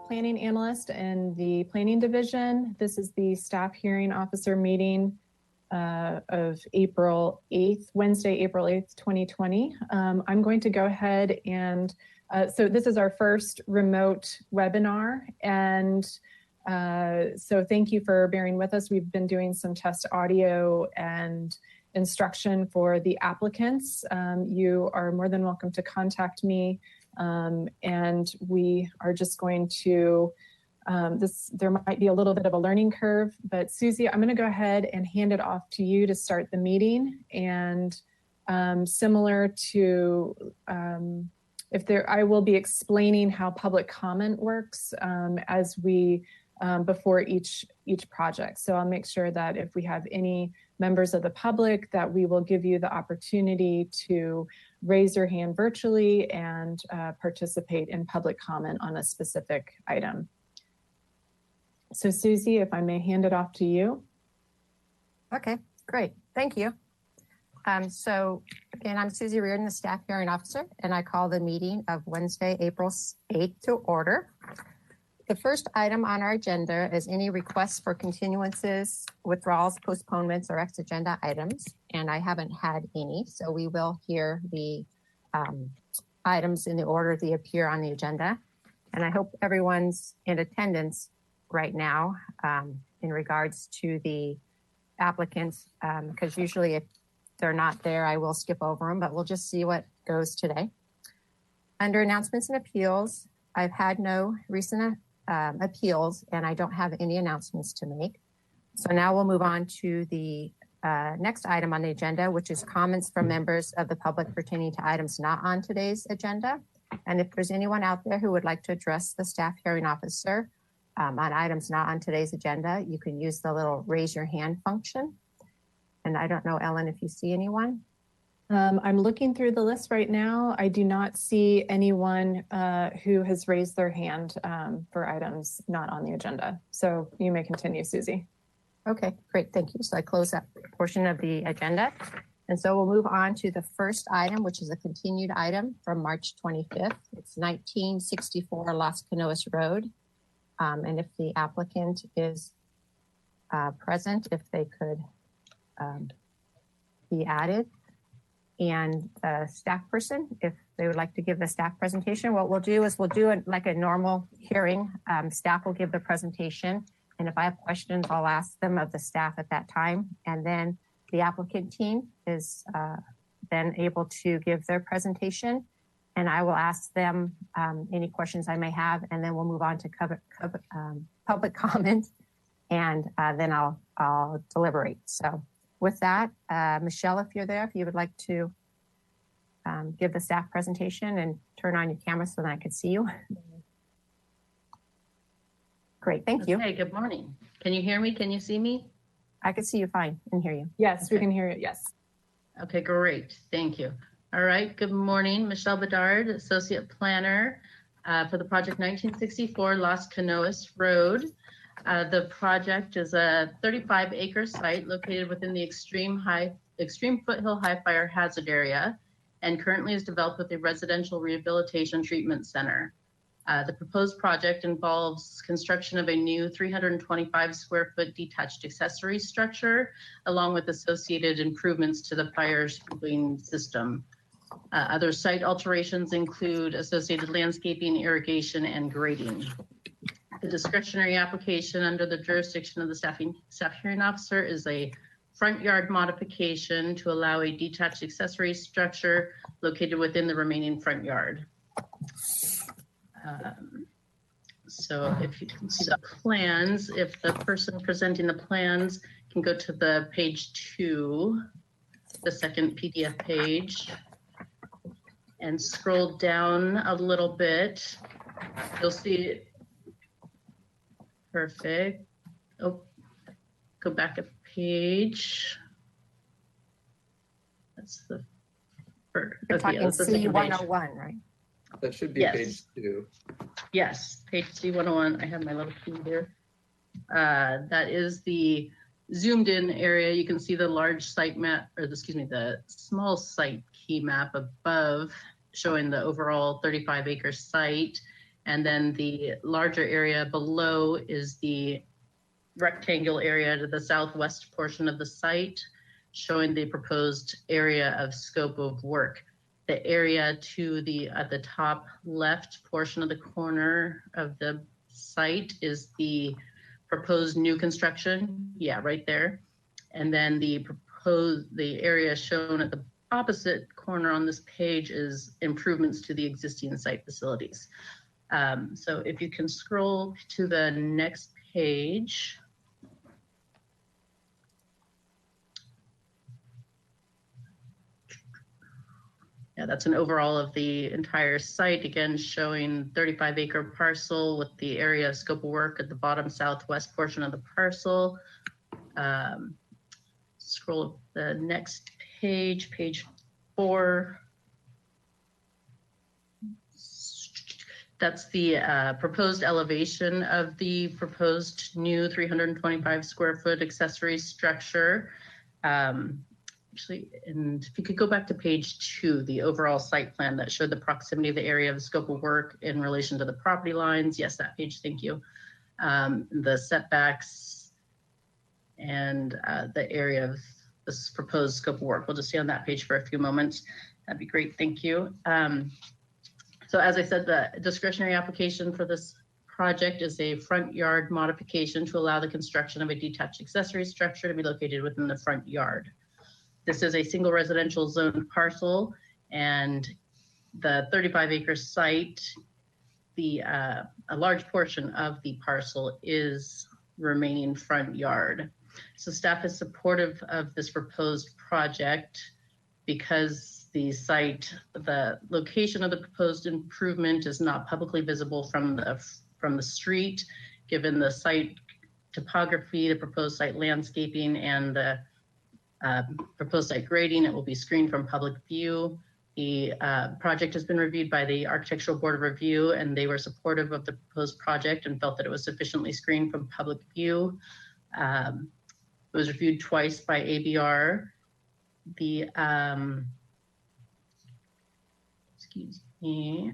Planning analyst in the planning division. This is the staff hearing officer meeting of April 8th, Wednesday, April 8th, 2020. I'm going to go ahead and, so this is our first remote webinar. And so thank you for bearing with us. We've been doing some test audio and instruction for the applicants. You are more than welcome to contact me. And we are just going to, there might be a little bit of a learning curve, but Susie, I'm going to go ahead and hand it off to you to start the meeting. And similar to, I will be explaining how public comment works as we, before each project. So I'll make sure that if we have any members of the public, that we will give you the opportunity to raise your hand virtually and participate in public comment on a specific item. So Susie, if I may hand it off to you. Okay, great. Thank you. So again, I'm Susie Reardon, the staff hearing officer, and I call the meeting of Wednesday, April 8th to order. The first item on our agenda is any requests for continuances, withdrawals, postponements, or ex-agenda items, and I haven't had any, so we will hear the items in the order they appear on the agenda. And I hope everyone's in attendance right now in regards to the applicants, because usually if they're not there, I will skip over them, but we'll just see what goes today. Under announcements and appeals, I've had no recent appeals, and I don't have any announcements to make. So now we'll move on to the next item on the agenda, which is comments from members of the public pertaining to items not on today's agenda. And if there's anyone out there who would like to address the staff hearing officer on items not on today's agenda, you can use the little raise your hand function. And I don't know, Ellen, if you see anyone. I'm looking through the list right now. I do not see anyone who has raised their hand for items not on the agenda. So you may continue, Susie. Okay, great, thank you. So I close that portion of the agenda. And so we'll move on to the first item, which is a continued item from March 25th. It's 1964 Las Canoas Road. And if the applicant is present, if they could be added. And the staff person, if they would like to give the staff presentation, what we'll do is we'll do it like a normal hearing. Staff will give the presentation. And if I have questions, I'll ask them of the staff at that time. And then the applicant team is then able to give their presentation. And I will ask them any questions I may have. And then we'll move on to public comment. And then I'll deliberate. So with that, Michelle, if you're there, if you would like to give the staff presentation and turn on your camera so that I could see you. Great, thank you. Okay, good morning. Can you hear me? Can you see me? I can see you fine and hear you. Yes, okay. We can hear you, yes. Okay, great, thank you. All right, good morning. Michelle Bedard, Associate Planner for the project 1964 Las Canoas Road. The project is a 35-acre site located within the extreme foothill high fire hazard area and currently is developed with a residential rehabilitation treatment center. The proposed project involves construction of a new 325 square foot detached accessory structure, along with associated improvements to the fire sprinkling system. Other site alterations include associated landscaping, irrigation, and grading. The discretionary application under the jurisdiction of the staff hearing officer is a front yard modification to allow a detached accessory structure located within the remaining front yard. So if you can see the plans, if the person presenting the plans can go to the page 2, the second PDF page, and scroll down a little bit, you'll see, perfect. Oh, go back a page. That's the first. You're Okay, talking that's the second page. C101, right? That should be Yes. page 2. Yes, page C101. I have my little key here. That is the zoomed in area. You can see the large site map, or excuse me, the small site key map above showing the overall 35-acre site. And then the larger area below is the rectangle area to the southwest portion of the site, showing the proposed area of scope of work. The area to the at the top left portion of the corner of the site is the proposed new construction. Yeah, right there. And then the area shown at the opposite corner on this page is improvements to the existing site facilities. So if you can scroll to the next page. Yeah, that's an overall of the entire site, again, showing 35-acre parcel with the area of scope of work at the bottom southwest portion of the parcel. Scroll the next page, page 4. That's the proposed elevation of the proposed new 325 square foot accessory structure. Actually, and if you could go back to page 2, the overall site plan that showed the proximity of the area of scope of work in relation to the property lines. Yes, that page, thank you. The setbacks and the area of this proposed scope of work. We'll just stay on that page for a few moments. That'd be great, thank you. So as I said, the discretionary application for this project is a front yard modification to allow the construction of a detached accessory structure to be located within the front yard. This is a single residential zone parcel, and the 35-acre site, a large portion of the parcel is remaining front yard. So staff is supportive of this proposed project because the site, the location of the proposed improvement is not publicly visible from the street, given the site topography, the proposed site landscaping, and the proposed site grading. It will be screened from public view. The project has been reviewed by the Architectural Board of Review, and they were supportive of the proposed project and felt that it was sufficiently screened from public view. It was reviewed twice by ABR. The excuse me.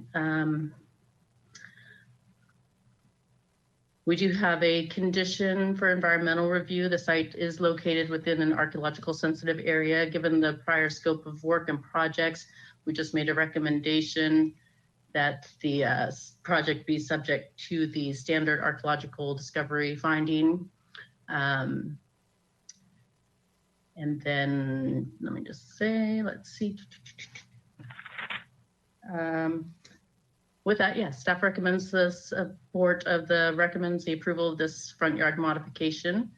We do have a condition for environmental review. The site is located within an archaeological sensitive area. Given the prior scope of work and projects, we just made a recommendation that the project be subject to the standard archaeological discovery finding. And then let me just say, let's see. With that, yes, staff recommends the support of recommends the approval of this front yard modification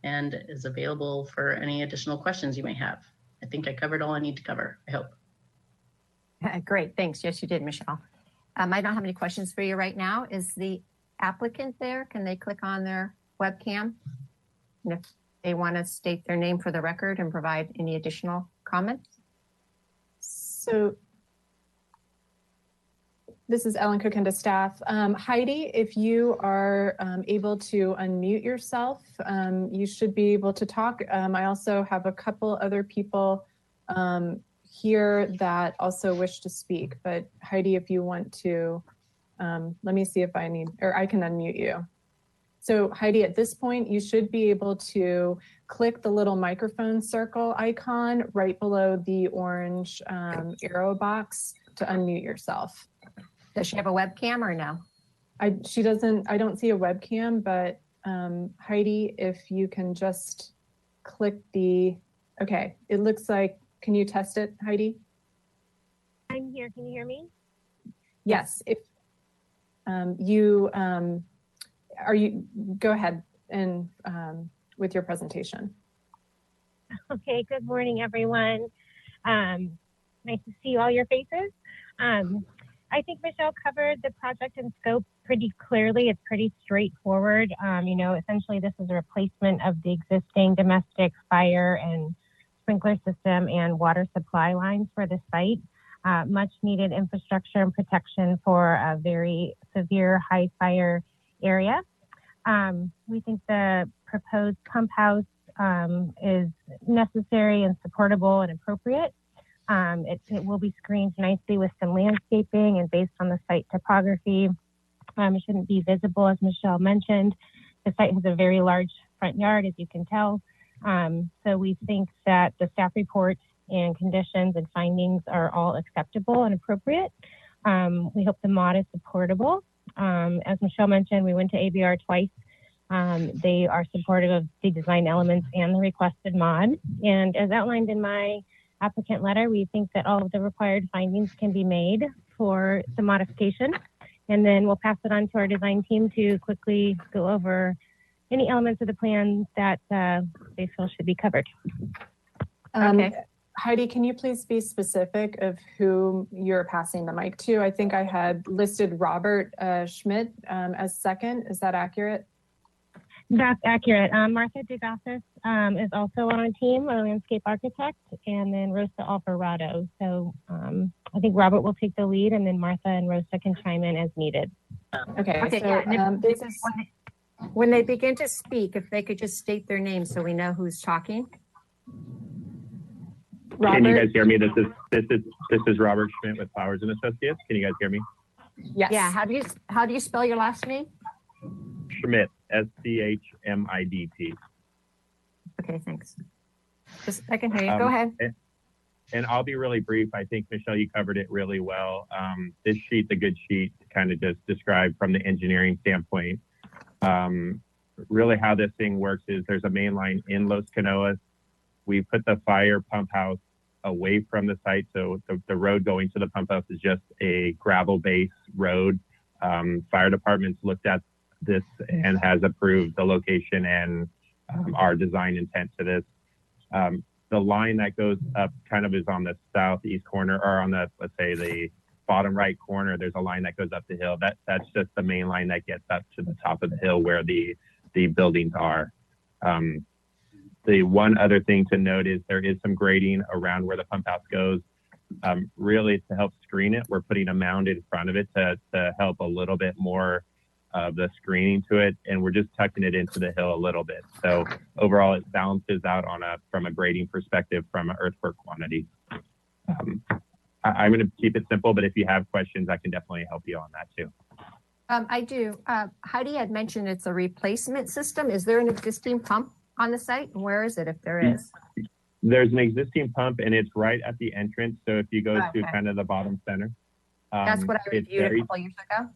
and is available for any additional questions you may have. I think I covered all I need to cover, I hope. Great, thanks. Yes, you did, Michelle. I don't have any questions for you right now. Is the applicant there? Can they click on their webcam? And if they want to state their name for the record and provide any additional comments? So this is Ellen Kokenda, staff. Heidi, if you are able to unmute yourself, you should be able to talk. I also have a couple other people here that also wish to speak, but Heidi, if you want to, let me see if I can unmute you. So Heidi, at this point, you should be able to click the little microphone circle icon right below the orange arrow box to unmute yourself. Does she have a webcam or no? She doesn't, I don't see a webcam, but Heidi, if you can just click okay, it looks like, can you test it, Heidi? I'm here. Can you hear me? Yes, if go ahead and with your presentation. Okay, good morning, everyone. Nice to see all your faces. I think Michelle covered the project and scope pretty clearly. It's pretty straightforward. Essentially this is a replacement of the existing domestic fire and sprinkler system and water supply lines for the site. Much needed infrastructure and protection for a very severe high fire area. We think the proposed pump house is necessary and supportable and appropriate. It will be screened nicely with some landscaping, and based on the site topography, it shouldn't be visible, as Michelle mentioned. The site has a very large front yard, as you can tell. So we think that the staff report and conditions and findings are all acceptable and appropriate. We hope the mod is supportable. As Michelle mentioned, we went to ABR twice. They are supportive of the design elements and the requested mod. And as outlined in my applicant letter, we think that all of the required findings can be made for the modification. And then we'll pass it on to our design team to quickly go over any elements of the plan that they feel should be covered. Okay. Heidi, can you please be specific of who you're passing the mic to? I think I had listed Robert Schmidt as second. Is that accurate? That's accurate. Martha DeGassis is also on our team, our landscape architect, and then Rosa Alvarado. So I think Robert will take the lead, and then Martha and Rosa can chime in as needed. Okay. Okay, So, yeah. this is When they begin to speak, if they could just state their name so we know who's talking. Robert. Can you guys hear me? This is Robert Schmidt with Powers and Associates. Can you guys hear me? Yes. Yeah. How do you spell your last name? Schmidt, SCHMIDT. Okay, thanks. Just I can hear you. Go ahead. And I'll be really brief. I think, Michelle, you covered it really well. This sheet's a good sheet to kind of just describe from the engineering standpoint. Really how this thing works is there's a main line in Los Canoas. We put the fire pump house away from the site. So the road going to the pump house is just a gravel base road. Fire department's looked at this and has approved the location and our design intent to this. The line that goes up kind of is on the southeast corner, or on the, let's say, the bottom right corner. There's a line that goes up the hill. That's just the main line that gets up to the top of the hill where the buildings are. The one other thing to note is there is some grading around where the pump house goes. Really, to help screen it, we're putting a mound in front of it to help a little bit more of the screening to it, and we're just tucking it into the hill a little bit. So overall, it balances out from a grading perspective from an earthwork quantity. I'm going to keep it simple, but if you have questions, I can definitely help you on that too. I do. Heidi had mentioned it's a replacement system. Is there an existing pump on the site? And where is it if there is? There's an existing pump, and it's right at the entrance. So if you go to kind of the bottom center. That's what I reviewed a couple years ago.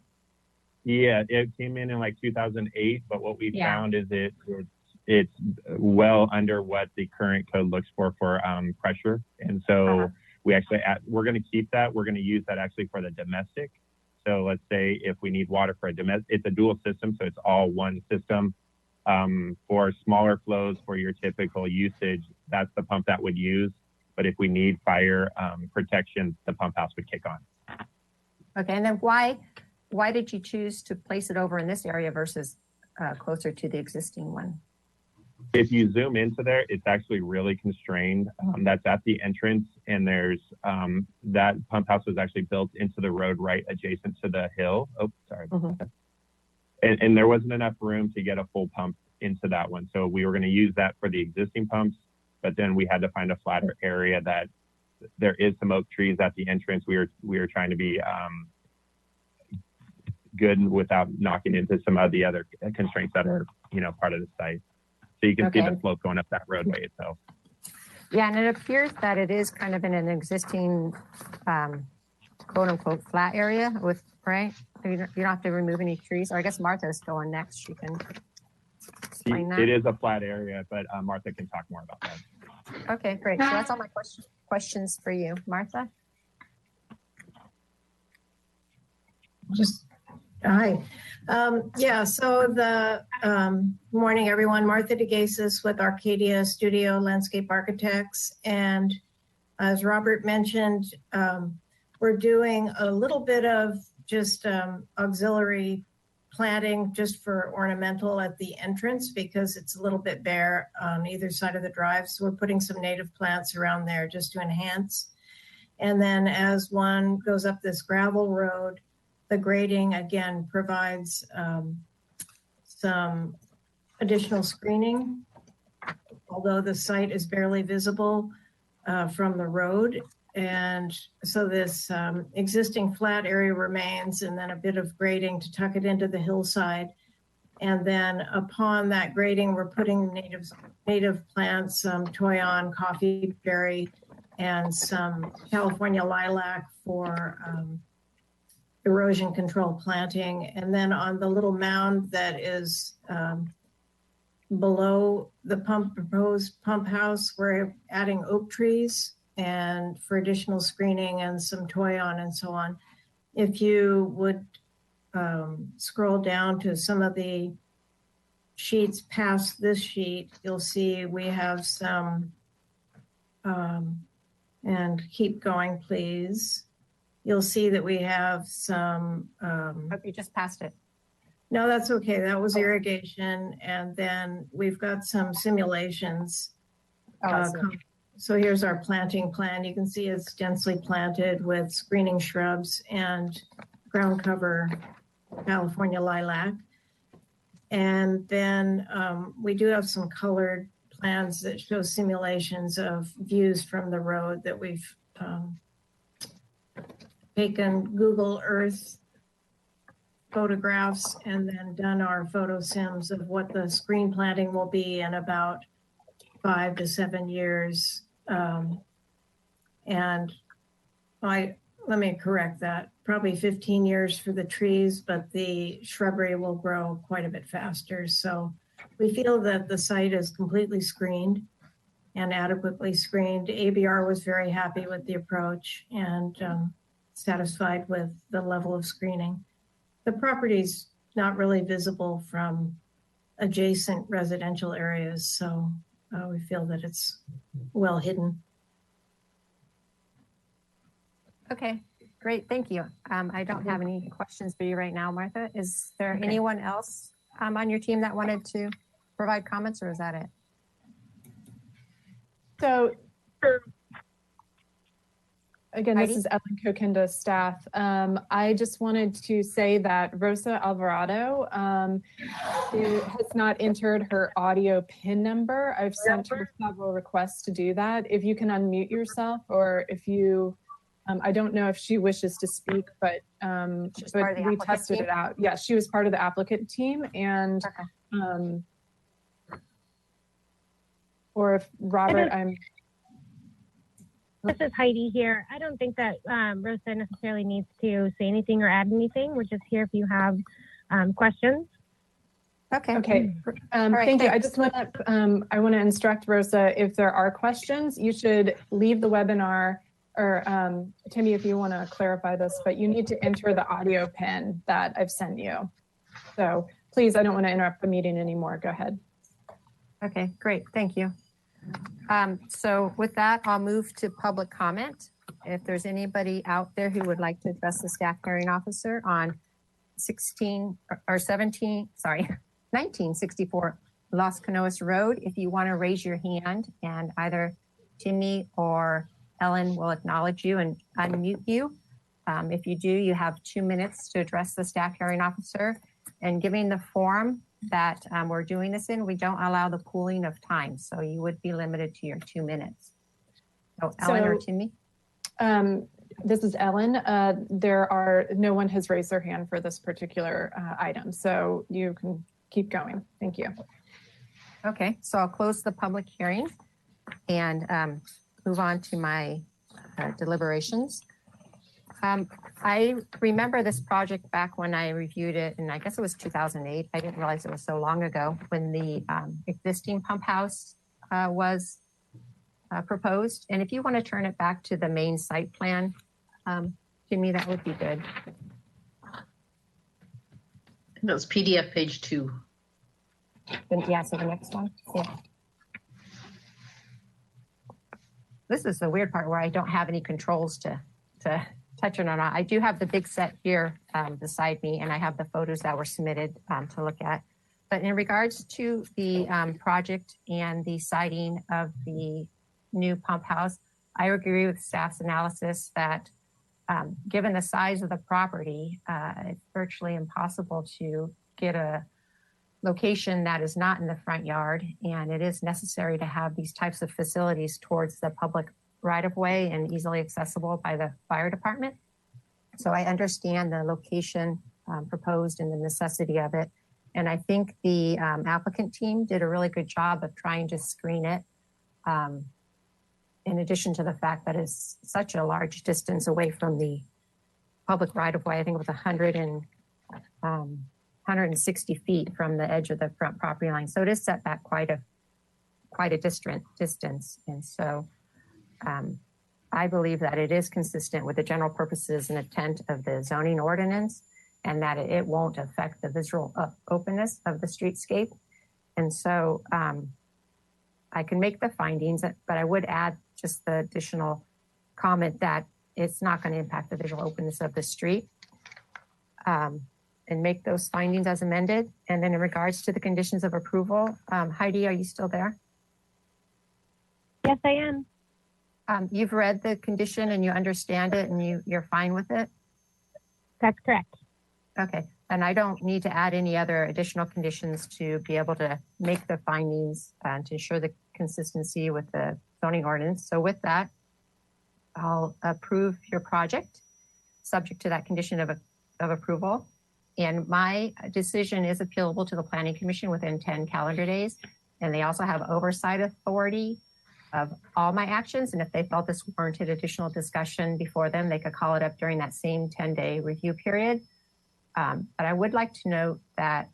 Yeah, it came in like 2008, but what we found is it's well under what the current code looks for pressure. And so we're going to keep that. We're going to use that actually for the domestic. So let's say if we need water for a domestic, it's a dual system. So it's all one system. For smaller flows for your typical usage, that's the pump that would use. But if we need fire protection, the pump house would kick on. Okay, and then why did you choose to place it over in this area versus closer to the existing one? If you zoom into there, it's actually really constrained. That's at the entrance, and there's that pump house was actually built into the road right adjacent to the hill. Oh, sorry. And there wasn't enough room to get a full pump into that one. So we were going to use that for the existing pumps, but then we had to find a flatter area that there is some oak trees at the entrance. We were trying to be good without knocking into some of the other constraints that are, part of the site. So you can see the slope going up that roadway itself. Yeah, and it appears that it is kind of in an existing quote unquote flat area right? You don't have to remove any trees. Or I guess Martha's going next. She can explain that. It is a flat area, but Martha can talk more about that. Okay, great. So that's all my questions for you. Martha? Hi. Yeah, so the morning, everyone. Martha DeGasis with Arcadia Studio Landscape Architects. And as Robert mentioned, we're doing a little bit of just auxiliary planting just for ornamental at the entrance because it's a little bit bare on either side of the drive. So we're putting some native plants around there just to enhance. And then as one goes up this gravel road, the grading again provides some additional screening, although the site is barely visible from the road. And so this existing flat area remains, and then a bit of grading to tuck it into the hillside. And then upon that grading, we're putting native plants, some toyon, coffee berry, and some California lilac for erosion control planting. And then on the little mound that is below the proposed pump house, we're adding oak trees and for additional screening and some toyon and so on. If you would scroll down to some of the sheets past this sheet, you'll see we have some, and keep going, please. You'll see that we have some. You just passed it. No, that's okay. That was irrigation. And then we've got some simulations. So here's our planting plan. You can see it's densely planted with screening shrubs and ground cover California lilac. And then we do have some colored plans that show simulations of views from the road that we've taken Google Earth photographs and then done our photo sims of what the screen planting will be in about 5 to 7 years. And let me correct that, probably 15 years for the trees, but the shrubbery will grow quite a bit faster. So we feel that the site is completely screened and adequately screened. ABR was very happy with the approach and satisfied with the level of screening. The property's not really visible from adjacent residential areas, so we feel that it's well hidden. Okay, great, thank you. I don't have any questions for you right now, Martha. Is there anyone else on your team that wanted to provide comments, or is that it? So again, Heidi? this is Ellen Kokinda, staff. I just wanted to say that Rosa Alvarado has not entered her audio PIN number. I've sent her several requests to do that. If you can unmute yourself, or if you, I don't know if she wishes to speak, but we tested it out. Yeah, she was part of the applicant team, and or if Robert, This is Heidi here. I don't think that Rosa necessarily needs to say anything or add anything. We're just here if you have questions. Okay. Okay. Thank you. I just want to I want to instruct Rosa, if there are questions, you should leave the webinar, or Timmy, if you want to clarify this, but you need to enter the audio PIN that I've sent you. So please, I don't want to interrupt the meeting anymore. Go ahead. Okay, great. Thank you. So with that, I'll move to public comment. If there's anybody out there who would like to address the staff hearing officer on 1964 Las Canoas Road, if you want to raise your hand, and either Timmy or Ellen will acknowledge you and unmute you. If you do, you have 2 minutes to address the staff hearing officer. And given the form that we're doing this in, we don't allow the pooling of time. So you would be limited to your 2 minutes. So Ellen or Timmy? This is Ellen. No one has raised their hand for this particular item. So you can keep going. Thank you. Okay, so I'll close the public hearing and move on to my deliberations. I remember this project back when I reviewed it, and I guess it was 2008. I didn't realize it was so long ago, when the existing pump house was proposed. And if you want to turn it back to the main site plan, to me, that would be good. That's PDF page 2. Then, yeah, so the next one. Yeah. This is the weird part where I don't have any controls to touch it or not. I do have the big set here beside me, and I have the photos that were submitted to look at. But in regards to the project and the siting of the new pump house, I agree with staff's analysis that given the size of the property, it's virtually impossible to get a location that is not in the front yard, and it is necessary to have these types of facilities towards the public right-of-way and easily accessible by the fire department. So I understand the location proposed and the necessity of it. And I think the applicant team did a really good job of trying to screen it. In addition to the fact that it's such a large distance away from the public right-of-way, I think it was 160 feet from the edge of the front property line. So it is set back quite a distance. And so I believe that it is consistent with the general purposes and intent of the zoning ordinance, and that it won't affect the visual openness of the streetscape. And so I can make the findings, but I would add just the additional comment that it's not going to impact the visual openness of the street, and make those findings as amended. And then in regards to the conditions of approval, Heidi, are you still there? Yes, I am. You've read the condition and you understand it and you're fine with it? That's correct. Okay, and I don't need to add any other additional conditions to be able to make the findings and to ensure the consistency with the zoning ordinance. So with that, I'll approve your project subject to that condition of approval. And my decision is appealable to the Planning Commission within 10 calendar days. And they also have oversight authority of all my actions. And if they felt this warranted additional discussion before them, they could call it up during that same 10-day review period. But I would like to note that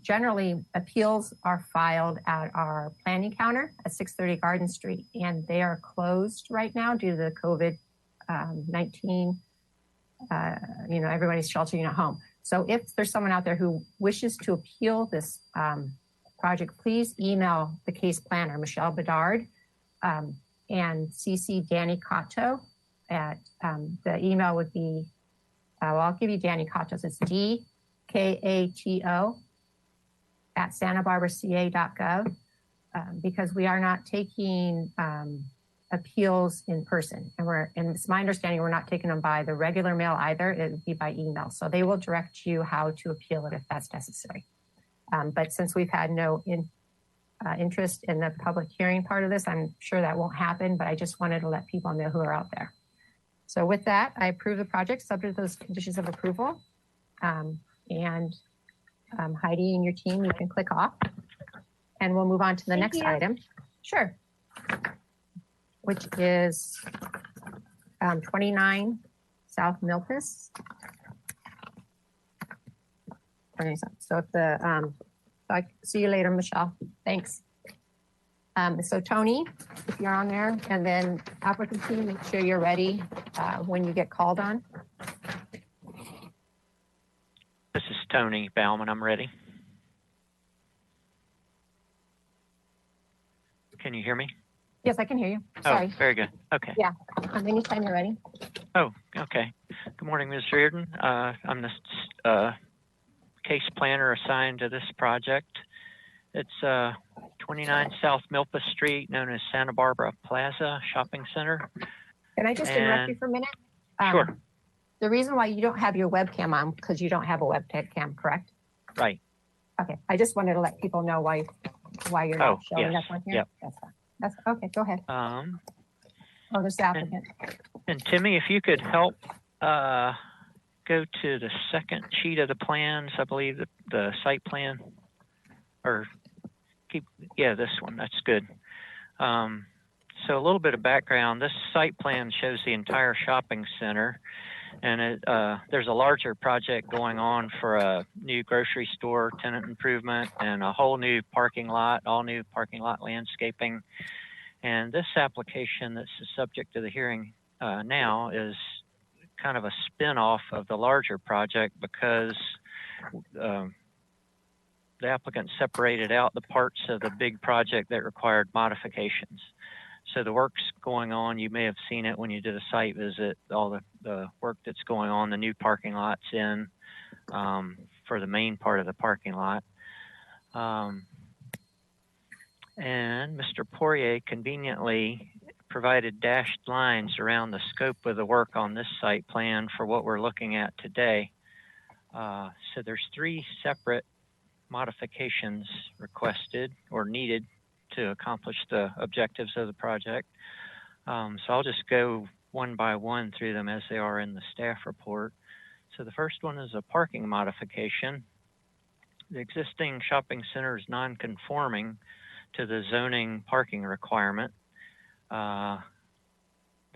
generally appeals are filed at our planning counter at 630 Garden Street, and they are closed right now due to the COVID-19. Everybody's sheltering at home. So if there's someone out there who wishes to appeal this project, please email the case planner, Michelle Bedard, and CC Danny Cotto at the email would be, I'll give you Danny Cotto's. It's DKATO at santabarbaraca.gov, because we are not taking appeals in person. And it's my understanding we're not taking them by the regular mail either. It would be by email. So they will direct you how to appeal it if that's necessary. But since we've had no interest in the public hearing part of this, I'm sure that won't happen, but I just wanted to let people know who are out there. So with that, I approve the project subject to those conditions of approval. And Heidi and your team, you can click off and we'll move on to the next item. Sure. Which is 29 South Milpas. So if I see you later, Michelle. Thanks. So Tony, if you're on there, and then applicant team, make sure you're ready when you get called on. This is Tony Bauman. I'm ready. Can you hear me? Yes, I can hear you. Sorry. Oh, very good. Okay. Yeah. Anytime you're ready. Oh, okay. Good morning, Ms. Reardon. I'm the case planner assigned to this project. It's 29 South Milpas Street, known as Santa Barbara Plaza Shopping Center. Can I just interrupt you for a minute? Sure. The reason why you don't have your webcam on, because you don't have a webcam, correct? Right. Okay. I just wanted to let people know why you're not showing up on here. Yep. That's fine. That's okay. Go ahead. Oh, there's the applicant. And Timmy, if you could help go to the second sheet of the plans, I believe the site plan, or this one, that's good. So a little bit of background, this site plan shows the entire shopping center, and there's a larger project going on for a new grocery store tenant improvement and a whole new parking lot, all new parking lot landscaping. And this application that's the subject of the hearing now is kind of a spin-off of the larger project, because the applicant separated out the parts of the big project that required modifications. So the work's going on. You may have seen it when you did a site visit, all the work that's going on, the new parking lots in for the main part of the parking lot. And Mr. Poirier conveniently provided dashed lines around the scope of the work on this site plan for what we're looking at today. So there's 3 separate modifications requested or needed to accomplish the objectives of the project. So I'll just go one by one through them as they are in the staff report. So the first one is a parking modification. The existing shopping center is non-conforming to the zoning parking requirement. The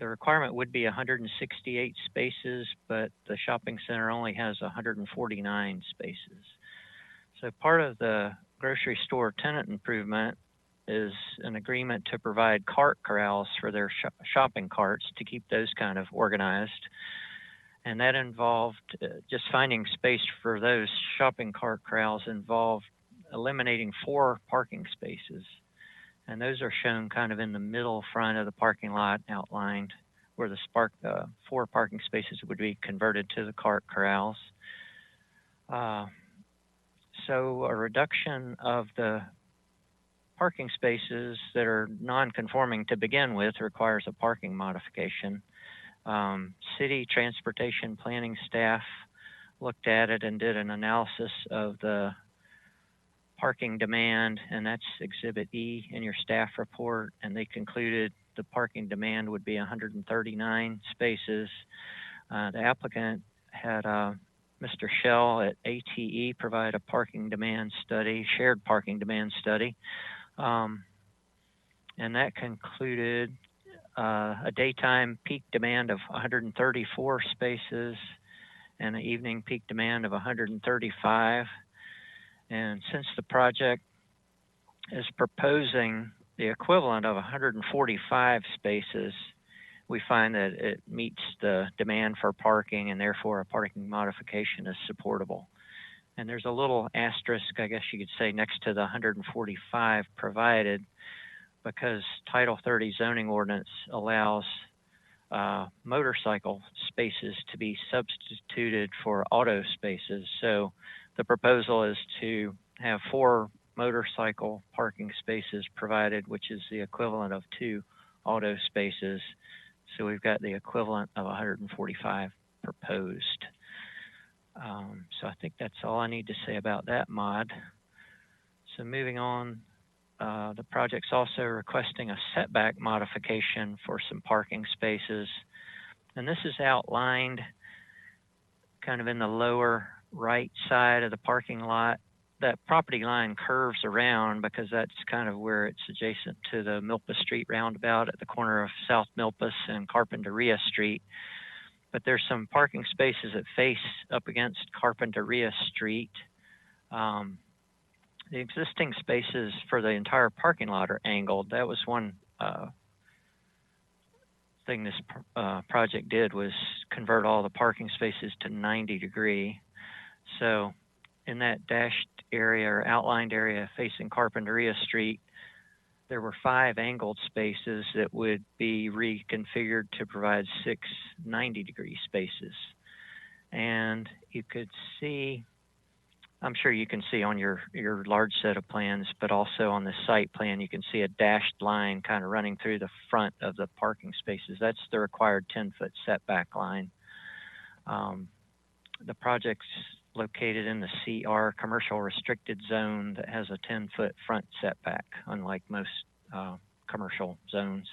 requirement would be 168 spaces, but the shopping center only has 149 spaces. So part of the grocery store tenant improvement is an agreement to provide cart corrals for their shopping carts to keep those kind of organized. And that involved just finding space for those shopping cart corrals involved eliminating 4 parking spaces. And those are shown kind of in the middle front of the parking lot outlined where the 4 parking spaces would be converted to the cart corrals. So a reduction of the parking spaces that are non-conforming to begin with requires a parking modification. City transportation planning staff looked at it and did an analysis of the parking demand, and that's Exhibit E in your staff report, and they concluded the parking demand would be 139 spaces. The applicant had Mr. Shell at ATE provide a parking demand study, shared parking demand study, and that concluded a daytime peak demand of 134 spaces and an evening peak demand of 135. And since the project is proposing the equivalent of 145 spaces, we find that it meets the demand for parking and therefore a parking modification is supportable. And there's a little asterisk, I guess you could say, next to the 145 provided because Title 30 zoning ordinance allows motorcycle spaces to be substituted for auto spaces. So the proposal is to have 4 motorcycle parking spaces provided, which is the equivalent of 2 auto spaces. So we've got the equivalent of 145 proposed. So I think that's all I need to say about that mod. So moving on, the project's also requesting a setback modification for some parking spaces. And this is outlined kind of in the lower right side of the parking lot. That property line curves around because that's kind of where it's adjacent to the Milpas Street roundabout at the corner of South Milpas and Carpinteria Street. But there's some parking spaces that face up against Carpinteria Street. The existing spaces for the entire parking lot are angled. That was one thing this project did was convert all the parking spaces to 90 degree. So in that dashed area or outlined area facing Carpinteria Street, there were 5 angled spaces that would be reconfigured to provide 6 90-degree spaces. And you could see, I'm sure you can see on your large set of plans, but also on the site plan, you can see a dashed line kind of running through the front of the parking spaces. That's the required 10-foot setback line. The project's located in the CR commercial restricted zone that has a 10-foot front setback, unlike most commercial zones.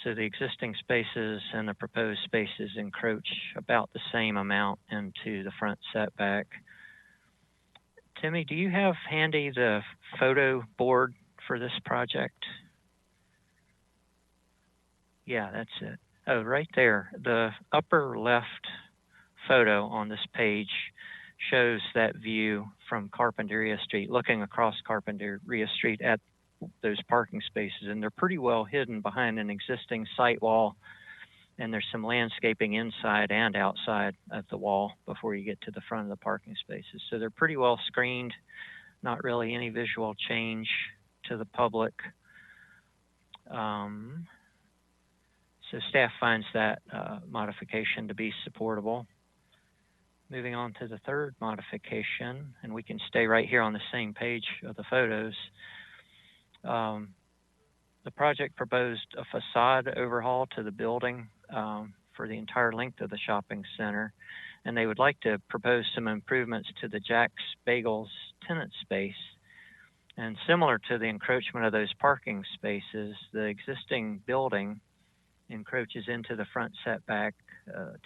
So the existing spaces and the proposed spaces encroach about the same amount into the front setback. Timmy, do you have handy the photo board for this project? Yeah, that's it. Oh, right there. The upper left photo on this page shows that view from Carpinteria Street, looking across Carpinteria Street at those parking spaces, and they're pretty well hidden behind an existing site wall And there's some landscaping inside and outside of the wall before you get to the front of the parking spaces. So they're pretty well screened, not really any visual change to the public. So staff finds that modification to be supportable. Moving on to the third modification, and we can stay right here on the same page of the photos. The project proposed a facade overhaul to the building for the entire length of the shopping center, and they would like to propose some improvements to the Jack's Bagels tenant space. And similar to the encroachment of those parking spaces, the existing building encroaches into the front setback,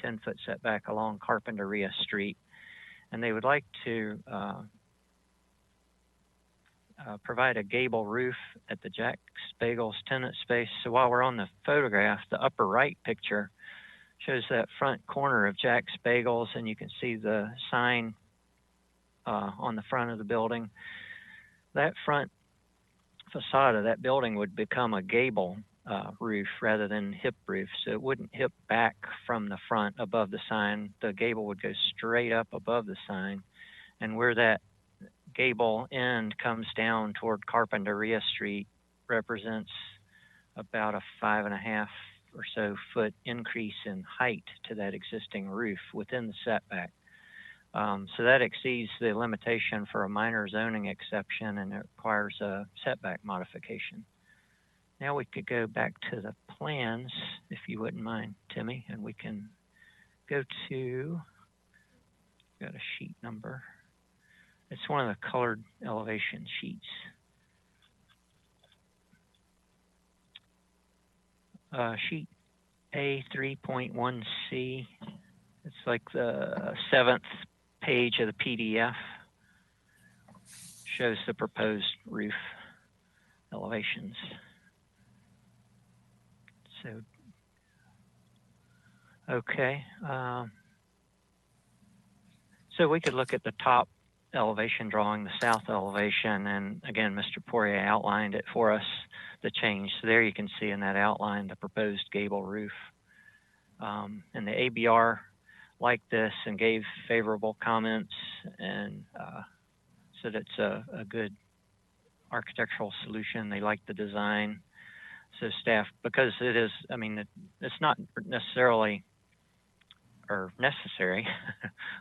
10-foot setback along Carpinteria Street. And they would like to provide a gable roof at the Jack's Bagels tenant space. So while we're on the photograph, the upper right picture shows that front corner of Jack's Bagels, and you can see the sign on the front of the building. That front facade of that building would become a gable roof rather than hip roof. So it wouldn't hip back from the front above the sign. The gable would go straight up above the sign. And where that gable end comes down toward Carpinteria Street represents about a 5.5 or so foot increase in height to that existing roof within the setback. So that exceeds the limitation for a minor zoning exception, and it requires a setback modification. Now we could go back to the plans, if you wouldn't mind, Timmy, and we can go to, got a sheet number. It's one of the colored elevation sheets. Sheet A3.1C. It's like the 7th page of the PDF. Shows the proposed roof elevations. So, okay. So we could look at the top elevation drawing, the south elevation, and again, Mr. Poirier outlined it for us, the change. So there you can see in that outline the proposed gable roof. And the ABR liked this and gave favorable comments, and said it's a good architectural solution. They like the design. So staff, because it is, I mean, it's not necessarily or necessary,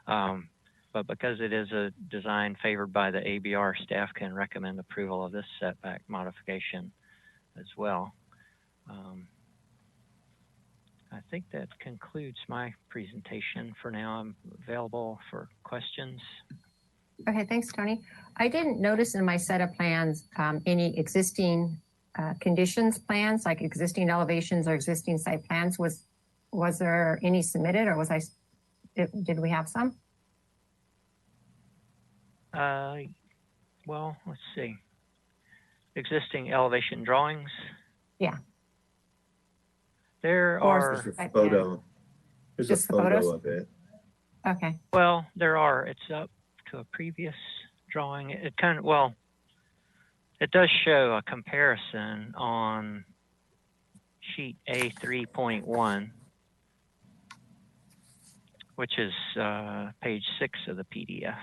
but because it is a design favored by the ABR, staff can recommend approval of this setback modification as well. I think that concludes my presentation for now. I'm available for questions. Okay, thanks, Tony. I didn't notice in my set of plans any existing conditions plans, like existing elevations or existing site plans. Was there any submitted, or did we have some? Well, let's see. Existing elevation drawings. Yeah. There are. There's a photo. There's Just a the photo photos? of it. Okay. Well, there are. It's up to a previous drawing. It kind of, well, it does show a comparison on sheet A3.1, which is page 6 of the PDF.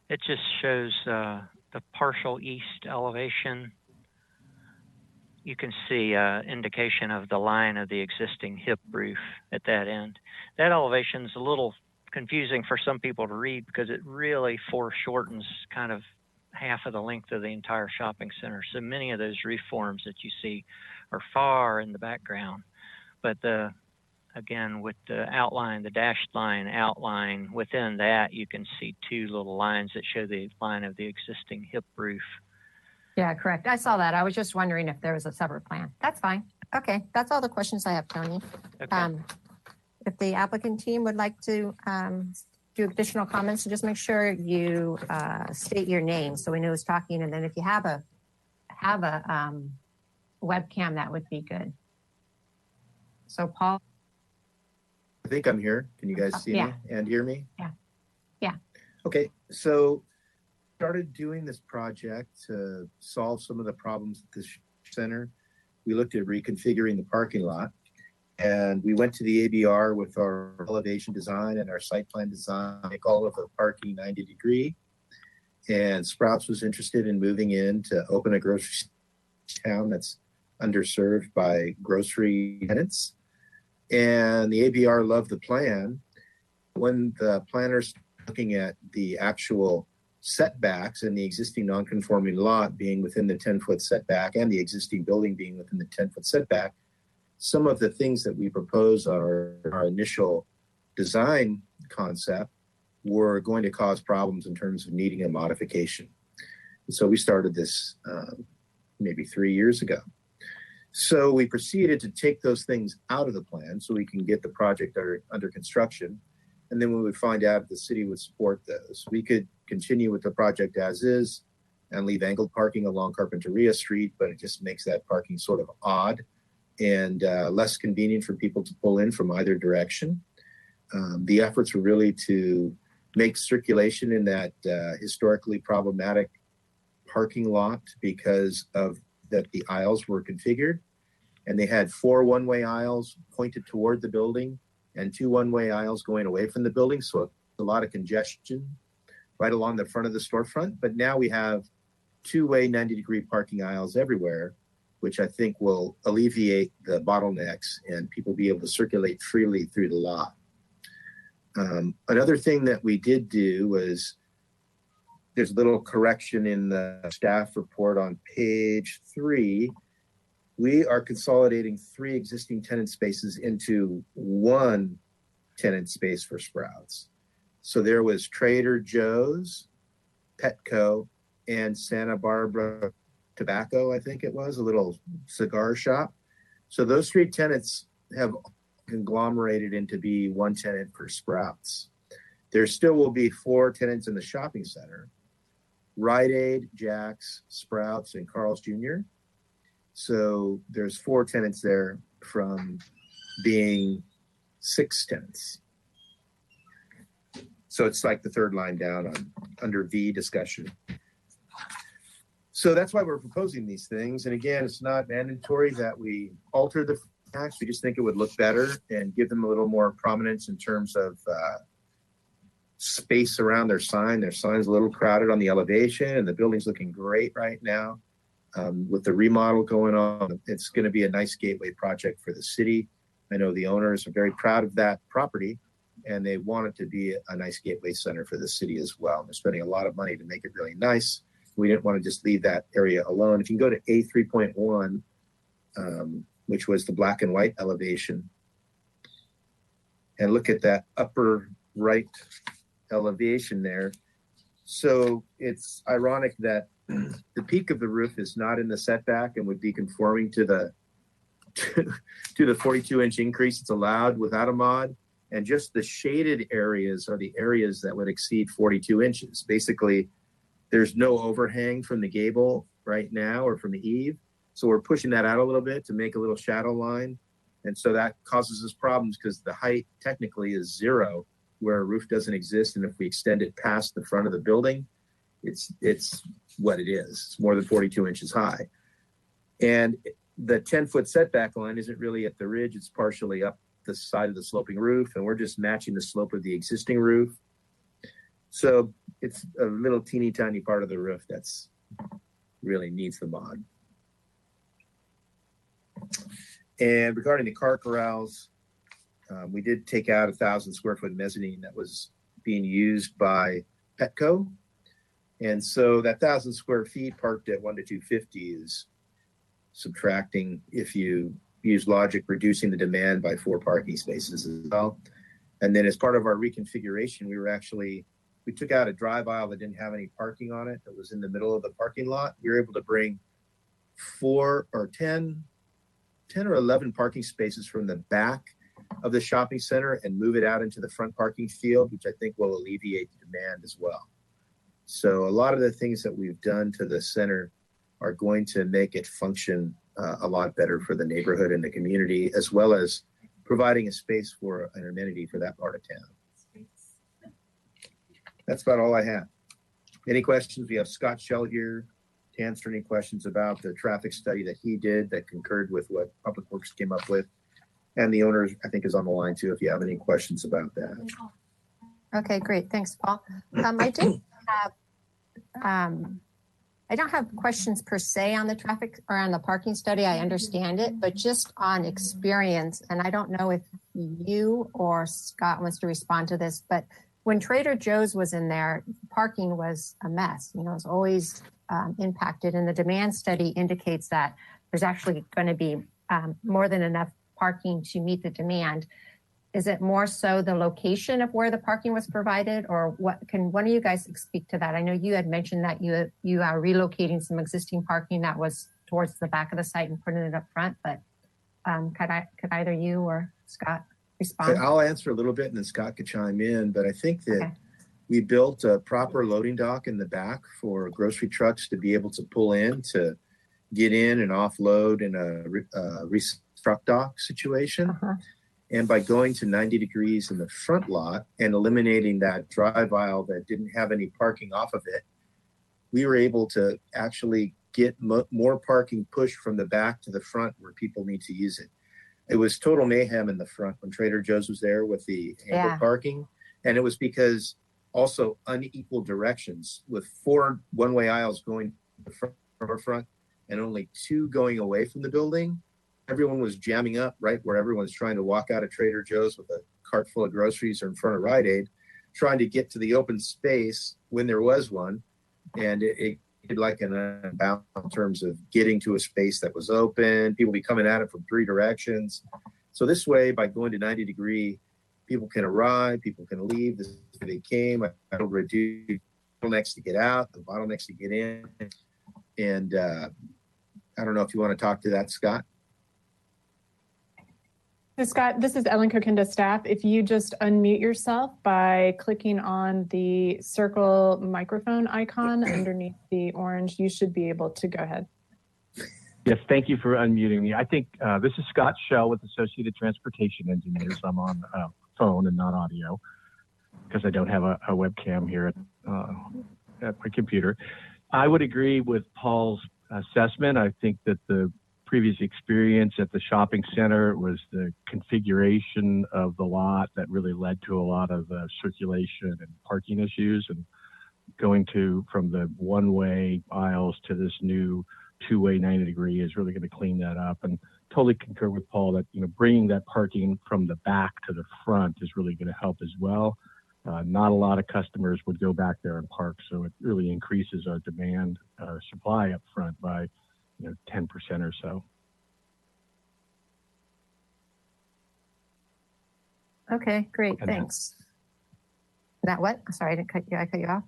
It just shows the partial east elevation. You can see indication of the line of the existing hip roof at that end. That elevation is a little confusing for some people to read because it really foreshortens kind of half of the length of the entire shopping center. So many of those roof forms that you see are far in the background. But again, with the outline, the dashed line outline, within that you can see two little lines that show the line of the existing hip roof. Yeah, correct. I saw that. I was just wondering if there was a separate plan. That's fine. Okay, that's all the questions I have, Tony. Okay. If the applicant team would like to do additional comments, so just make sure you state your name so we know who's talking. And then if you have a webcam, that would be good. So Paul. I think I'm here. Can you guys see Yeah. me and hear me? Yeah. Yeah. Okay, so started doing this project to solve some of the problems at this center. We looked at reconfiguring the parking lot, and we went to the ABR with our elevation design and our site plan design, make all of the parking 90 degree. And Sprouts was interested in moving in to open a grocery town that's underserved by grocery tenants. And the ABR loved the plan. When the planners looking at the actual setbacks and the existing non-conforming lot being within the 10-foot setback and the existing building being within the 10-foot setback, some of the things that we proposed on our initial design concept were going to cause problems in terms of needing a modification. So we started this maybe 3 years ago. So we proceeded to take those things out of the plan so we can get the project under construction. And then we would find out if the city would support those. We could continue with the project as is and leave angled parking along Carpinteria Street, but it just makes that parking sort of odd and less convenient for people to pull in from either direction. The efforts were really to make circulation in that historically problematic parking lot because of that the aisles were configured, and they had 4 one-way aisles pointed toward the building and 2 one-way aisles going away from the building. So a lot of congestion right along the front of the storefront. But now we have 2-way 90-degree parking aisles everywhere, which I think will alleviate the bottlenecks and people be able to circulate freely through the lot. Another thing that we did do was there's a little correction in the staff report on page 3. We are consolidating 3 existing tenant spaces into 1 tenant space for Sprouts. So there was Trader Joe's, Petco, and Santa Barbara Tobacco, I think it was, a little cigar shop. So those 3 tenants have conglomerated into be 1 tenant for Sprouts. There still will be 4 tenants in the shopping center: Rite Aid, Jack's, Sprouts, and Carl's Jr. So there's 4 tenants there from being 6 tenants. So it's like the 3rd line down on under V discussion. So that's why we're proposing these things. And again, it's not mandatory that we alter the tax. We just think it would look better and give them a little more prominence in terms of space around their sign. Their sign's a little crowded on the elevation, and the building's looking great right now. With the remodel going on, it's going to be a nice gateway project for the city. I know the owners are very proud of that property, and they want it to be a nice gateway center for the city as well. They're spending a lot of money to make it really nice. We didn't want to just leave that area alone. If you can go to A3.1, which was the black and white elevation, and look at that upper right elevation there. So it's ironic that the peak of the roof is not in the setback and would be conforming to the 42-inch increase it's allowed without a mod. And just the shaded areas are the areas that would exceed 42 inches. Basically, there's no overhang from the gable right now or from the eave. So we're pushing that out a little bit to make a little shadow line. And so that causes us problems because the height technically is 0 where a roof doesn't exist. And if we extend it past the front of the building, it's what it is. It's more than 42 inches high. And the 10-foot setback line isn't really at the ridge. It's partially up the side of the sloping roof, and we're just matching the slope of the existing roof. So it's a little teeny tiny part of the roof that's really needs the mod. And regarding the car corrals, we did take out 1,000 square foot mezzanine that was being used by Petco. And so that 1,000 square feet parked at 1 to 250 is subtracting, if you use logic, reducing the demand by 4 parking spaces as well. And then as part of our reconfiguration, we took out a drive aisle that didn't have any parking on it, that was in the middle of the parking lot. We were able to bring 4 or 10 or 11 parking spaces from the back of the shopping center and move it out into the front parking field, which I think will alleviate the demand as well. So a lot of the things that we've done to the center are going to make it function a lot better for the neighborhood and the community, as well as providing a space for an amenity for that part of town. That's about all I have. Any questions? We have Scott Shell here to answer any questions about the traffic study that he did that concurred with what Public Works came up with. And the owner, I think, is on the line too, if you have any questions about that. Okay, great. Thanks, Paul. I don't have questions per se on the traffic or on the parking study. I understand it, but just on experience, and I don't know if you or Scott wants to respond to this, but when Trader Joe's was in there, parking was a mess. You know, it's always impacted, and the demand study indicates that there's actually going to be more than enough parking to meet the demand. Is it more so the location of where the parking was provided, or what? Can one of you guys speak to that? I know you had mentioned that you are relocating some existing parking that was towards the back of the site and putting it up front, but could either you or Scott respond? I'll answer a little bit and then Scott could chime in, but I think that we built a proper loading dock in the back for grocery trucks to be able to pull in, to get in and offload in a truck dock situation. And by going to 90 degrees in the front lot and eliminating that drive aisle that didn't have any parking off of it, we were able to actually get more parking pushed from the back to the front where people need to use it. It was total mayhem in the front when Trader Joe's was there with the ample parking. And it was because also unequal directions with 4 one-way aisles going to the front and only 2 going away from the building. Everyone was jamming up right where everyone's trying to walk out of Trader Joe's with a cart full of groceries or in front of Rite Aid, trying to get to the open space when there was one. And it did like an unbound in terms of getting to a space that was open, people be coming at it from 3 directions. So this way, by going to 90 degree, people can arrive, people can leave. This is where they came. I don't reduce bottlenecks to get out, the bottlenecks to get in. And I don't know if you want to talk to that, Scott. So Scott, this is Ellen Kokinda, staff. If you just unmute yourself by clicking on the circle microphone icon underneath the orange, you should be able to go ahead. Yes, thank you for unmuting me. I think this is Scott Shell with Associated Transportation Engineers. I'm on phone and not audio because I don't have a webcam here at my computer. I would agree with Paul's assessment. I think that the previous experience at the shopping center was the configuration of the lot that really led to a lot of circulation and parking issues, and going from the one-way aisles to this new two-way 90 degree is really going to clean that up. And totally concur with Paul that, you know, bringing that parking from the back to the front is really going to help as well. Not a lot of customers would go back there and park, so it really increases our demand supply up front by 10% or so. Okay, great, thanks. That what? Sorry, I cut you off.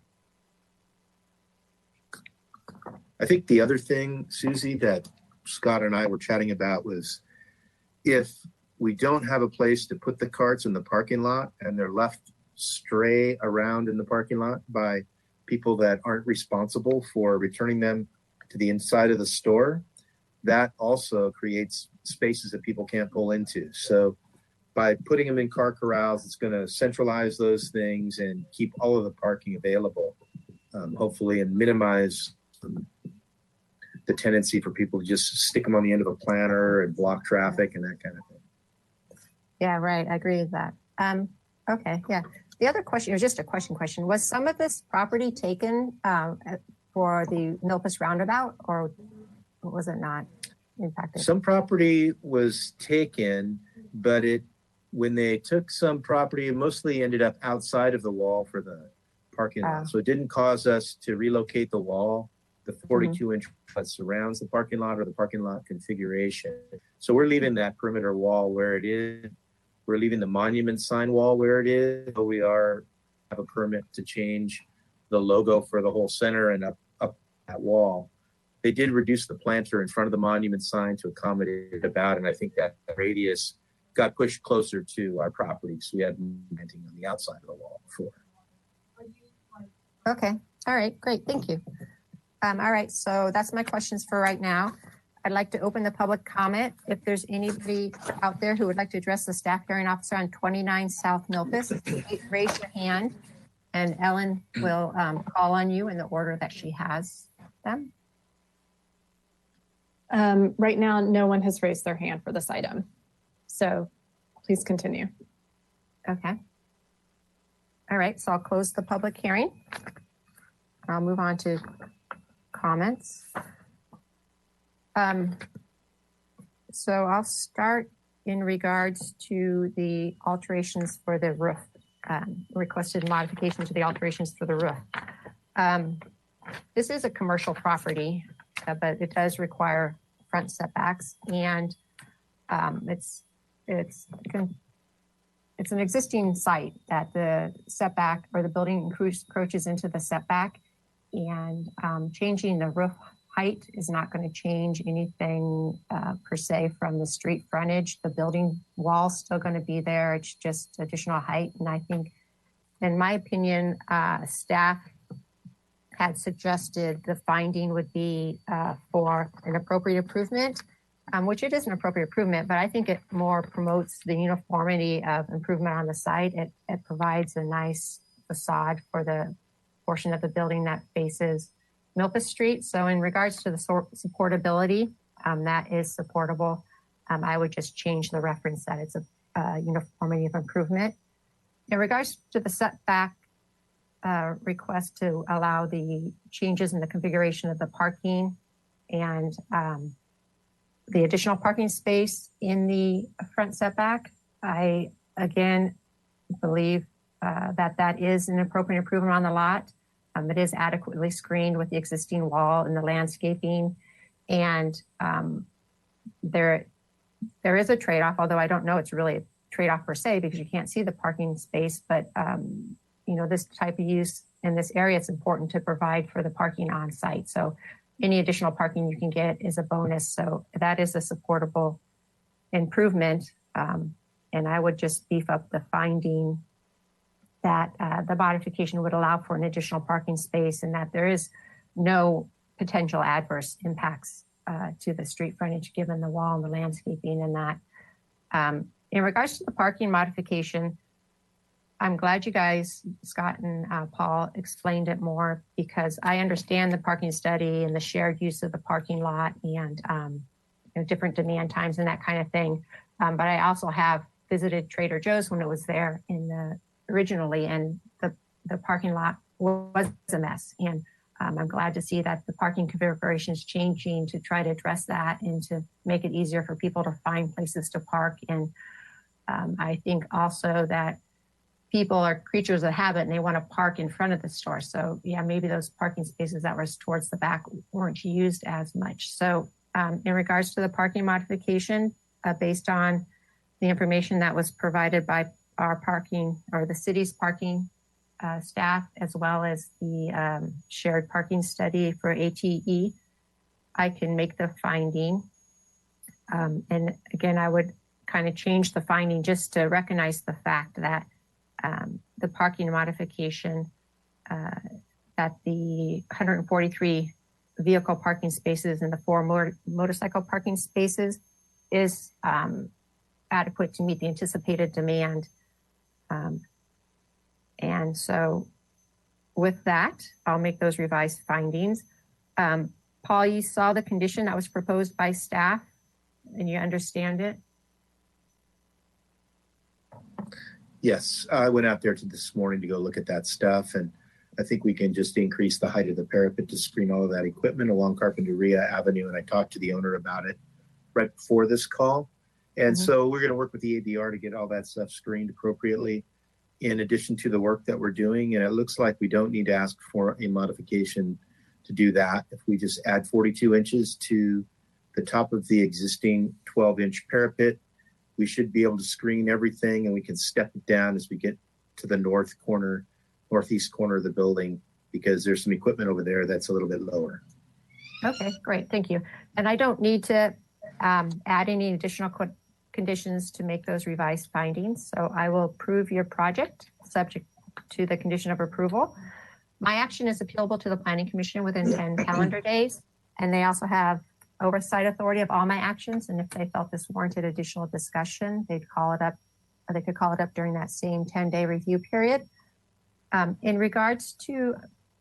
I think the other thing, Susie, that Scott and I were chatting about was if we don't have a place to put the carts in the parking lot and they're left stray around in the parking lot by people that aren't responsible for returning them to the inside of the store, that also creates spaces that people can't pull into. So by putting them in car corrals, it's going to centralize those things and keep all of the parking available, hopefully, and minimize the tendency for people to just stick them on the end of a planter and block traffic and that kind of thing. Yeah, right. I agree with that. Okay, yeah. The other question, or just a question, was some of this property taken for the Milpas roundabout, or was it not impacted? Some property was taken, but when they took some property, it mostly ended up outside of the wall for the parking lot. So it didn't cause us to relocate the wall, the 42-inch that surrounds the parking lot, or the parking lot configuration. So we're leaving that perimeter wall where it is. We're leaving the monument sign wall where it is. So we have a permit to change the logo for the whole center and up that wall. They did reduce the planter in front of the monument sign to accommodate it about, and I think that radius got pushed closer to our property. So we had planting on the outside of the wall before. Okay. All right. Great. Thank you. All right. So that's my questions for right now. I'd like to open the public comment. If there's anybody out there who would like to address the staff hearing officer on 29 South Milpas, raise your hand. And Ellen will call on you in the order that she has them. Right now, no one has raised their hand for this item. So please continue. Okay. All right, so I'll close the public hearing. I'll move on to comments. So I'll start in regards to the alterations for the roof, requested modification to the alterations for the roof. This is a commercial property, but it does require front setbacks, and it's an existing site that the setback or the building encroaches into the setback, and changing the roof height is not going to change anything per se from the street frontage. The building wall's still going to be there. It's just additional height. And I think, in my opinion, staff had suggested the finding would be for an appropriate improvement, which it is an appropriate improvement, but I think it more promotes the uniformity of improvement on the site. It provides a nice facade for the portion of the building that faces Milpas Street. So in regards to the supportability, that is supportable. I would just change the reference that it's a uniformity of improvement. In regards to the setback request to allow the changes in the configuration of the parking and the additional parking space in the front setback, I again believe that is an appropriate improvement on the lot. It is adequately screened with the existing wall and the landscaping, and there is a trade-off, although I don't know it's really a trade-off per se because you can't see the parking space, but this type of use in this area, it's important to provide for the parking on site. So any additional parking you can get is a bonus. So that is a supportable improvement. And I would just beef up the finding that the modification would allow for an additional parking space and that there is no potential adverse impacts to the street frontage given the wall and the landscaping and that. In regards to the parking modification, I'm glad you guys, Scott and Paul, explained it more because I understand the parking study and the shared use of the parking lot and different demand times and that kind of thing. But I also have visited Trader Joe's when it was there originally, and the parking lot was a mess. And I'm glad to see that the parking configuration is changing to try to address that and to make it easier for people to find places to park. And I think also that people are creatures of habit and they want to park in front of the store. So yeah, maybe those parking spaces that were towards the back weren't used as much. So in regards to the parking modification, based on the information that was provided by our parking or the city's parking staff, as well as the shared parking study for ATE, I can make the finding. And again, I would kind of change the finding just to recognize the fact that the parking modification, that the 143 vehicle parking spaces and the 4 motorcycle parking spaces is adequate to meet the anticipated demand. And so with that, I'll make those revised findings. Paul, you saw the condition that was proposed by staff and you understand it? Yes, I went out there this morning to go look at that stuff, and I think we can just increase the height of the parapet to screen all of that equipment along Carpinteria Avenue, and I talked to the owner about it right before this call. And so we're going to work with the ABR to get all that stuff screened appropriately in addition to the work that we're doing. And it looks like we don't need to ask for a modification to do that. If we just add 42 inches to the top of the existing 12-inch parapet, we should be able to screen everything, and we can step it down as we get to the northeast corner of the building, because there's some equipment over there that's a little bit lower. Okay, great, thank you. And I don't need to add any additional conditions to make those revised findings. So I will approve your project subject to the condition of approval. My action is appealable to the Planning Commission within 10 calendar days, and they also have oversight authority of all my actions. And if they felt this warranted additional discussion, they'd call it up, or they could call it up during that same 10-day review period. In regards to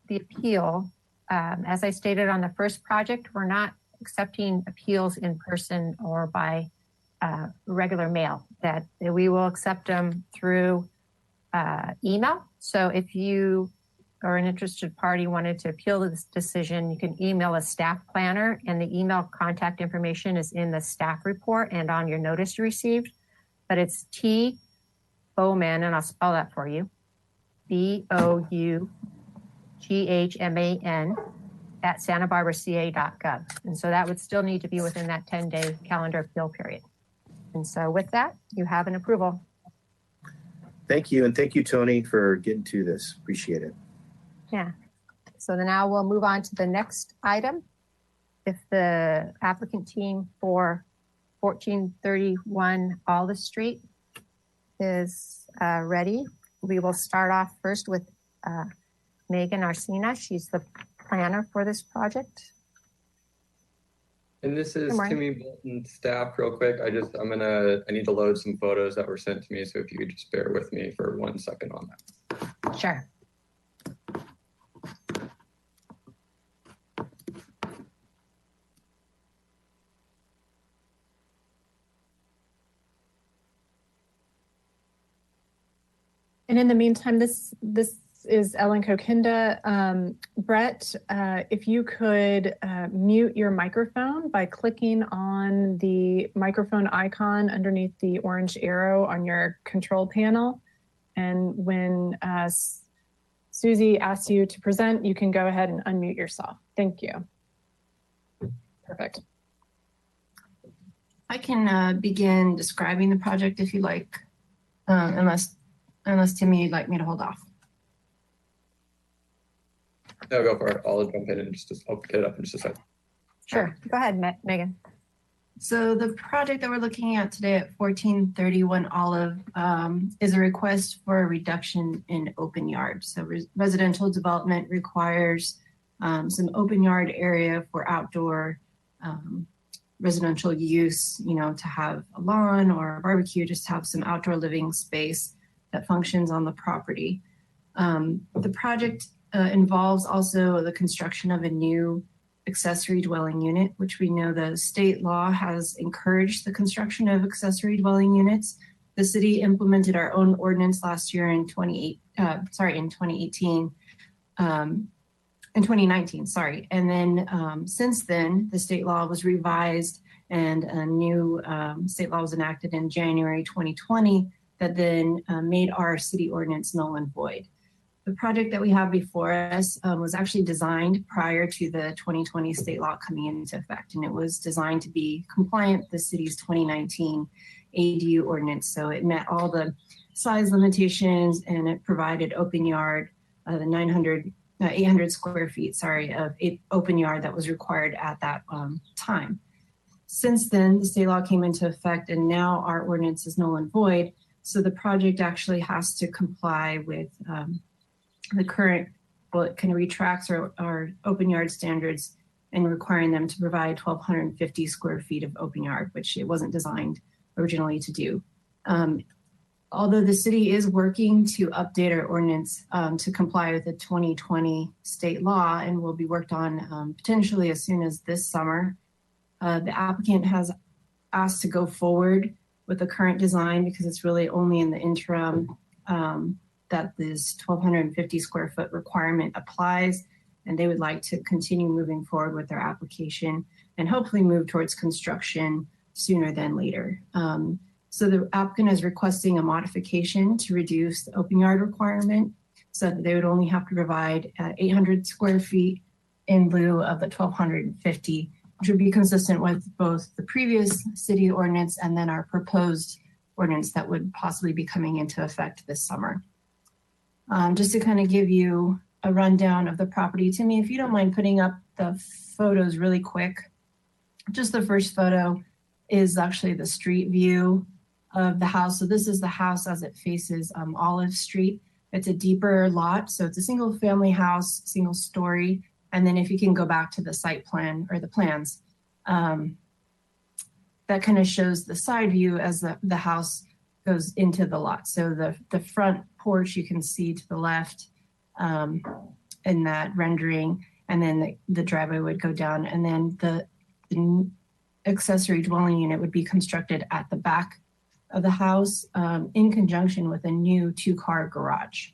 the appeal, as I stated on the first project, we're not accepting appeals in person or by regular mail, that we will accept them through email. So if you or an interested party wanted to appeal this decision, you can email a staff planner, and the email contact information is in the staff report and on your notice you received. But it's T. Bowman, and I'll spell that for you, BOUGHMAN at santabarbaraca.gov. And so that would still need to be within that 10-day calendar appeal period. And so with that, you have an approval. Thank you. And thank you, Tony, for getting to this. Appreciate it. Yeah. So then now we'll move on to the next item. If the applicant team for 1431 Alda Street is ready, we will start off first with Megan Arsena. She's the planner for this project. And this is Timmy Bolton staff real quick. I need to load some photos that were sent to me. So if you could just bear with me for 1 second on that. Sure. And in the meantime, this is Ellen Kokinda. Brett, if you could mute your microphone by clicking on the microphone icon underneath the orange arrow on your control panel. And when Susie asks you to present, you can go ahead and unmute yourself. Thank you. Perfect. I can begin describing the project if you like, unless Timmy, you'd like me to hold off. No, go for it. I'll jump in and I'll get it up in just a second. Sure. Go ahead, Megan. So the project that we're looking at today at 1431 Olive is a request for a reduction in open yard. So residential development requires some open yard area for outdoor residential use, to have a lawn or a barbecue, just have some outdoor living space that functions on the property. The project involves also the construction of a new accessory dwelling unit, which we know the state law has encouraged the construction of accessory dwelling units. The city implemented our own ordinance last year in 2019, sorry. And then since then, the state law was revised and a new state law was enacted in January 2020 that then made our city ordinance null and void. The project that we have before us was actually designed prior to the 2020 state law coming into effect, and it was designed to be compliant with the city's 2019 ADU ordinance. So it met all the size limitations, and it provided open yard, the 800 square feet, of open yard that was required at that time. Since then, the state law came into effect, and now our ordinance is null and void. So the project actually has to comply with the current, it kind of retracts our open yard standards and requiring them to provide 1,250 square feet of open yard, which it wasn't designed originally to do. Although the city is working to update our ordinance to comply with the 2020 state law and will be worked on potentially as soon as this summer, the applicant has asked to go forward with the current design because it's really only in the interim that this 1,250 square foot requirement applies, and they would like to continue moving forward with their application and hopefully move towards construction sooner than later. So the applicant is requesting a modification to reduce the open yard requirement so that they would only have to provide 800 square feet in lieu of the 1,250, which would be consistent with both the previous city ordinance and then our proposed ordinance that would possibly be coming into effect this summer. Just to kind of give you a rundown of the property, Timmy, if you don't mind putting up the photos really quick. Just the first photo is actually the street view of the house. So this is the house as it faces Olive Street. It's a deeper lot. So it's a single family house, single story. And then if you can go back to the site plan or the plans, that kind of shows the side view as the house goes into the lot. So the front porch you can see to the left, in that rendering, and then the driveway would go down, and then the accessory dwelling unit would be constructed at the back of the house in conjunction with a new 2-car garage.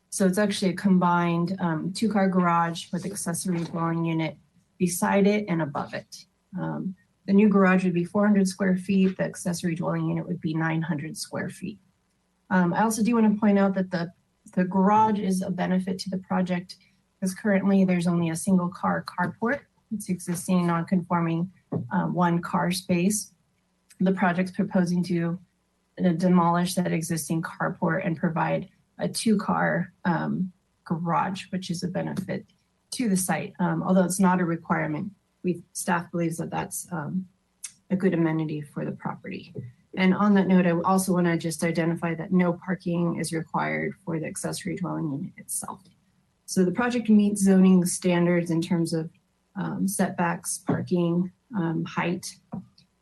So it's actually a combined 2-car garage with accessory dwelling unit beside it and above it. The new garage would be 400 square feet. The accessory dwelling unit would be 900 square feet. I also do want to point out that the garage is a benefit to the project because currently there's only a single car carport. It's existing non-conforming 1-car space. The project's proposing to demolish that existing carport and provide a 2-car garage, which is a benefit to the site. Although it's not a requirement, staff believes that that's a good amenity for the property. And on that note, I also want to just identify that no parking is required for the accessory dwelling unit itself. So the project meets zoning standards in terms of setbacks, parking, height,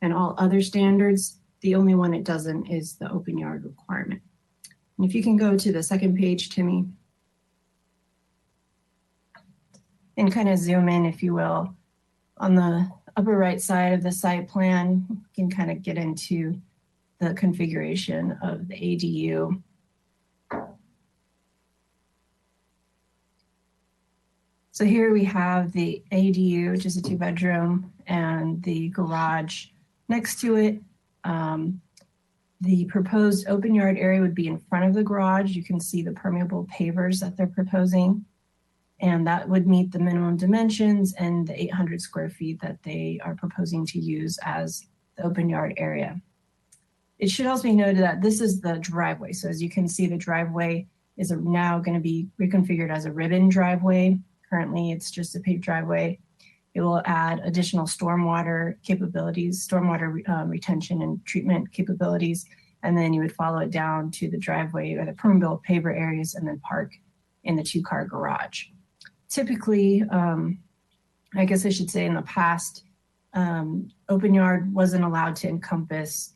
and all other standards. The only one it doesn't is the open yard requirement. And if you can go to the second page, Timmy, and kind of zoom in, if you will, on the upper right side of the site plan, you can kind of get into the configuration of the ADU. So here we have the ADU, which is a 2-bedroom, and the garage next to it. The proposed open yard area would be in front of the garage. You can see the permeable pavers that they're proposing, and that would meet the minimum dimensions and the 800 square feet that they are proposing to use as the open yard area. It should also be noted that this is the driveway. So as you can see, the driveway is now going to be reconfigured as a ribbon driveway. Currently, it's just a paved driveway. It will add additional stormwater capabilities, stormwater retention and treatment capabilities, and then you would follow it down to the driveway or the permeable paver areas and then park in the 2-car garage. Typically, I guess I should say in the past, open yard wasn't allowed to encompass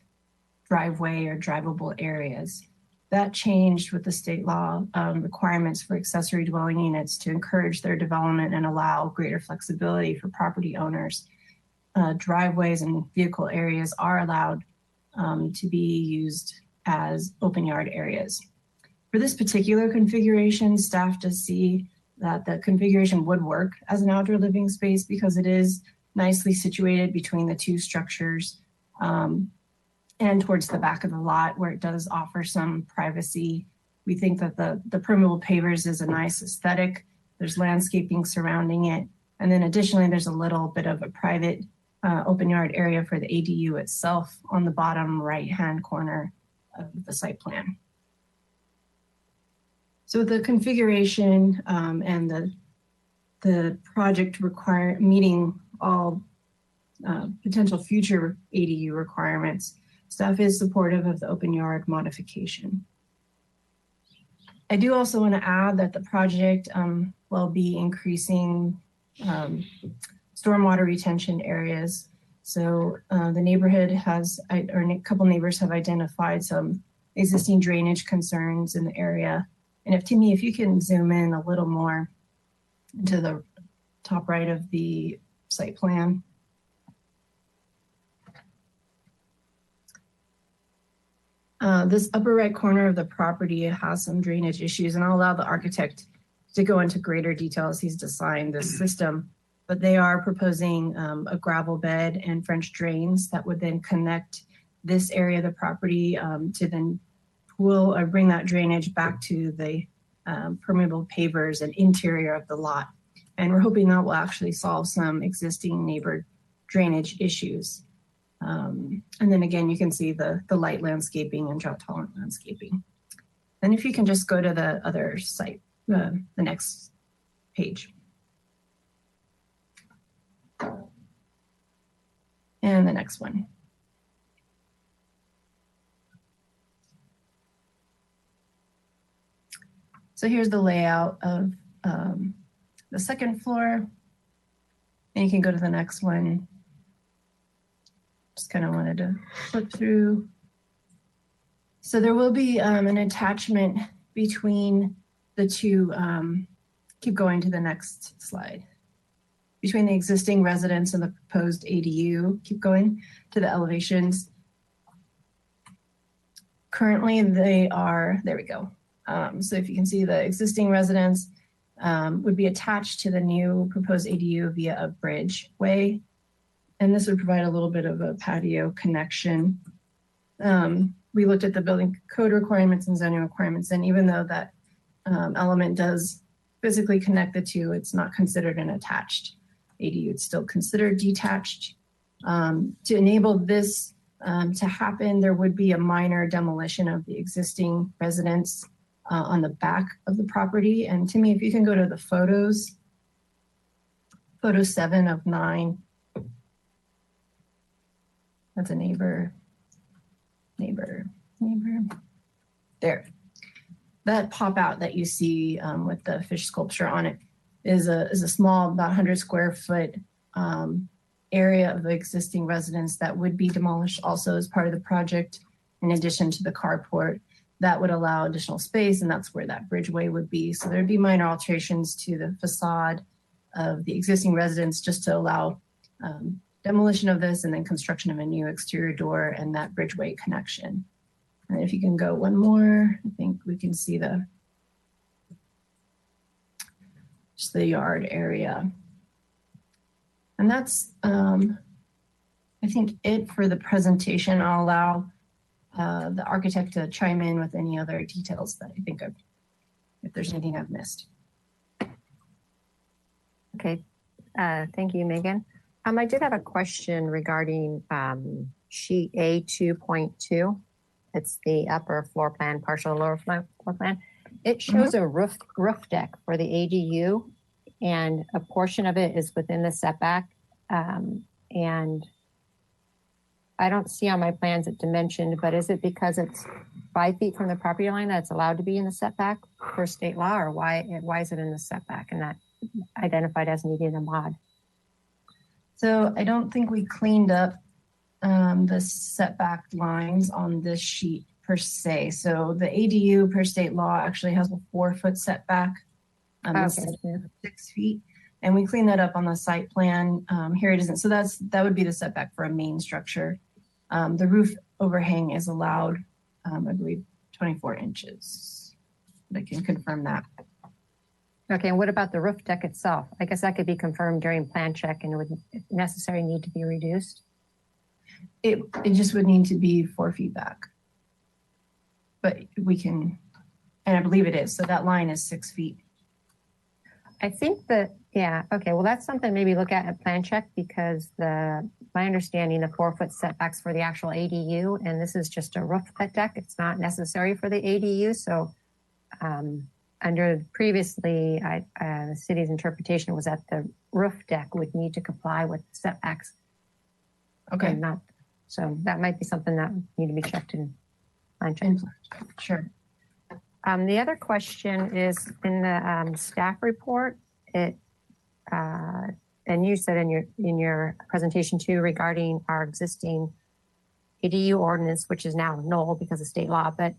driveway or drivable areas. That changed with the state law requirements for accessory dwelling units to encourage their development and allow greater flexibility for property owners. Driveways and vehicle areas are allowed to be used as open yard areas. For this particular configuration, staff does see that the configuration would work as an outdoor living space because it is nicely situated between the 2 structures and towards the back of the lot where it does offer some privacy. We think that the permeable pavers is a nice aesthetic. There's landscaping surrounding it. And then additionally, there's a little bit of a private open yard area for the ADU itself on the bottom right-hand corner of the site plan. So the configuration and the project meeting all potential future ADU requirements, staff is supportive of the open yard modification. I do also want to add that the project will be increasing stormwater retention areas. So the neighborhood has, or a couple neighbors have identified some existing drainage concerns in the area. And if Timmy, if you can zoom in a little more to the top right of the site plan. This upper right corner of the property has some drainage issues, and I'll allow the architect to go into greater detail as he's designed this system. But they are proposing a gravel bed and French drains that would then connect this area of the property to then pool or bring that drainage back to the permeable pavers and interior of the lot. And we're hoping that will actually solve some existing neighbor drainage issues. And then again, you can see the light landscaping and drought tolerant landscaping. And if you can just go to the other site, the next page. And the next one. So here's the layout of the second floor. And you can go to the next one. Just kind of wanted to flip through. So there will be an attachment between the two, keep going to the next slide. Between the existing residence and the proposed ADU, keep going to the elevations. Currently they are, there we go. So if you can see, the existing residence would be attached to the new proposed ADU via a bridgeway. And this would provide a little bit of a patio connection. We looked at the building code requirements and zoning requirements, and even though that element does physically connect the two, it's not considered an attached ADU. It's still considered detached. To enable this to happen, there would be a minor demolition of the existing residence on the back of the property. And Timmy, if you can go to the photos, photo 7 of 9. That's a neighbor. There. That pop out that you see with the fish sculpture on it is a small, about 100 square foot area of the existing residence that would be demolished also as part of the project, in addition to the carport. That would allow additional space, and that's where that bridgeway would be. So there'd be minor alterations to the facade of the existing residence just to allow demolition of this and then construction of a new exterior door and that bridgeway connection. And if you can go one more, I think we can see just the yard area. And that's, I think, it for the presentation. I'll allow the architect to chime in with any other details that I think if there's anything I've missed. Okay, thank you, Megan. I did have a question regarding sheet A2.2. It's the upper floor plan, partial lower floor plan. It shows a roof deck for the ADU, and a portion of it is within the setback. And I don't see on my plans it dimensioned, but is it because it's 5 feet from the property line that's allowed to be in the setback for state law, or why is it in the setback and not identified as needing a mod? So I don't think we cleaned up the setback lines on this sheet per se. So the ADU per state law actually has a 4-foot setback instead of 6 feet. And we cleaned that up on the site plan. Here it isn't. So that would be the setback for a main structure. The roof overhang is allowed, I believe, 24 inches. I can confirm that. Okay, and what about the roof deck itself? I guess that could be confirmed during plan check and it would, if necessary, need to be reduced. It just would need to be 4 feet back. But we can, and I believe it is. So that line is 6 feet. I think that, yeah, okay, well, that's something maybe look at plan check, because my understanding, the 4-foot setbacks for the actual ADU, and this is just a roof deck. It's not necessary for the ADU. So under previously, the city's interpretation was that the roof deck would need to comply with setbacks. Okay. So that might be something that would need to be checked in plan check. Sure. The other question is in the staff report, and you said in your presentation too, regarding our existing ADU ordinance, which is now null because of state law, but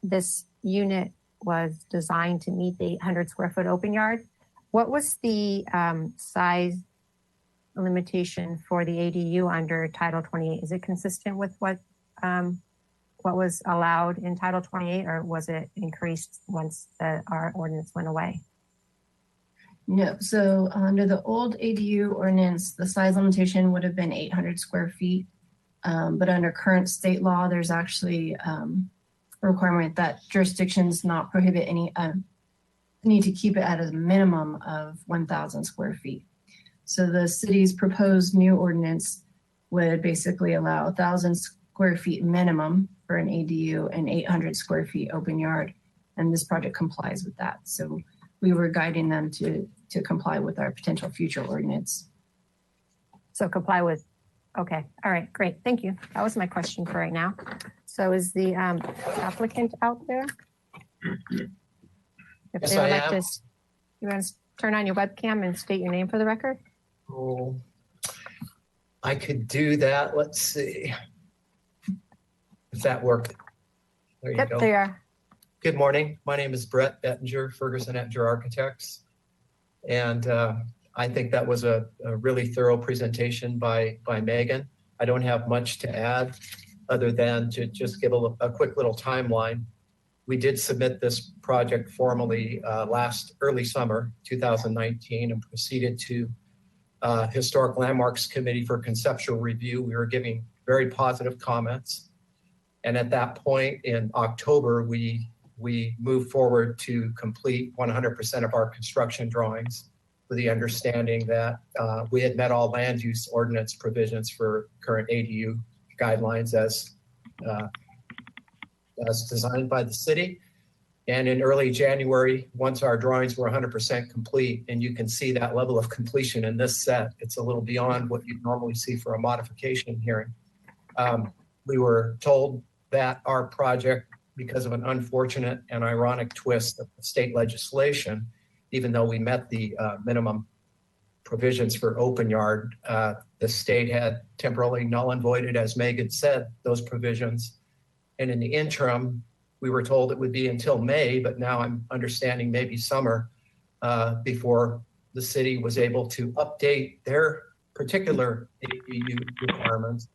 this unit was designed to meet the 800 square foot open yard. What was the size limitation for the ADU under Title 28? Is it consistent with what was allowed in Title 28, or was it increased once our ordinance went away? No, so under the old ADU ordinance, the size limitation would have been 800 square feet. But under current state law, there's actually a requirement that jurisdictions not prohibit any, need to keep it at a minimum of 1,000 square feet. So the city's proposed new ordinance would basically allow 1,000 square feet minimum for an ADU and 800 square feet open yard. And this project complies with that. So we were guiding them to comply with our potential future ordinance. So comply with, okay. All right, great. Thank you. That was my question for right now. So is the applicant out there? If Yes, they would I like am. you want to turn on your webcam and state your name for the record? Oh, I could do that. Let's see if that worked. There you Yep, go. there you are. Good morning. My name is Brett Ettinger, Ferguson Ettinger Architects. And I think that was a really thorough presentation by Megan. I don't have much to add other than to just give a quick little timeline. We did submit this project formally early summer 2019 and proceeded to Historic Landmarks Committee for conceptual review. We were giving very positive comments. And at that point in October, we moved forward to complete 100% of our construction drawings with the understanding that we had met all land use ordinance provisions for current ADU guidelines as designed by the city. And in early January, once our drawings were 100% complete, and you can see that level of completion in this set, it's a little beyond what you'd normally see for a modification hearing. We were told that our project, because of an unfortunate and ironic twist of state legislation, even though we met the minimum provisions for open yard, the state had temporarily null and voided, as Megan said, those provisions. And in the interim, we were told it would be until May, but now I'm understanding maybe summer before the city was able to update their particular ADU requirements.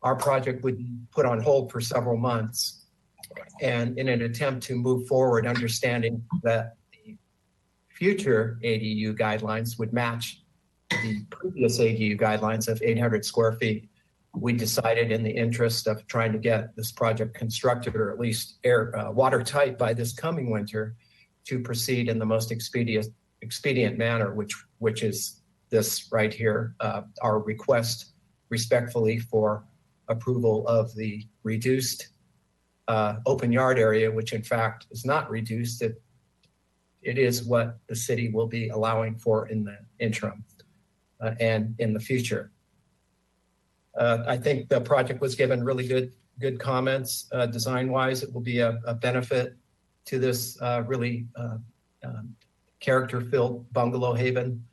Our project would be put on hold for several months. And in an attempt to move forward, understanding that the future ADU guidelines would match the previous ADU guidelines of 800 square feet, we decided, in the interest of trying to get this project constructed or at least watertight by this coming winter, to proceed in the most expedient manner, which is this right here, our request respectfully for approval of the reduced open yard area, which in fact is not reduced. It is what the city will be allowing for in the interim and in the future. I think the project was given really good comments. Design-wise, it will be a benefit to this really character-filled Bungalow Haven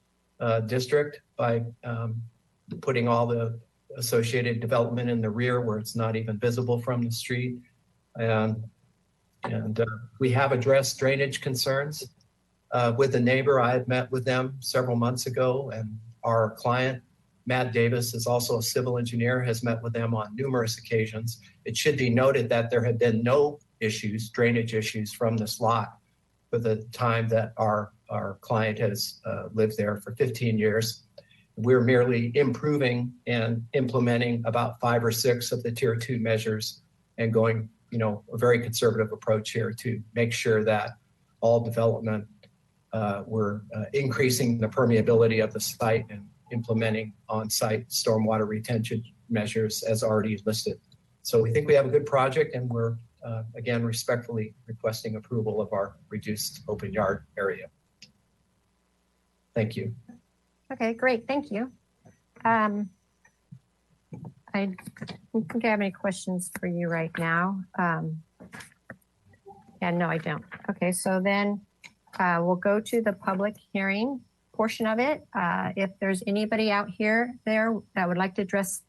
district by putting all the associated development in the rear where it's not even visible from the street. And we have addressed drainage concerns with the neighbor. I had met with them several months ago, and our client, Matt Davis, is also a civil engineer, has met with them on numerous occasions. It should be noted that there have been no drainage issues from this lot for the time that our client has lived there for 15 years. We're merely improving and implementing about 5 or 6 of the tier 2 measures and going, a very conservative approach here to make sure that all development, we're increasing the permeability of the site and implementing on-site stormwater retention measures as already listed. So we think we have a good project, and we're, again, respectfully requesting approval of our reduced open yard area. Thank you. Okay, great. Thank you. I don't think I have any questions for you right now. Yeah, no, I don't. Okay, so then we'll go to the public hearing portion of it. If there's anybody out there that would like to address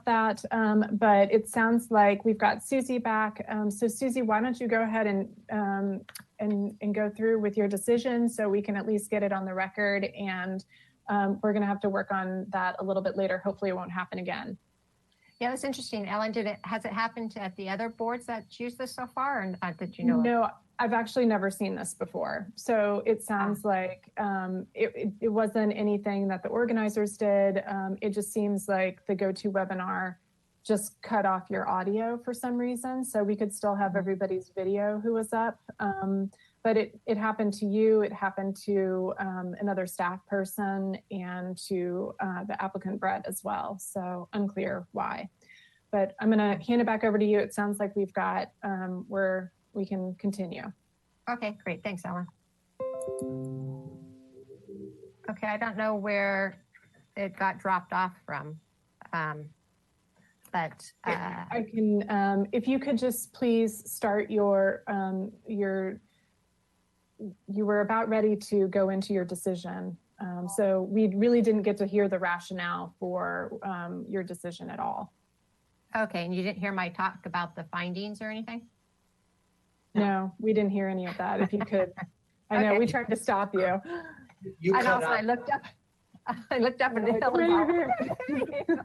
that, but it sounds like we've got Susie back. So Susie, why don't you go ahead and go through with your decision so we can at least get it on the record, and we're going to have to work on that a little bit later. Hopefully it won't happen again. Yeah, that's interesting. Ellen, has it happened at the other boards that use this so far, or did you know? No, I've actually never seen this before. So it sounds like it wasn't anything that the organizers did. It just seems like the GoToWebinar just cut off your audio for some reason. So we could still have everybody's video who was up. But it happened to you, it happened to another staff person, and to the applicant Brett as well. So unclear why. But I'm gonna hand it back over to you. It sounds like we've got where we can continue. Okay, great. Thanks, Ellen. Okay, I don't know where it got dropped off from. But I can, if you could just please start your you were about ready to go into your decision. So we really didn't get to hear the rationale for your decision at all. okay, and you didn't hear my talk about the findings or anything? No, we didn't hear any of that. If you could, I know Okay. we tried to stop you. You And cut also out. I looked up and Like, the wait a hill.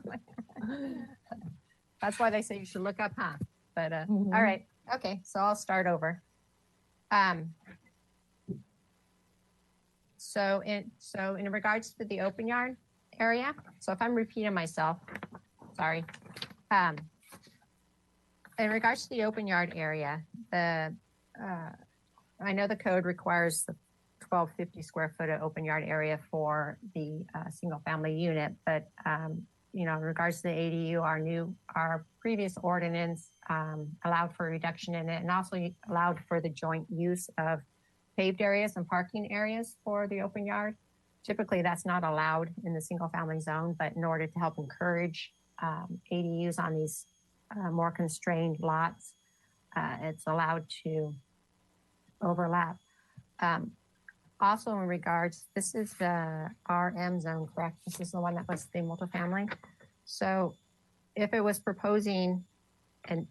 That's why they say you should look up, huh? But Mhm. all right, okay, so I'll start over. So in regards to the open yard area, so if I'm repeating myself, sorry. In regards to the open yard area, I know the code requires the 1250 square foot of open yard area for the single family unit, but you know, in regards to the ADU, our previous ordinance allowed for a reduction in it, and also allowed for the joint use of paved areas and parking areas for the open yard. Typically, that's not allowed in the single family zone, but in order to help encourage ADUs on these more constrained lots, it's allowed to overlap. Also in regards, this is the RM zone, correct? This is the one that was the multifamily. So if it was proposing and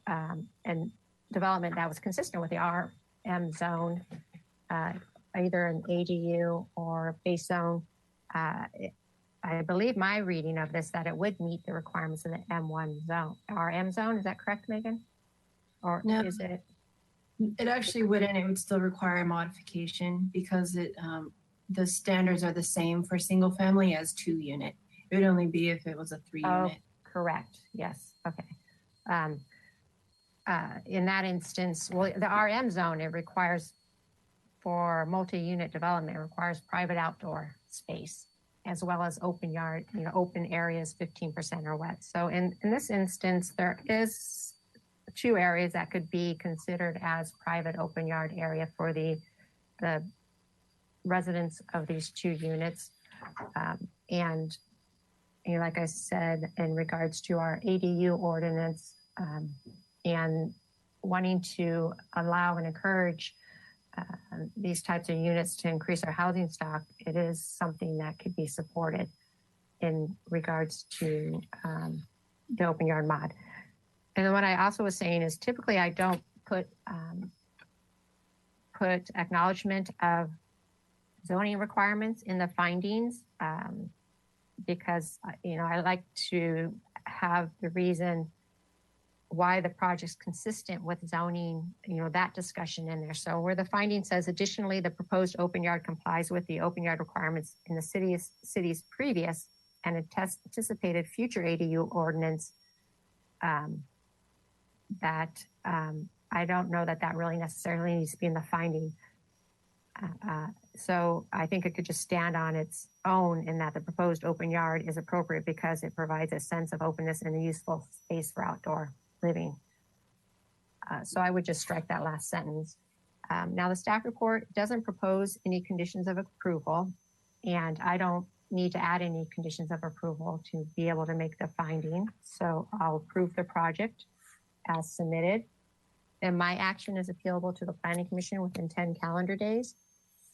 development that was consistent with the RM zone, either an ADU or base zone, I believe my reading of this, that it would meet the requirements of the M1 zone, RM zone. Is that correct, Megan? Or No. is it? It actually wouldn't. It would still require modification because the standards are the same for single family as 2-unit. It would only be if it was a 3-unit. Oh, correct. Yes. Okay. In that instance, well, the RM zone, it requires for multi-unit development, it requires private outdoor space as well as open yard, you know, open areas 15% or wet. So in this instance, there is 2 areas that could be considered as private open yard area for the residents of these 2 units. And you know, like I said, in regards to our ADU ordinance and wanting to allow and encourage these types of units to increase our housing stock, it is something that could be supported in regards to the open yard mod. And then what I also was saying is typically I don't put acknowledgement of zoning requirements in the findings because, you know, I like to have the reason why the project's consistent with zoning, you know, that discussion in there. So where the finding says, additionally, the proposed open yard complies with the open yard requirements in the city's previous and anticipated future ADU ordinance, that I don't know that really necessarily needs to be in the finding. So I think it could just stand on its own in that the proposed open yard is appropriate because it provides a sense of openness and a useful space for outdoor living. So I would just strike that last sentence. Now the staff report doesn't propose any conditions of approval, and I don't need to add any conditions of approval to be able to make the finding. So I'll approve the project as submitted. And my action is appealable to the Planning Commission within 10 calendar days.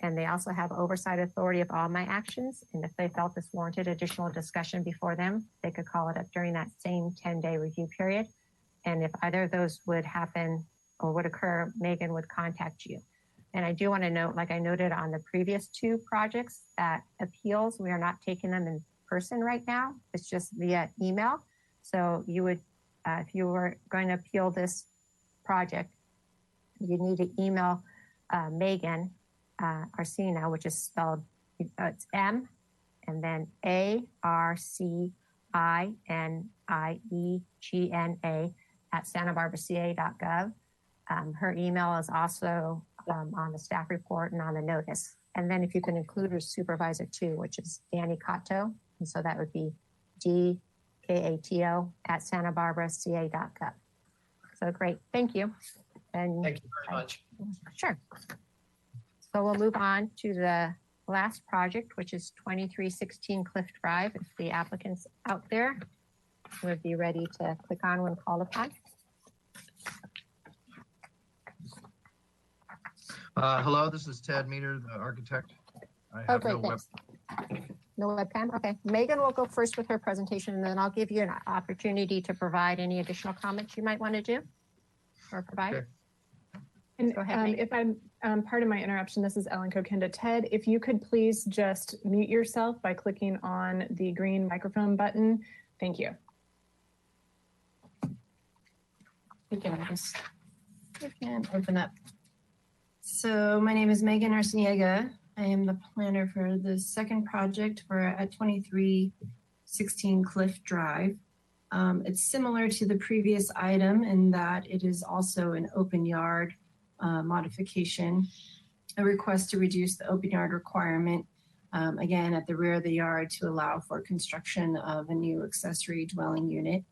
And they also have oversight authority of all my actions. And if they felt this warranted additional discussion before them, they could call it up during that same 10-day review period. And if either of those would happen or would occur, Megan would contact you. And I do want to note, like I noted on the previous two projects, that appeals, we are not taking them in person right now. It's just via email. So you would, if you were going to appeal this project, you need to email Megan Arcina, which is spelled, it's M and then ARCINIEGNA at santabarbaraca.gov. Her email is also on the staff report and on the notice. And then if you can include her supervisor too, which is Danny Cotto. And so that would be DKATO at santabarbaraca.gov. So great, thank you. And Thank you very much. Sure. So we'll move on to the last project, which is 2316 Cliff Drive. If the applicants out there would be ready to click on when called upon. Hello, this is Ted Meter, the architect. I have great, no web. No webcam? Okay. Megan will go first with her presentation, and then I'll give you an opportunity to provide any additional comments you might want to do or provide. Okay. And Go ahead, if I'm part of my interruption, this is Ellen Kokinda. Ted, if you could please just mute yourself by clicking on the green microphone button. Thank you. I can open up. So my name is Megan Arciniega. I am the planner for the second project for at 2316 Cliff Drive. It's similar to the previous item in that it is also an open yard modification, a request to reduce the open yard requirement, again, at the rear of the yard to allow for construction of a new accessory dwelling unit.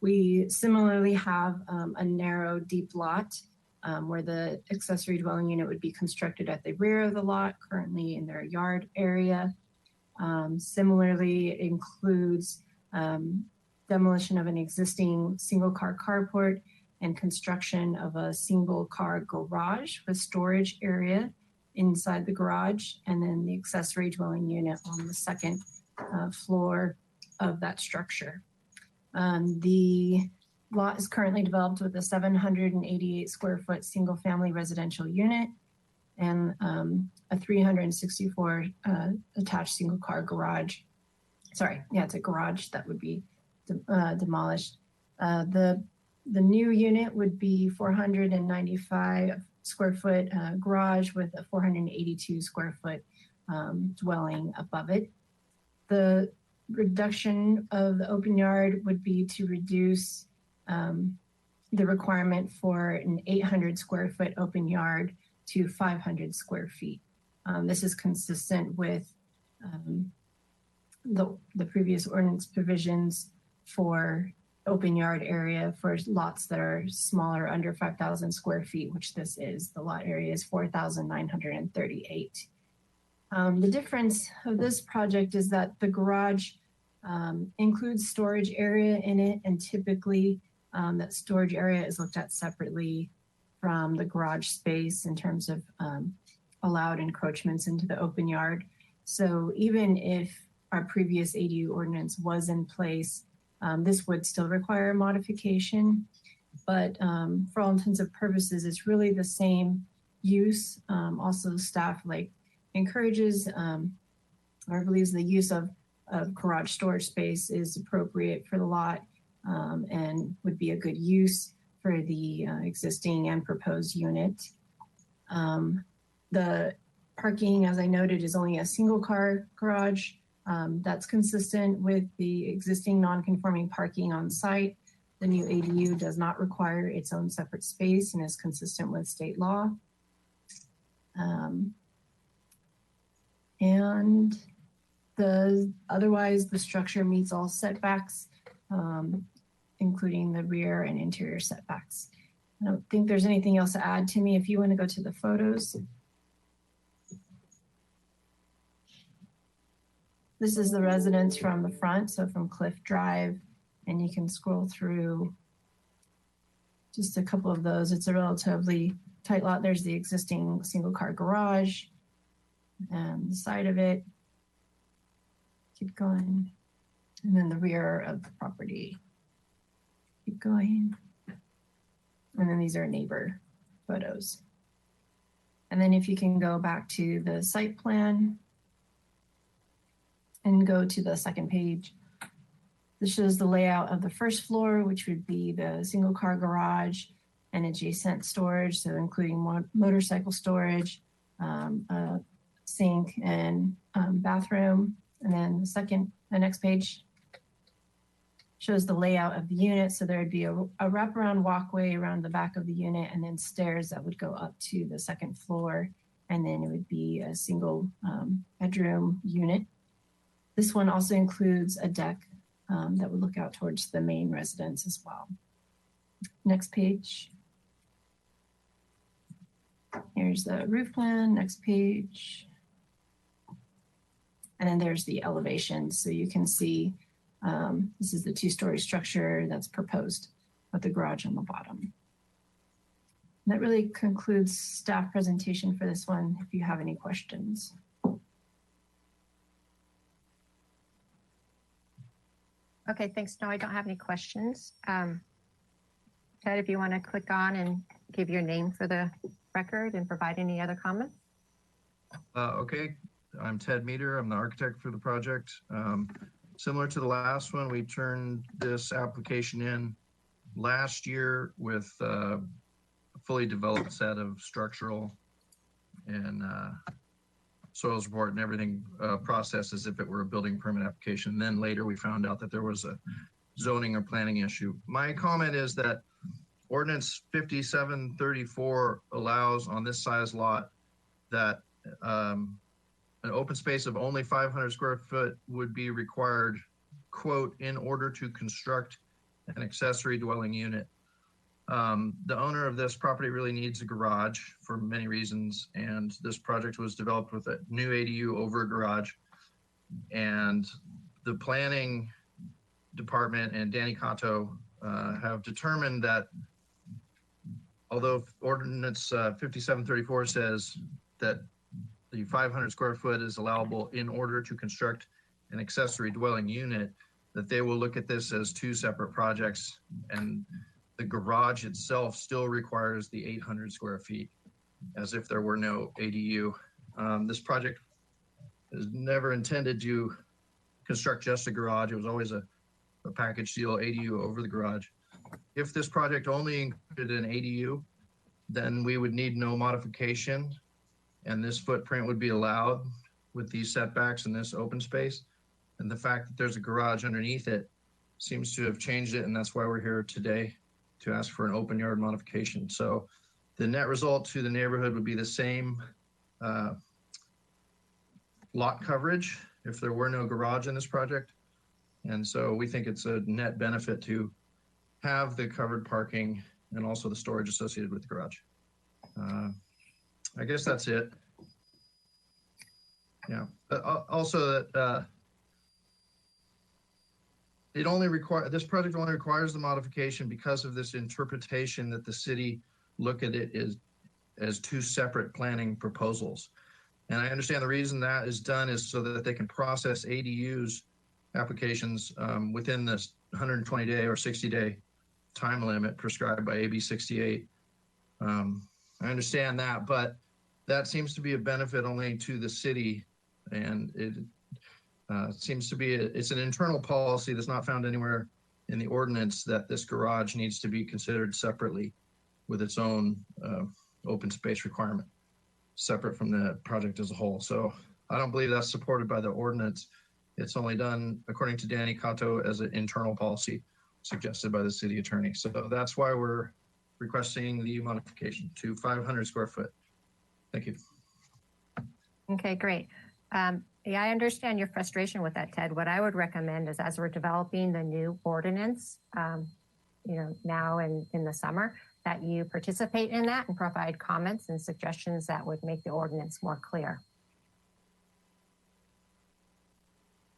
We similarly have a narrow, deep lot where the accessory dwelling unit would be constructed at the rear of the lot, currently in their yard area. Similarly, it includes demolition of an existing single-car carport and construction of a single-car garage with storage area inside the garage, and then the accessory dwelling unit on the second floor of that structure. The lot is currently developed with a 788 square foot single family residential unit and a 364 attached single car garage. Sorry, yeah, it's a garage that would be demolished. The new unit would be 495 square foot garage with a 482 square foot dwelling above it. The reduction of the open yard would be to reduce the requirement for an 800 square foot open yard to 500 square feet. This is consistent with the previous ordinance provisions for open yard area for lots that are smaller, under 5,000 square feet, which this is. The lot area is 4,938. The difference of this project is that the garage includes storage area in it, and typically that storage area is looked at separately from the garage space in terms of allowed encroachments into the open yard. So even if our previous ADU ordinance was in place, this would still require a modification, but for all intents and purposes, it's really the same use. Also, staff encourages or believes the use of garage storage space is appropriate for the lot and would be a good use for the existing and proposed unit. The parking, as I noted, is only a single car garage. That's consistent with the existing non-conforming parking on site. The new ADU does not require its own separate space and is consistent with state law. And otherwise, the structure meets all setbacks, including the rear and interior setbacks. I don't think there's anything else to add. Timmy, if you want to go to the photos. This is the residence from the front, so from Cliff Drive, and you can scroll through just a couple of those. It's a relatively tight lot, there's the existing single car garage, and the side of it. Keep going. And then the rear of the property. Keep going. And then these are neighbor photos. And then if you can go back to the site plan and go to the second page, this shows the layout of the first floor, which would be the single car garage and adjacent storage, so including motorcycle storage, a sink and bathroom. And then the next page shows the layout of the unit. So there would be a wraparound walkway around the back of the unit and then stairs that would go up to the second floor. And then it would be a single bedroom unit. This one also includes a deck that would look out towards the main residence as well. Next page. Here's the roof plan, next page. And then there's the elevation. So you can see this is the two-story structure that's proposed with the garage on the bottom. And that really concludes staff presentation for this one, if you have any questions. Okay, thanks. No, I don't have any questions. Ted, if you want to click on and give your name for the record and provide any other comments. Okay, I'm Ted Meter. I'm the architect for the project. Similar to the last one, we turned this application in last year with a fully developed set of structural and soils report and everything processed as if it were a building permit application. Then later we found out that there was a zoning or planning issue. My comment is that Ordinance 5734 allows on this size lot that an open space of only 500 square foot would be required, quote, in order to construct an accessory dwelling unit. The owner of this property really needs a garage for many reasons, and this project was developed with a new ADU over a garage. And the planning department and Danny Cotto have determined that although Ordinance 5734 says that the 500 square foot is allowable in order to construct an accessory dwelling unit, that they will look at this as two separate projects, and the garage itself still requires the 800 square feet as if there were no ADU. This project is never intended to construct just a garage. It was always a package deal ADU over the garage. If this project only included an ADU, then we would need no modification, and this footprint would be allowed with these setbacks in this open space. And the fact that there's a garage underneath it seems to have changed it, and that's why we're here today to ask for an open yard modification. So the net result to the neighborhood would be the same lot coverage if there were no garage in this project. And so we think it's a net benefit to have the covered parking and also the storage associated with the garage. I guess that's it. Yeah. Also, that this project only requires the modification because of this interpretation that the city look at it as two separate planning proposals. And I understand the reason that is done is so that they can process ADUs applications within this 120-day or 60-day time limit prescribed by AB 68. I understand that, but that seems to be a benefit only to the city, and it seems to be it's an internal policy that's not found anywhere in the ordinance that this garage needs to be considered separately with its own open space requirement, separate from the project as a whole. So I don't believe that's supported by the ordinance. It's only done, according to Danny Cotto, as an internal policy suggested by the city attorney. So that's why we're requesting the modification to 500 square foot. Thank you. Okay, great. Yeah, I understand your frustration with that, Ted. What I would recommend is, as we're developing the new ordinance, now and in the summer, that you participate in that and provide comments and suggestions that would make the ordinance more clear.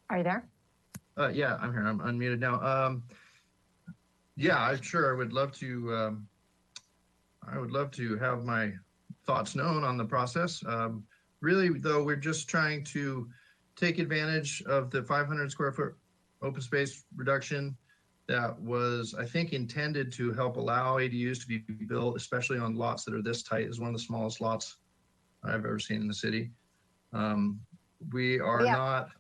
Are you there? Yeah, I'm here. I'm unmuted now. Yeah, sure. I would love to. I would love to have my thoughts known on the process. Really, though, we're just trying to take advantage of the 500 square foot open space reduction that was, I think, intended to help allow ADUs to be built, especially on lots that are this tight. It's one of the smallest lots I've ever seen in the city. We are not,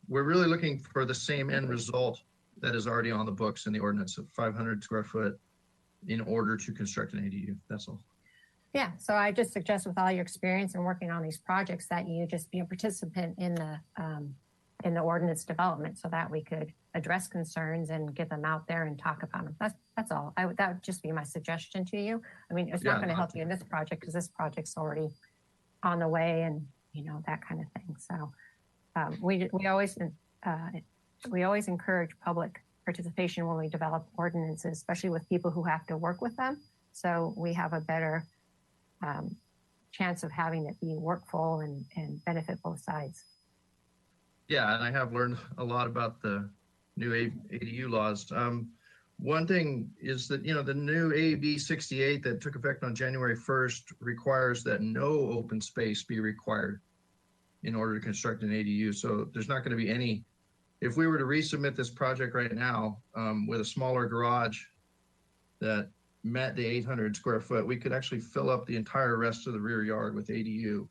we're really looking for the same end result that is already on the books in the ordinance of 500 square foot in order to construct an ADU. That's all. Yeah, so I just suggest with all your experience in working on these projects that you just be a participant in the ordinance development so that we could address concerns and get them out there and talk about them. That's all. That would just be my suggestion to you. I mean, it's not going to help you in this project because this project's already on the way and, you know, that kind of thing. So we always encourage public participation when we develop ordinances, especially with people who have to work with them. So we have a better chance of having it be workful and benefit both sides. Yeah, and I have learned a lot about the new ADU laws. One thing is that, you know, the new AB 68 that took effect on January 1st requires that no open space be required in order to construct an ADU. So there's not going to be any, if we were to resubmit this project right now with a smaller garage that met the 800 square foot, we could actually fill up the entire rest of the rear yard with ADU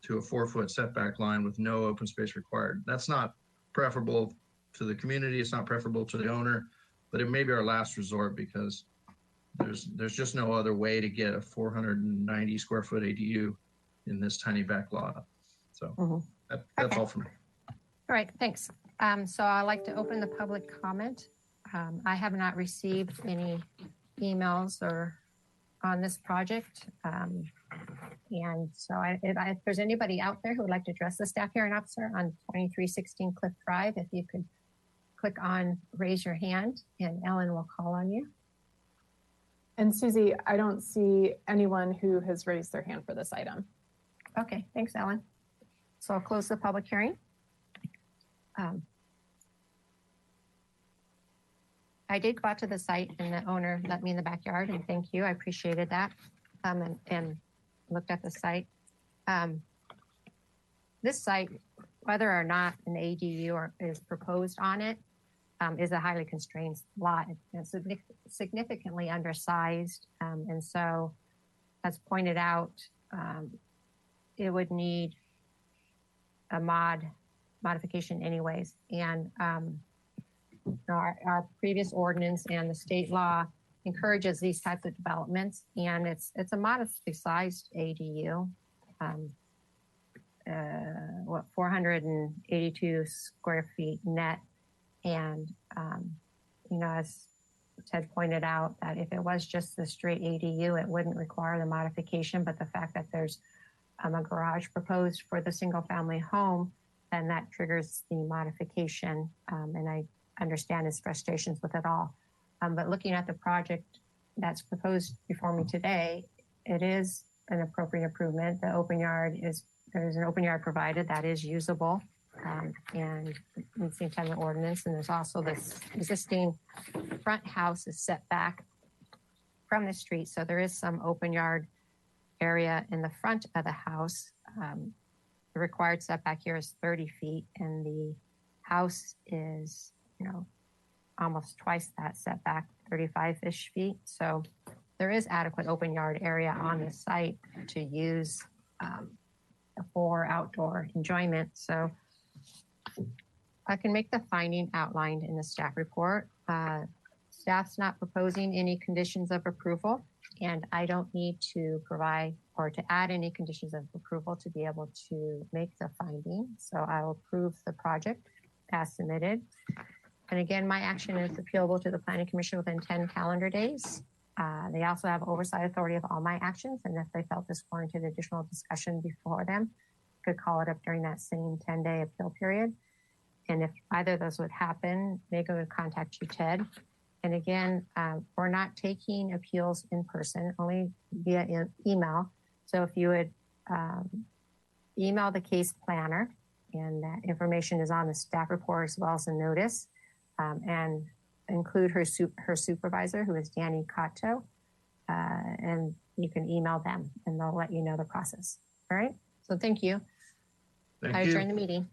to a 4-foot setback line with no open space required. That's not preferable to the community. It's not preferable to the owner, but it may be our last resort because there's just no other way to get a 490 square foot ADU in this tiny back lot. So that's all for me. All right, thanks. So I'd like to open the public comment. I have not received any emails or on this project. And so if there's anybody out there who would like to address the staff hearing officer on 2316 Cliff Drive, if you could click on raise your hand and Ellen will call on you. And Susie, I don't see anyone who has raised their hand for this item. Okay, thanks, Ellen. So I'll close the public hearing. I did go out to the site and the owner let me in the backyard and thank you. I appreciated that and looked at the site. This site, whether or not an ADU is proposed on it, is a highly constrained lot. It's significantly undersized. And so as pointed out, it would need a modification anyways. And our previous ordinance and the state law encourages these types of developments, and it's a modestly sized ADU, 482 square feet net. And you know, as Ted pointed out, that if it was just the straight ADU, it wouldn't require the modification. But the fact that there's a garage proposed for the single family home, then that triggers the modification. And I understand his frustrations with it all. But looking at the project that's proposed before me today, it is an appropriate improvement. The open yard there's an open yard provided that is usable and meets the intent of the ordinance. And there's also this existing front house is set back from the street. So there is some open yard area in the front of the house. The required setback here is 30 feet and the house is, you know, almost twice that setback, 35-ish feet. So there is adequate open yard area on the site to use for outdoor enjoyment. So I can make the finding outlined in the staff report. Staff's not proposing any conditions of approval, and I don't need to provide or to add any conditions of approval to be able to make the finding. So I will approve the project as submitted. And again, my action is appealable to the Planning Commission within 10 calendar days. They also have oversight authority of all my actions, and if they felt this warranted additional discussion before them, could call it up during that same 10-day appeal period. And if either of those would happen, Megan would contact you, Ted. And again, we're not taking appeals in person, only via email. So if you would email the case planner, and that information is on the staff report as well as the notice, and include her supervisor, who is Danny Cotto, and you can email them and they'll let you know the process. All right. So thank you. Thank I you. adjourn the meeting.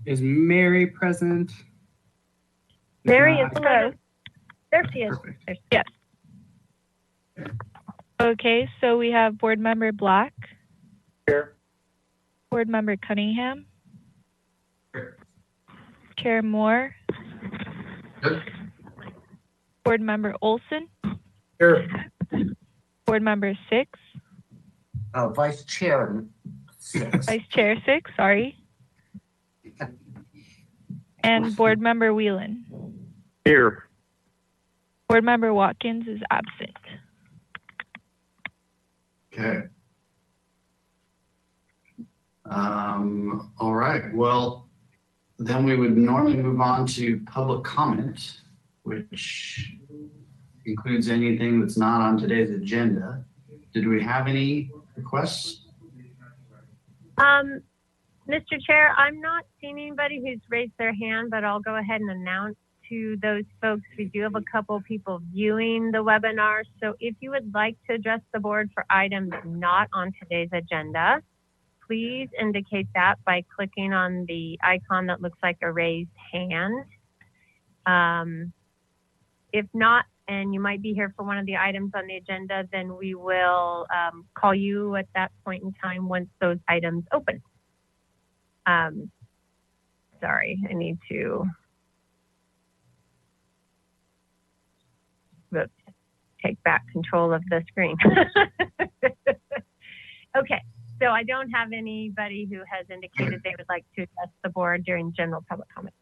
Is Mary present? If Mary not, is present. There she is. Perfect. Yes. Okay, so we have Board Member Black. Here. Board Member Cunningham. Here. Chair Moore. Here. Board Member Olson. Here. Board Member Six. Vice Chair Six. Vice Chair Six, sorry. And Board Member Whelan. Here. Board Member Watkins is absent. Okay. All right. Well, then we would normally move on to public comment, which includes anything that's not on today's agenda. Did we have any requests? Mr. Chair, I'm not seeing anybody who's raised their hand, but I'll go ahead and announce to those folks, we do have a couple people viewing the webinar. So if you would like to address the board for items not on today's agenda, please indicate that by clicking on the icon that looks like a raised hand. If not, and you might be here for one of the items on the agenda, then we will call you at that point in time once those items open. Sorry, I need to take back control of the screen. Okay, so I don't have anybody who has indicated they would like to address the board during general public comment.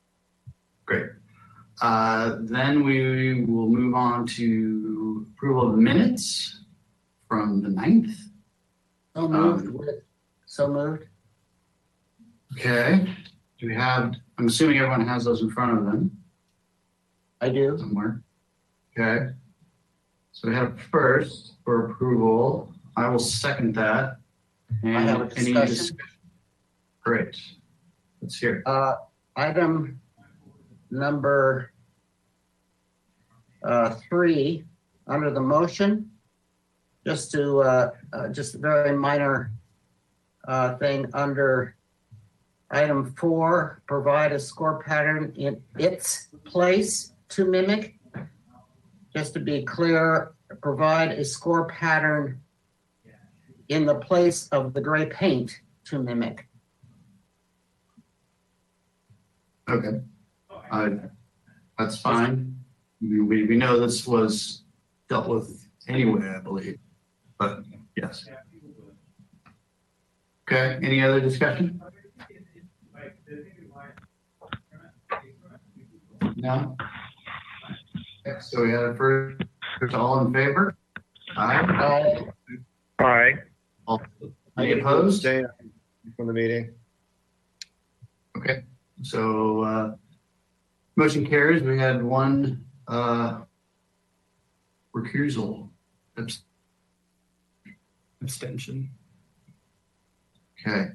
Great. Then we will move on to approval of minutes from the 9th. So moved. So moved. Okay. Do we have, I'm assuming everyone has those in front of them. I do. Somewhere. Okay. So we have first for approval. I will second that. And I have a discussion. Great. Let's hear it. Item number 3 under the motion, just to just a very minor thing under item 4, provide a score pattern in its place to mimic. Just to be clear, provide a score pattern in the place of the gray paint to mimic. Okay. That's fine. We know this was dealt with anyway, I believe, but yes. Okay, any other discussion? No? Okay, so we had a first, all in favor? Aye. Aye. Any opposed? From the meeting. Okay, so motion carries. We had one recusal. Abstention. Okay.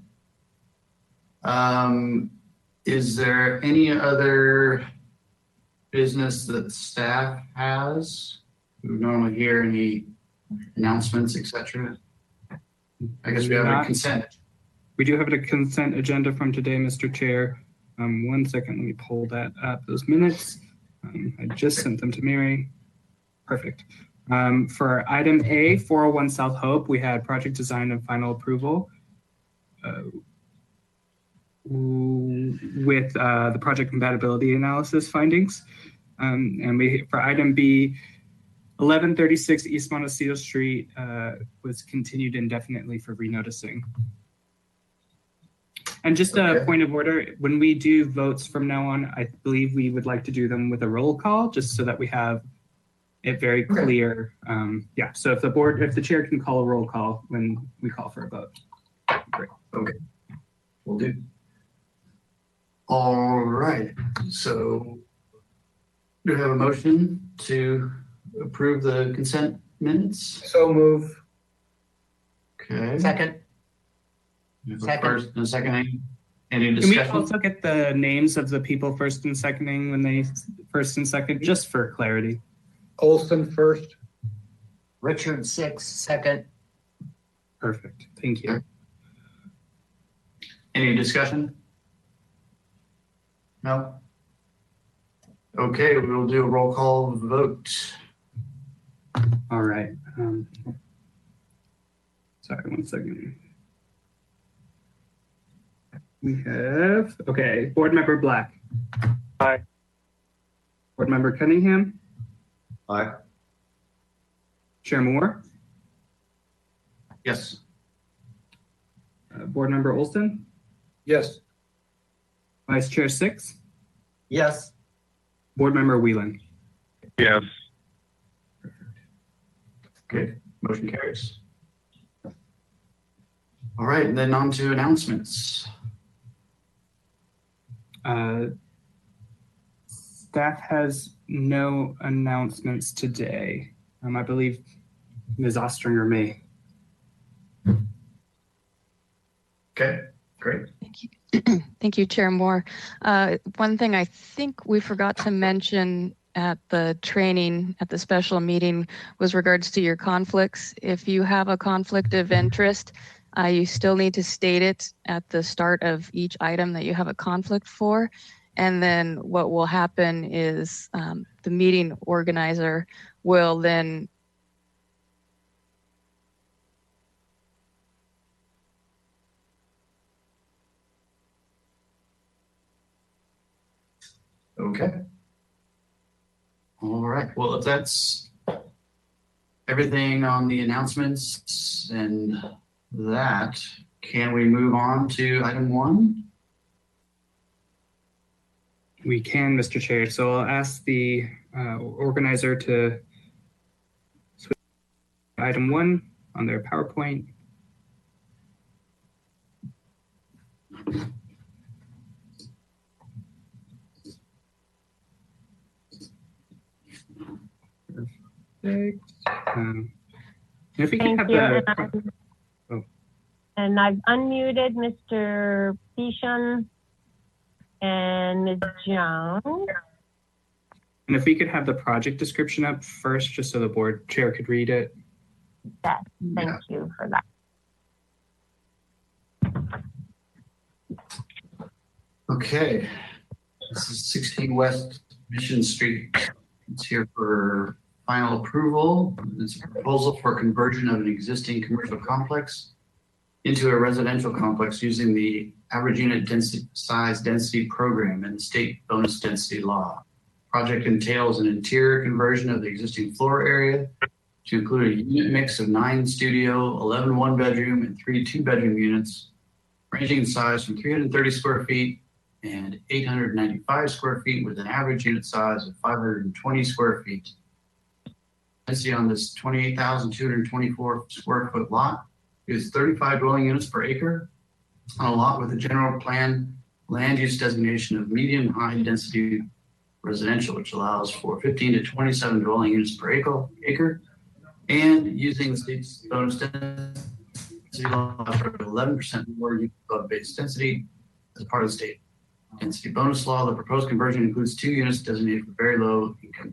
Is there any other business that staff has? We would normally hear any announcements, etc. I guess we have a consent. We do have a consent agenda from today, Mr. Chair. 1 second, let me pull that up. Those minutes. I just sent them to Mary. Perfect. For item A, 401 South Hope, we had project design and final approval with the project compatibility analysis findings. And for item B, 1136 East Montecito Street was continued indefinitely for renoticing. And just a point of order, when we do votes from now on, I believe we would like to do them with a roll call, just so that we have it very clear. Yeah, so if the chair can call a roll call when we call for a vote. Great. Okay, we'll do. All right, so do we have a motion to approve the consent minutes? So move. Okay. Second. First and second. Any Can we discussion? also get the names of the people first and seconding when they first and second, just for clarity? Olson first. Richard Six second. Perfect. Thank you. Any discussion? No. Okay, we'll do a roll call vote. All right. Sorry, one second. We have, okay, Board Member Black. Aye. Board Member Cunningham. Aye. Chair Moore. Yes. Board Member Olson. Yes. Vice Chair Six. Yes. Board Member Whelan. Yes. Okay, motion carries. All right, and then on to announcements. Staff has no announcements today. I believe Ms. Ostringer may. Okay, great. Thank you. Thank you, Chair Moore. One thing I think we forgot to mention at the training at the special meeting was regards to your conflicts. If you have a conflict of interest, you still need to state it at the start of each item that you have a conflict for. And then what will happen is the meeting organizer will then Okay. All right. Well, if that's everything on the announcements and that, can we move on to item 1? We can, Mr. Chair. So I'll ask the organizer to switch to item 1 on their PowerPoint. Perfect. If we can have the... And I've unmuted Mr. Beesham and Ms. Jones. And if we could have the project description up first, just so the board chair could read it. Yes, thank you for that. Okay. This is 16 West Mission Street. It's here for final approval. It's a proposal for conversion of an existing commercial complex into a residential complex using the average unit size density program and the state bonus density law. Project entails an interior conversion of the existing floor area to include a unit mix of 9 studio, 11 one-bedroom, and 3 two-bedroom units, ranging in size from 330 square feet and 895 square feet with an average unit size of 520 square feet. Density on this 28,224 square foot lot is 35 dwelling units per acre on a lot with a general plan land use designation of medium high density residential, which allows for 15 to 27 dwelling units per acre, and using the state's bonus density law for 11% more above base density as part of the state density bonus law. The proposed conversion includes 2 units designated for very low income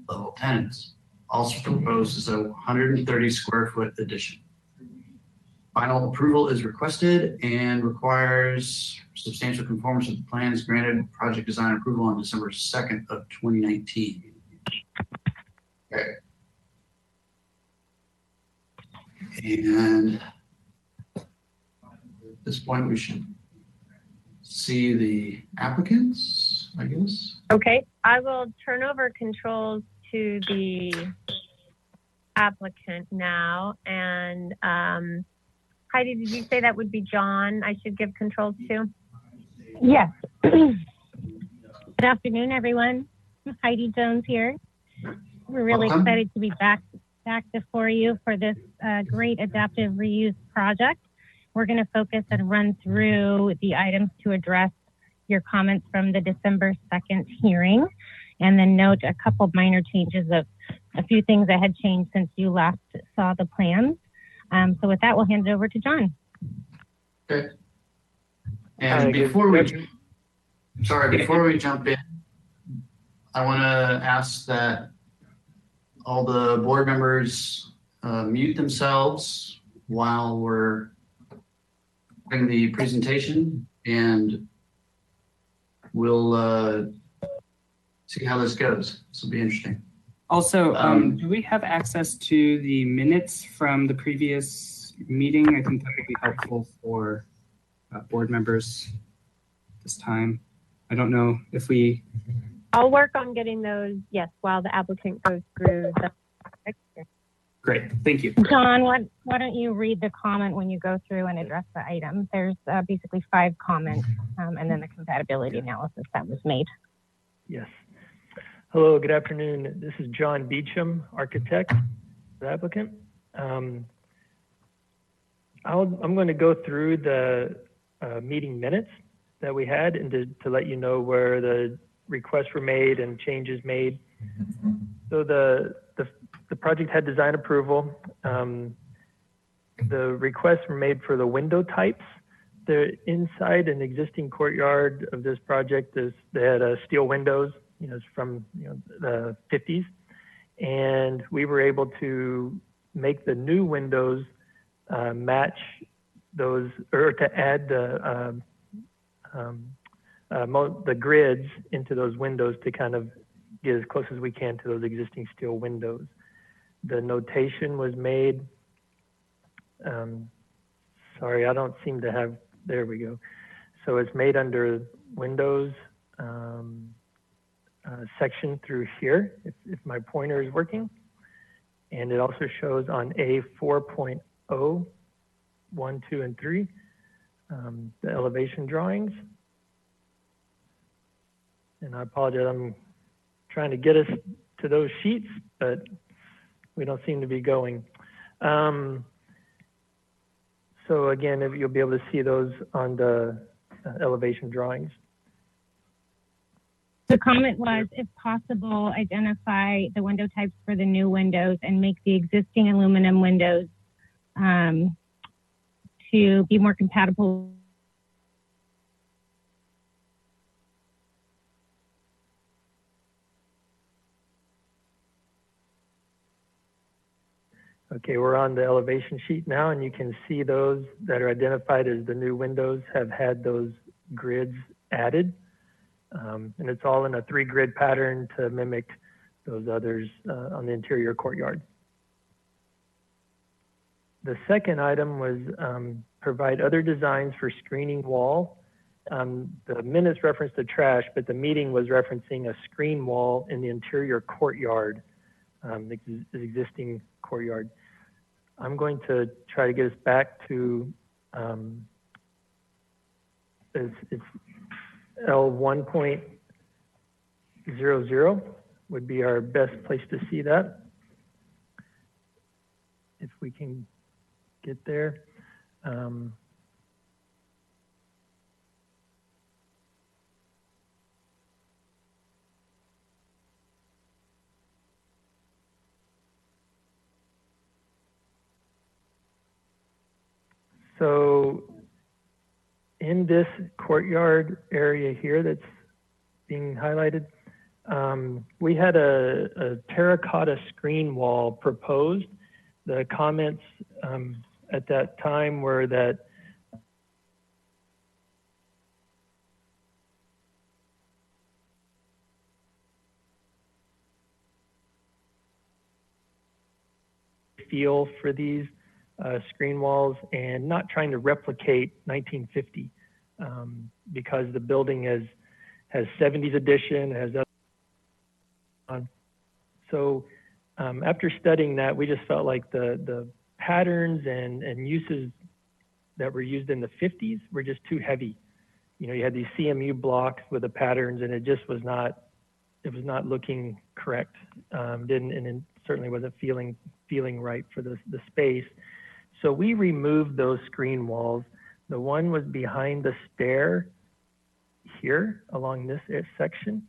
level tenants. Also proposed is a 130 square foot addition. Final approval is requested and requires substantial conformance with the plans granted project design approval on December 2nd of 2019. Okay. And at this point, we should see the applicants, I guess. Okay, I will turn over controls to the applicant now. And Heidi, did you say that would be John I should give controls to? Yes. Good afternoon, everyone. Heidi Jones here. We're really excited to be back before you for this great adaptive reuse project. We're going to focus and run through the items to address your comments from the December 2nd hearing, and then note a couple minor changes of a few things that had changed since you last saw the plans. So with that, we'll hand it over to John. Okay. And before we jump in, I want to ask that all the board members mute themselves while we're doing the presentation, and we'll see how this goes. This will be interesting. Also, do we have access to the minutes from the previous meeting? I think that would be helpful for board members this time. I don't know if we... I'll work on getting those, yes, while the applicant goes through the... Great, thank you. John, why don't you read the comment when you go through and address the item? There's basically 5 comments and then the compatibility analysis that was made. Yes. Hello, good afternoon. This is John Beecham, architect, the applicant. I'm going to go through the meeting minutes that we had and to let you know where the requests were made and changes made. So the project had design approval. The requests were made for the window types. They're inside an existing courtyard of this project. They had steel windows, it's from the 50s. And we were able to make the new windows match those, or to add the grids into those windows to kind of get as close as we can to those existing steel windows. The notation was made, sorry, I don't seem to have, there we go. So it's made under Windows section through here, if my pointer is working. And it also shows on A4.0, 1, 2, and 3, the elevation drawings. And I apologize, I'm trying to get us to those sheets, but we don't seem to be going. So again, you'll be able to see those on the elevation drawings. The comment was, if possible, identify the window types for the new windows and make the existing aluminum windows to be more compatible. Okay, we're on the elevation sheet now, and you can see those that are identified as the new windows have had those grids added. And it's all in a 3-grid pattern to mimic those others on the interior courtyard. The second item was provide other designs for screening wall. The minutes referenced the trash, but the meeting was referencing a screen wall in the interior courtyard, the existing courtyard. I'm going to try to get us back to it's L1.00 would be our best place to see that. If we can get there. So in this courtyard area here that's being highlighted, we had a terracotta screen wall proposed. The comments at that time were that feel for these screen walls and not trying to replicate 1950 because the building has 70s addition, has other. So after studying that, we just felt like the patterns and uses that were used in the 50s were just too heavy. You had these CMU blocks with the patterns, and it just was not looking correct. And it certainly wasn't feeling right for the space. So we removed those screen walls. The one was behind the stair here along this section.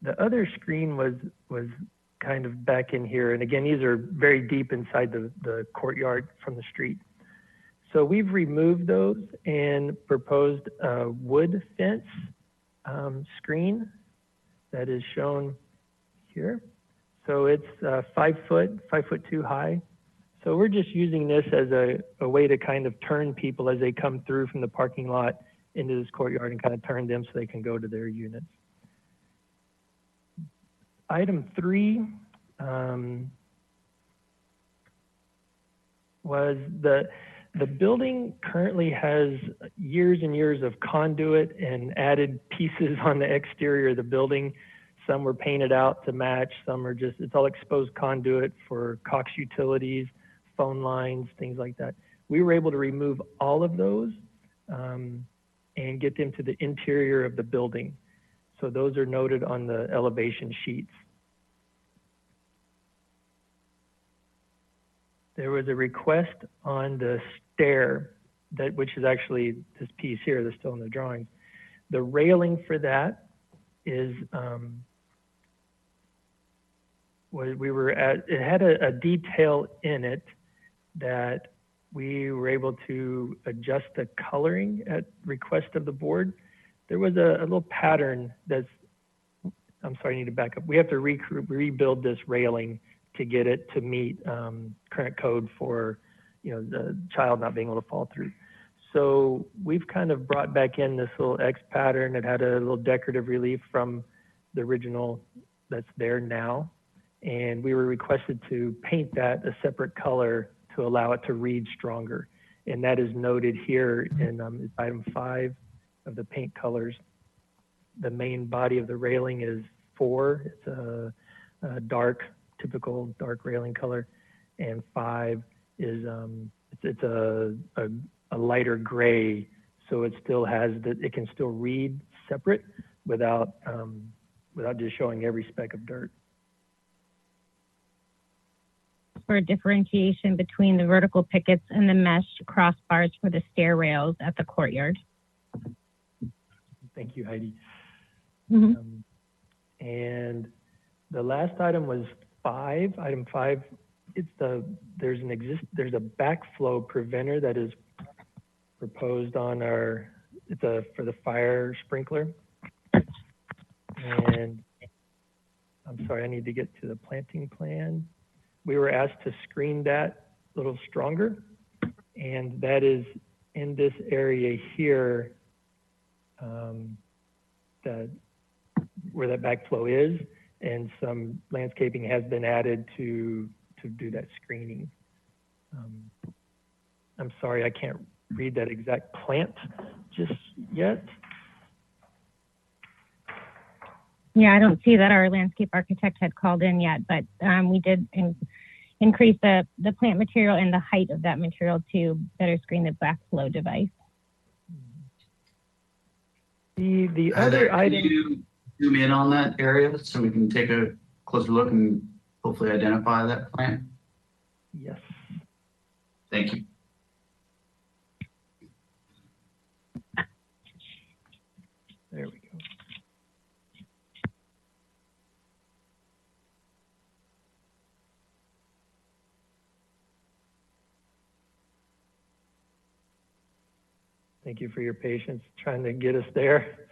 The other screen was kind of back in here. And again, these are very deep inside the courtyard from the street. So we've removed those and proposed a wood fence screen that is shown here. So it's 5'2" high. So we're just using this as a way to kind of turn people as they come through from the parking lot into this courtyard and kind of turn them so they can go to their units. Item 3 was the building currently has years and years of conduit and added pieces on the exterior of the building. Some were painted out to match, some are just, it's all exposed conduit for Cox utilities, phone lines, things like that. We were able to remove all of those and get them to the interior of the building. So those are noted on the elevation sheets. There was a request on the stair, which is actually this piece here that's still in the drawings. The railing for that is, it had a detail in it that we were able to adjust the coloring at request of the board. There was a little pattern that's, I'm sorry, I need to back up. We have to rebuild this railing to get it to meet current code for, the child not being able to fall through. So we've kind of brought back in this little X pattern. It had a little decorative relief from the original that's there now. And we were requested to paint that a separate color to allow it to read stronger. And that is noted here in item 5 of the paint colors. The main body of the railing is 4. It's a dark, typical dark railing color. And 5 is, it's a lighter gray. So it still has it can still read separate without just showing every speck of dirt. For differentiation between the vertical pickets and the mesh crossbars for the stair rails at the courtyard. Thank you, Heidi. Mm-hmm. And the last item was 5. Item 5. There's a backflow preventer that is proposed on for the fire sprinkler. And I'm sorry, I need to get to the planting plan. We were asked to screen that a little stronger, and that is in this area here, where that backflow is, and some landscaping has been added to do that screening. I'm sorry, I can't read that exact plant just yet. Yeah, I don't see that our landscape architect had called in yet, but we did increase the plant material and the height of that material to better screen the backflow device. The other item. Can you zoom in on that area so we can take a closer look and hopefully identify that plant? Yes. Thank you. There we go. Thank you for your patience trying to get us there.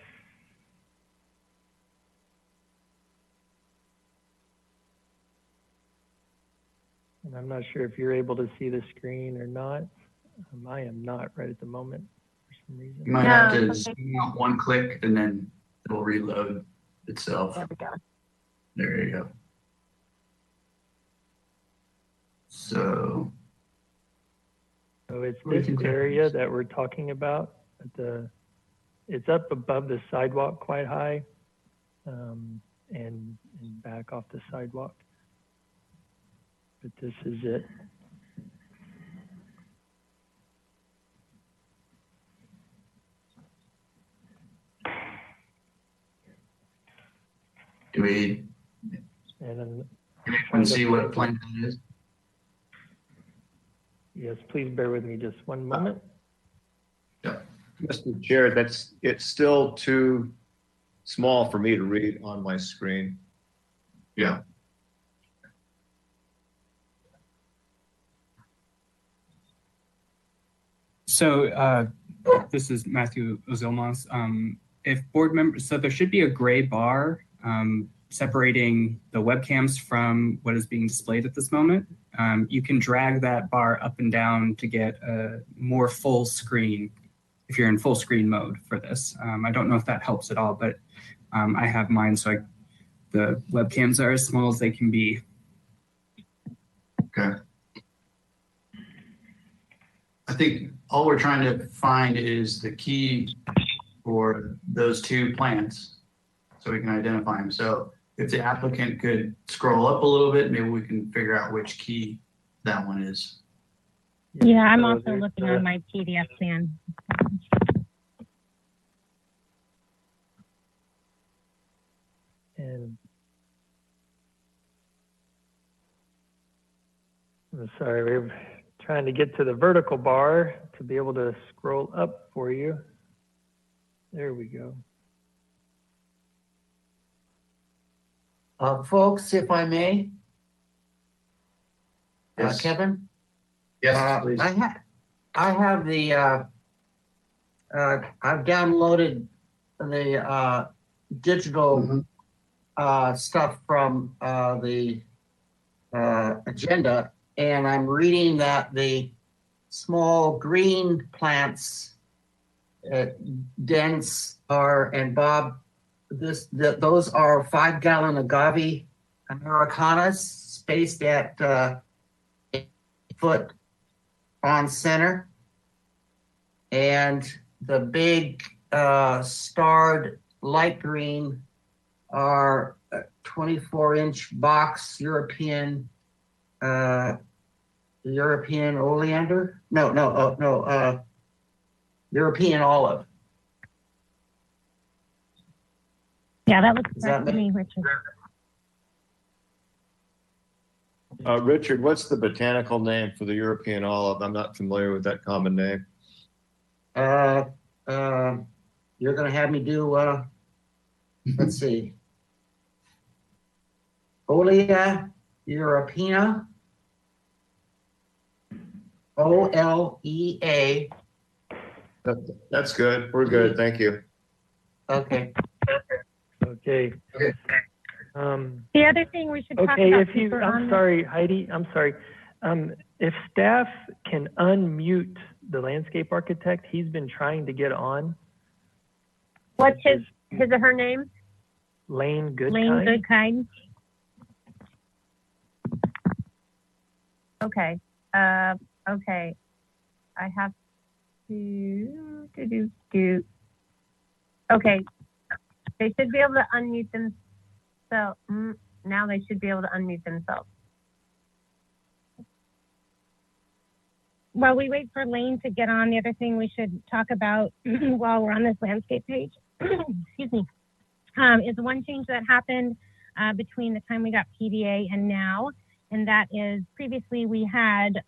And I'm not sure if you're able to see the screen or not. I am not right at the moment for some reason. You might have to zoom out one click and then it'll reload itself. There we go. There you go. So it's this area that we're talking about. It's up above the sidewalk quite high, and back off the sidewalk. But this is it. do we And can see what plant it is? Yes, please bear with me just one moment. Mr. Chair, it's still too small for me to read on my screen. Yeah. So this is Matthew Ozilmans. If board members, so there should be a gray bar separating the webcams from what is being displayed at this moment. You can drag that bar up and down to get a more full screen if you're in full screen mode for this. I don't know if that helps at all, but I have mine, so the webcams are as small as they can be. Okay. I think all we're trying to find is the key for those two plants so we can identify them. So if the applicant could scroll up a little bit, maybe we can figure out which key that one is. Yeah, I'm also looking on my PDF plan. And I'm sorry, we're trying to get to the vertical bar to be able to scroll up for you. There we go. Folks, if I may. Yes. Kevin? Yes, please. I have the, I've downloaded the digital stuff from the agenda, and I'm reading that the small green plants, dense are, and Bob, those are 5-gallon agave Americanas spaced at 8 foot on center, and the big starred light green are 24-inch box European oleander. No, European olive. Yeah, that looks correct to me, Richard. Richard, what's the botanical name for the European olive? I'm not familiar with that common name. You're gonna have me do, let's see. Olea Europaea. OLEA. That's good. We're good. Thank you. Okay. Okay. The other thing we should talk Okay, about. if you, I'm sorry, Heidi, I'm sorry. If staff can unmute the landscape architect, he's been trying to get on. What's his or her name? Lane Goodkind. Lane Goodkind. Okay. Okay. I have to do. Okay. They should be able to unmute themselves. Now they should be able to unmute themselves. While we wait for Lane to get on, the other thing we should talk about while we're on this landscape page, excuse me, is one change that happened between the time we got PDA and now, and that is previously we had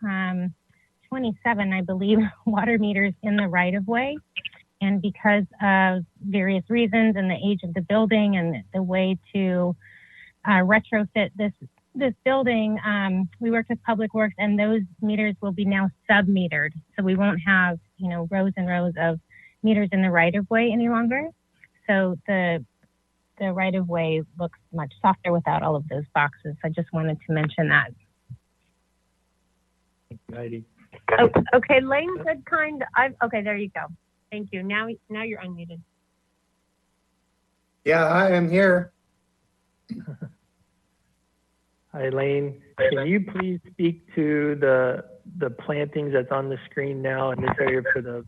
27, I believe, water meters in the right-of-way. And because of various reasons and the age of the building and the way to retrofit this building, we worked with Public Works, and those meters will be now sub-metered. So we won't have, rows and rows of meters in the right-of-way any longer. So the right-of-way looks much softer without all of those boxes. I just wanted to mention that. Heidi. Oh, okay, Lane Goodkind. Okay, there you go. Thank you. Now you're unmuted. Yeah, I am here. Hi, Lane. Can you please speak to the plantings that's on the screen now in this area for the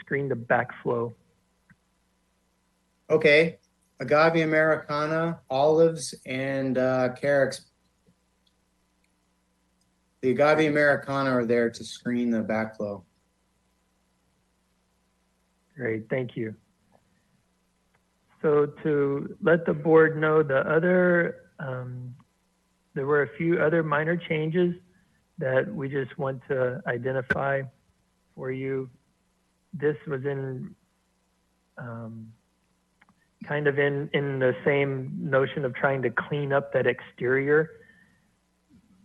screen to backflow? Okay, agave Americana, olives, and carex. The agave Americana are there to screen the backflow. Great, thank you. So to let the board know, there were a few other minor changes that we just want to identify for you. This was in kind of in the same notion of trying to clean up that exterior.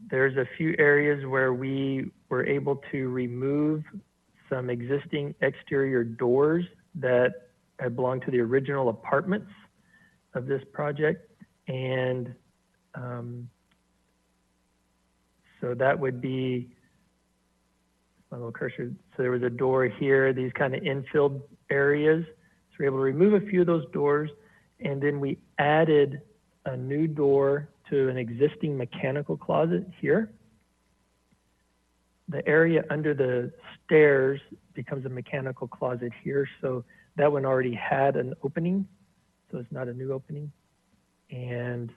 There's a few areas where we were able to remove some existing exterior doors that had belonged to the original apartments of this project. And so that would be my little cursor. So there was a door here, these kind of infilled areas. So we're able to remove a few of those doors. And then we added a new door to an existing mechanical closet here. The area under the stairs becomes a mechanical closet here. So that one already had an opening. So it's not a new opening. And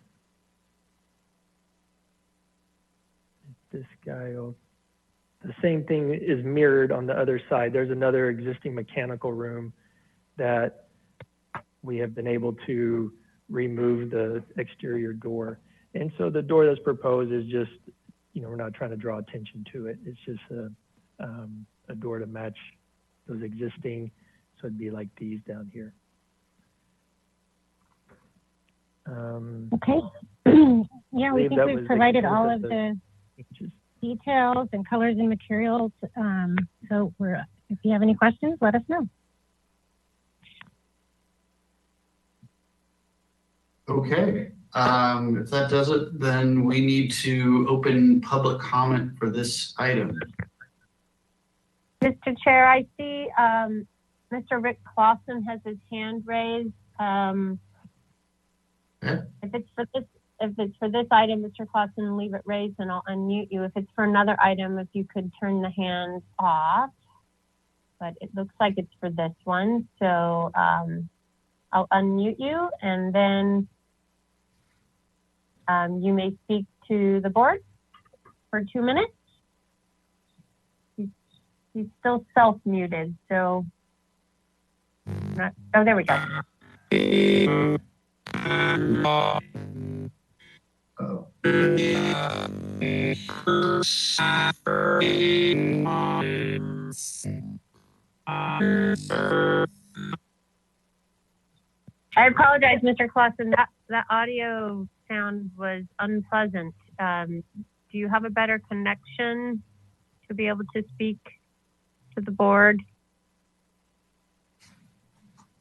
this guy, the same thing is mirrored on the other side. There's another existing mechanical room that we have been able to remove the exterior door. And so the door that's proposed is just, you know, we're not trying to draw attention to it. It's just a door to match those existing. So it'd be like these down here. Okay. Yeah, we think we've provided all of the details and colors and materials. So if you have any questions, let us know. Okay. If that does it, then we need to open public comment for this item. Mr. Chair, I see Mr. Rick Clausen has his hand raised. If it's for this item, Mr. Clausen, leave it raised and I'll unmute you. If it's for another item, if you could turn the hands off. But it looks like it's for this one. So I'll unmute you and then you may speak to the board for 2 minutes. He's still self-muted, so. Oh, there we go. I apologize, Mr. Clausen. That audio sound was unpleasant. Do you have a better connection to be able to speak to the board?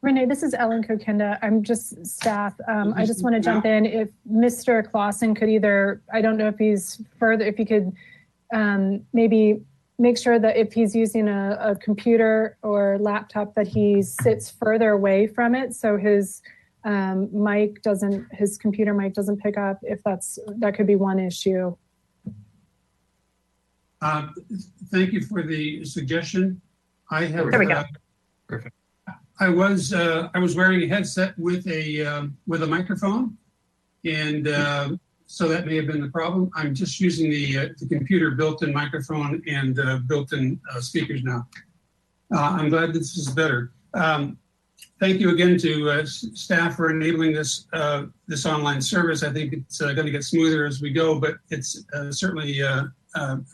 Renee, this is Ellen Kokenda. I'm just staff. I just want to jump in. If Mr. Clausen could either, I don't know if he's further, if he could maybe make sure that if he's using a computer or laptop that he sits further away from it so his his computer mic doesn't pick up, if that could be one issue. Thank you for the suggestion. I have. There we go. Perfect. I was wearing a headset with a microphone, and so that may have been the problem. I'm just using the computer built-in microphone and built-in speakers now. I'm glad this is better. Thank you again to staff for enabling this this online service. I think it's going to get smoother as we go, but it's certainly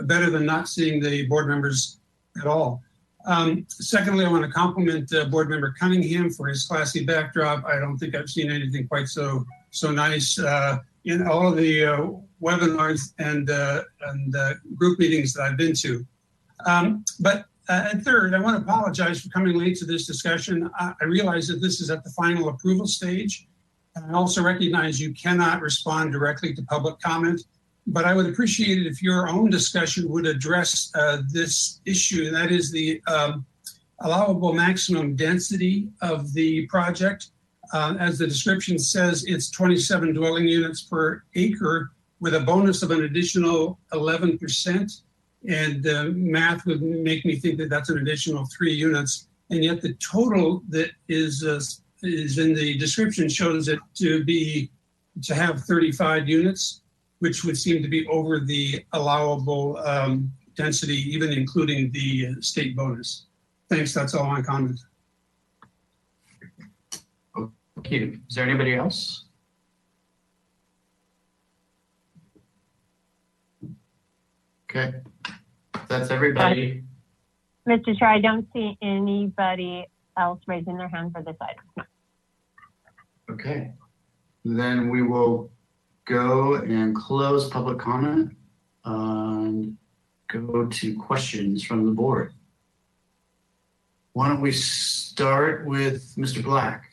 better than not seeing the board members at all. Secondly, I want to compliment Board Member Cunningham for his classy backdrop. I don't think I've seen anything quite so nice in all of the webinars and group meetings that I've been to. And third, I want to apologize for coming late to this discussion. I realize that this is at the final approval stage, and I also recognize you cannot respond directly to public comment. But I would appreciate it if your own discussion would address this issue, and that is the allowable maximum density of the project. As the description says, it's 27 dwelling units per acre with a bonus of an additional 11%. And math would make me think that that's an additional 3 units. And yet the total that is in the description shows it to have 35 units. Which would seem to be over the allowable density, even including the state bonus. Thanks, that's all my comment. Okay, is there anybody else? Okay, that's everybody. Mr. Chair, I don't see anybody else raising their hand for this item. Okay, then we will go and close public comment and go to questions from the board. Why don't we start with Mr. Black?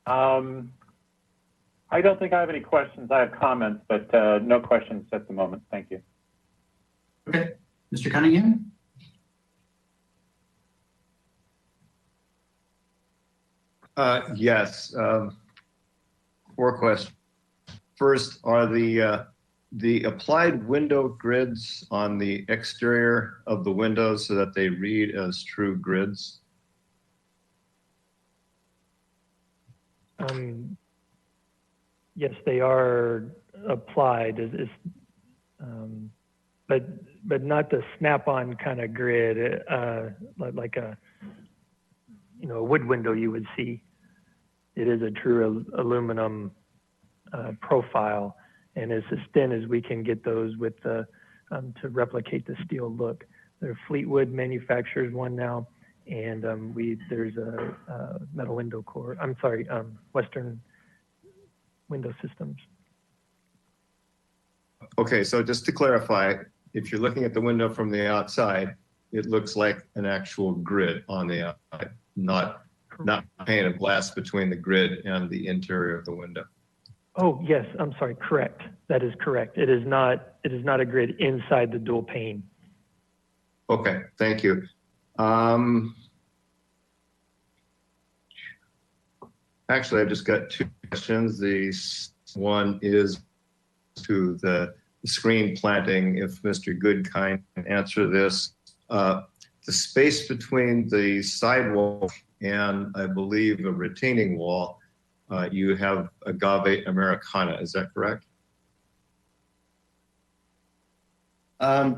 I don't think I have any questions. I have comments, but no questions at the moment. Thank you. Okay, Mr. Cunningham? Yes, 4 questions. First, are the applied window grids on the exterior of the windows so that they read as true grids? Yes, they are applied, but not the snap-on kind of grid, like a a wood window you would see. It is a true aluminum profile, and as thin as we can get those with the to replicate the steel look. Fleetwood manufactures one now, and there's a metal window core. I'm sorry, Western Window Systems. Okay, so just to clarify, if you're looking at the window from the outside, it looks like an actual grid on the outside, not a pane of glass between the grid and the interior of the window. Oh yes, I'm sorry. Correct. That is correct. It is not a grid inside the dual pane. Okay, thank you. Actually, I've just got 2 questions. The one is to the screen planting. If Mr. Goodkind can answer this, the space between the sidewalk and I believe a retaining wall, you have agave Americana. Is that correct? I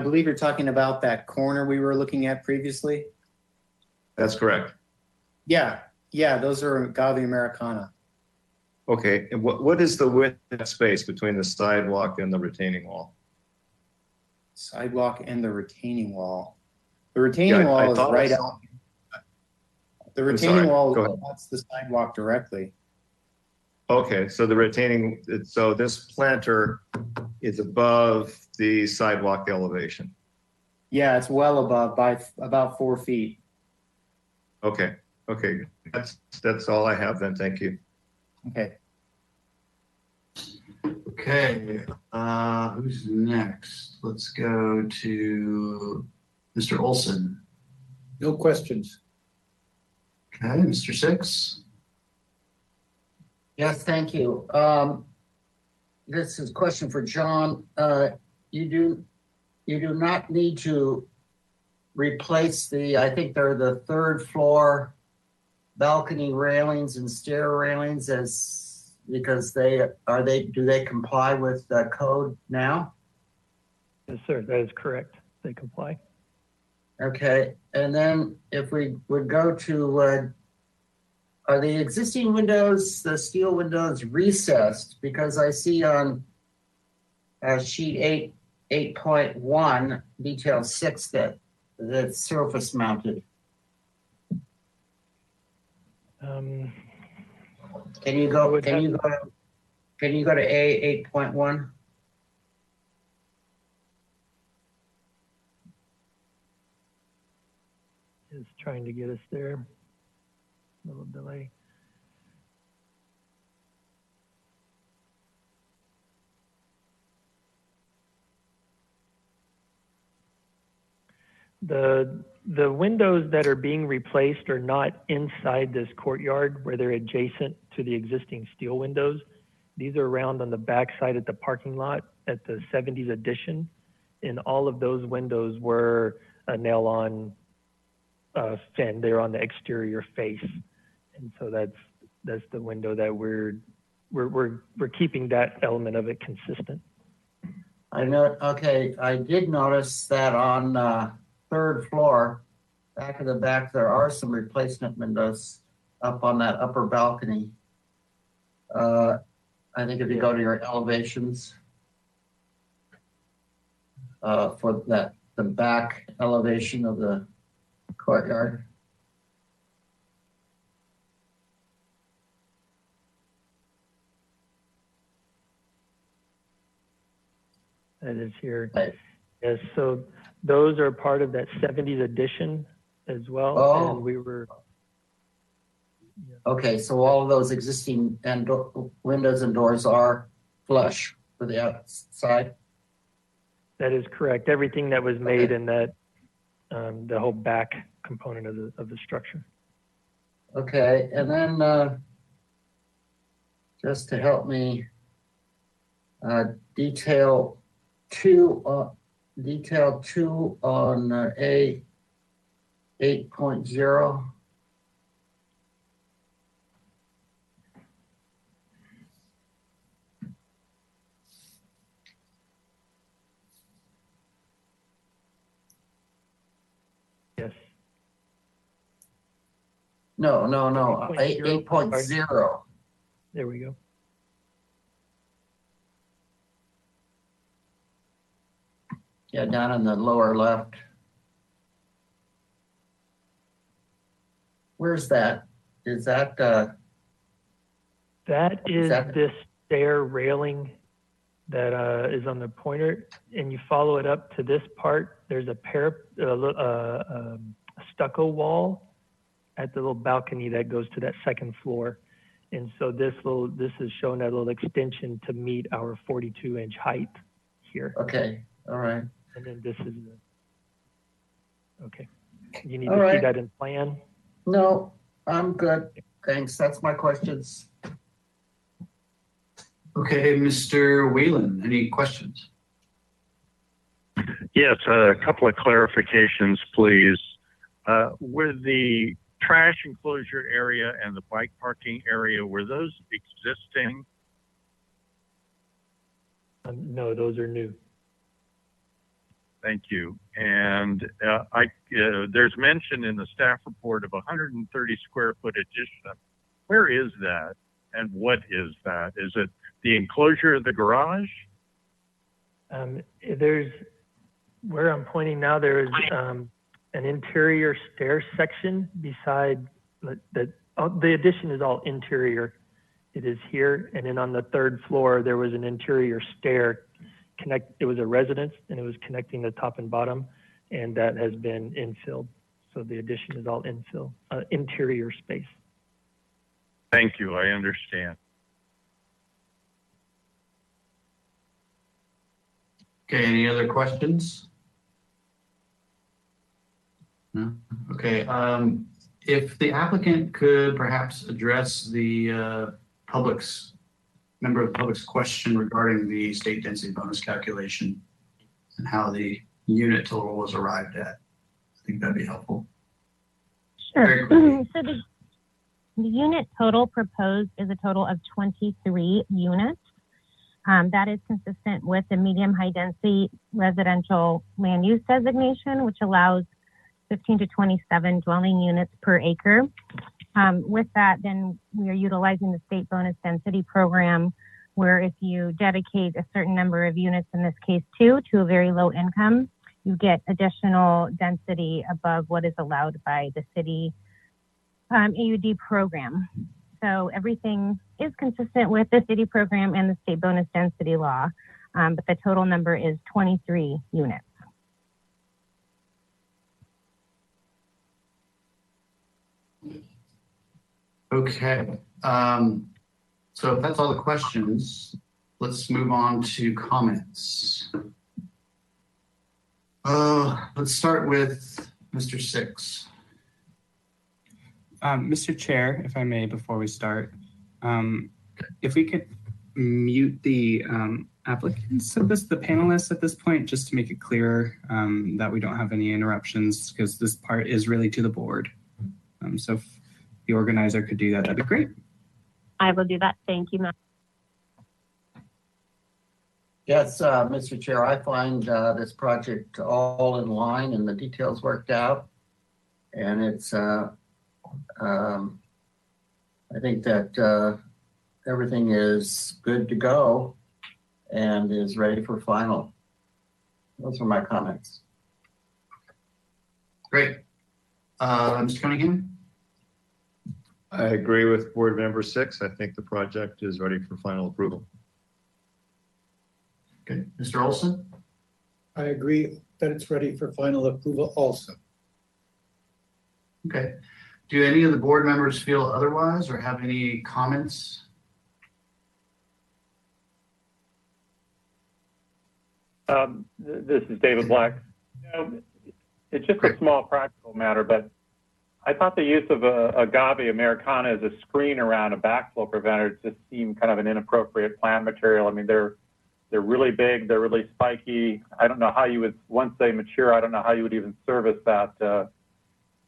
believe you're talking about that corner we were looking at previously. That's correct. Yeah, those are agave Americana. Okay, and what is the width of that space between the sidewalk and the retaining wall? Sidewalk and the retaining wall. The retaining wall is right out. The retaining wall, that's the sidewalk directly. Okay, so so this planter is above the sidewalk elevation. Yeah, it's well above by about 4 feet. Okay, that's all I have then. Thank you. Okay. Okay, who's next? Let's go to Mr. Olson. No questions. Okay, Mr. Six. Yes, thank you. This is a question for John. You do not need to replace I think they're the 3rd floor balcony railings and stair railings because do they comply with the code now? Yes, sir. That is correct. They comply. Okay, and then if we would go to, are the existing windows, the steel windows, recessed? Because I see on sheet 8.1, detail 6, that it's surface mounted. Can you go to A 8.1? Is trying to get us there. A little delay. The windows that are being replaced are not inside this courtyard where they're adjacent to the existing steel windows. These are around on the back side at the parking lot at the 70s addition. And all of those windows were a nail-on fin. They're on the exterior face. And so that's the window that we're keeping that element of it consistent. I know. Okay, I did notice that on 3rd floor, back of the back, there are some replacement windows up on that upper balcony. I think if you go to your elevations for the back elevation of the courtyard. That is here. Yes, so those are part of that 70s addition as well. Oh. And we were. Okay, so all of those existing windows and doors are flush for the outside? That is correct. Everything that was made in that, the whole back component of the structure. Okay, and then just to help me, detail two on A 8.0. Yes. No. 8.0. There we go. Yeah, down in the lower left. Where's that? Is that That is this stair railing that is on the pointer, and you follow it up to this part. There's a stucco wall at the little balcony that goes to that second floor. And so this is showing that little extension to meet our 42-inch height here. Okay, all right. And then this is okay. You need All to right. see that in plan? No, I'm good. Thanks. That's my questions. Okay, Mr. Whalen, any questions? Yes, a couple of clarifications, please. Were the trash enclosure area and the bike parking area, were those existing? No, those are new. Thank you. And there's mention in the staff report of 130 square foot addition. Where is that and what is that? Is it the enclosure of the garage? There's, where I'm pointing now, there is an interior stair section beside the addition is all interior. It is here. And then on the third floor, there was an interior stair it was a residence and it was connecting the top and bottom, and that has been infilled. So the addition is all infill, interior space. Thank you, I understand. Okay, any other questions? No? Okay, if the applicant could perhaps address the member of the public's question regarding the state density bonus calculation and how the unit total was arrived at. I think that'd be helpful. Sure. So the unit total proposed is a total of 23 units. That is consistent with the medium high density residential land use designation, which allows 15 to 27 dwelling units per acre. With that, then we are utilizing the state bonus density program, where if you dedicate a certain number of units, in this case 2, to a very low income, you get additional density above what is allowed by the city AUD program. So everything is consistent with the city program and the state bonus density law, but the total number is 23 units. Okay, so if that's all the questions, let's move on to comments. Let's start with Mr. Six. Mr. Chair, if I may, before we start, if we could mute the applicants the panelists at this point, just to make it clearer that we don't have any interruptions, because this part is really to the board. So if the organizer could do that, that'd be great. I will do that. Thank you, Matt. Yes, Mr. Chair, I find this project all in line and the details worked out. And it's, I think that everything is good to go and is ready for final. Those are my comments. Great. Mr. Cunningham? I agree with Board Member 6. I think the project is ready for final approval. Okay, Mr. Olson? I agree that it's ready for final approval also. Okay. Do any of the board members feel otherwise or have any comments? This is David Black. It's just a small practical matter, but I thought the use of agave Americana as a screen around a backflow preventer just seemed kind of an inappropriate plant material. I mean, they're really big, they're really spiky. I don't know how you would, once they mature, I don't know how you would even service that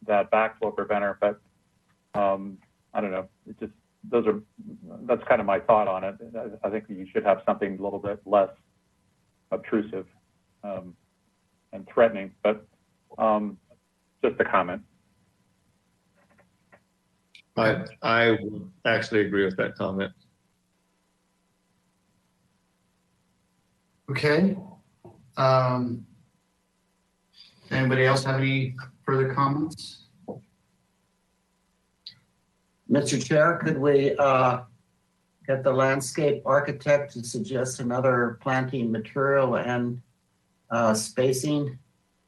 that backflow preventer. But I don't know. It just that's kind of my thought on it. I think you should have something a little bit less obtrusive and threatening. But just a comment. I would actually agree with that comment. Okay. Anybody else have any further comments? Mr. Chair, could we get the landscape architect to suggest another planting material and spacing,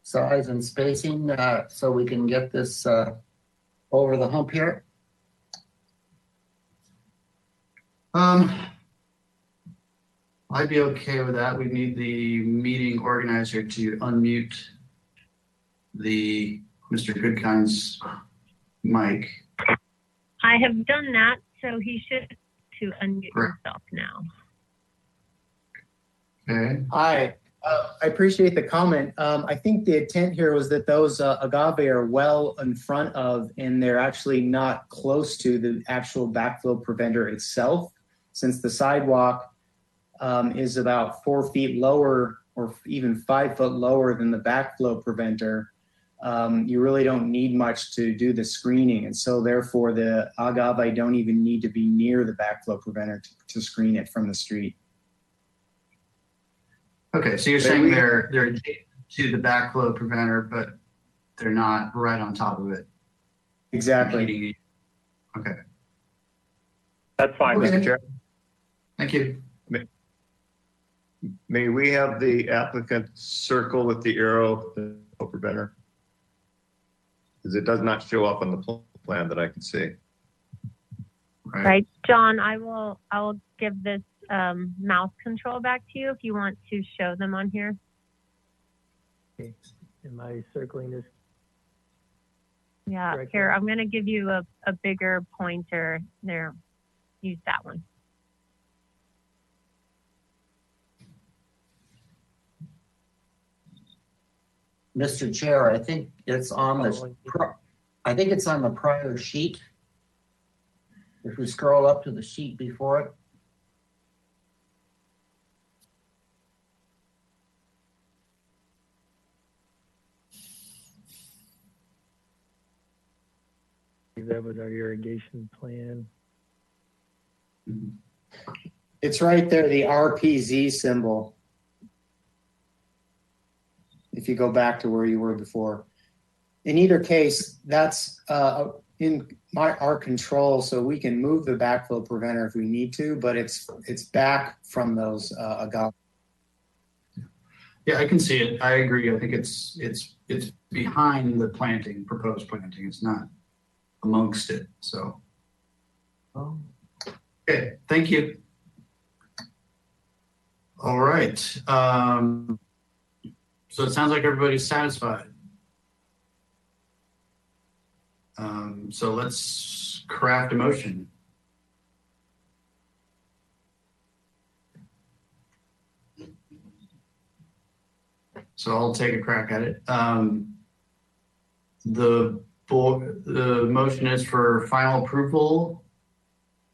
size and spacing, so we can get this over the hump here? I'd be okay with that. We need the meeting organizer to unmute Mr. Goodkind's mic. I have done that, so he should to unmute himself now. Okay. Hi, I appreciate the comment. I think the intent here was that those agave are well in front of, and they're actually not close to the actual backflow preventer itself, since the sidewalk is about 4 feet lower or even 5 foot lower than the backflow preventer. You really don't need much to do the screening. And so therefore the agave don't even need to be near the backflow preventer to screen it from the street. Okay, so you're saying they're adjacent to the backflow preventer, but they're not right on top of it. Exactly. Okay. That's fine, Mr. Chair. Thank you. May we have the applicant circle with the arrow the preventer? Because it does not show up on the plan that I can see. Right, John, I will give this mouse control back to you if you want to show them on here. Okay. Am I circling this? Yeah, correctly? here, I'm going to give you a bigger pointer there. Use that one. Mr. Chair, I think it's on the prior sheet. If we scroll up to the sheet before it. That was our irrigation plan. It's right there, the RPZ symbol. If you go back to where you were before. In either case, that's in our control, so we can move the backflow preventer if we need to, but it's back from those agave. Yeah, I can see it. I agree. I think it's behind the planting, proposed planting. It's not amongst it. So, okay, thank you. All right. So it sounds like everybody's satisfied. So let's craft a motion. So I'll take a crack at it. The motion is for final approval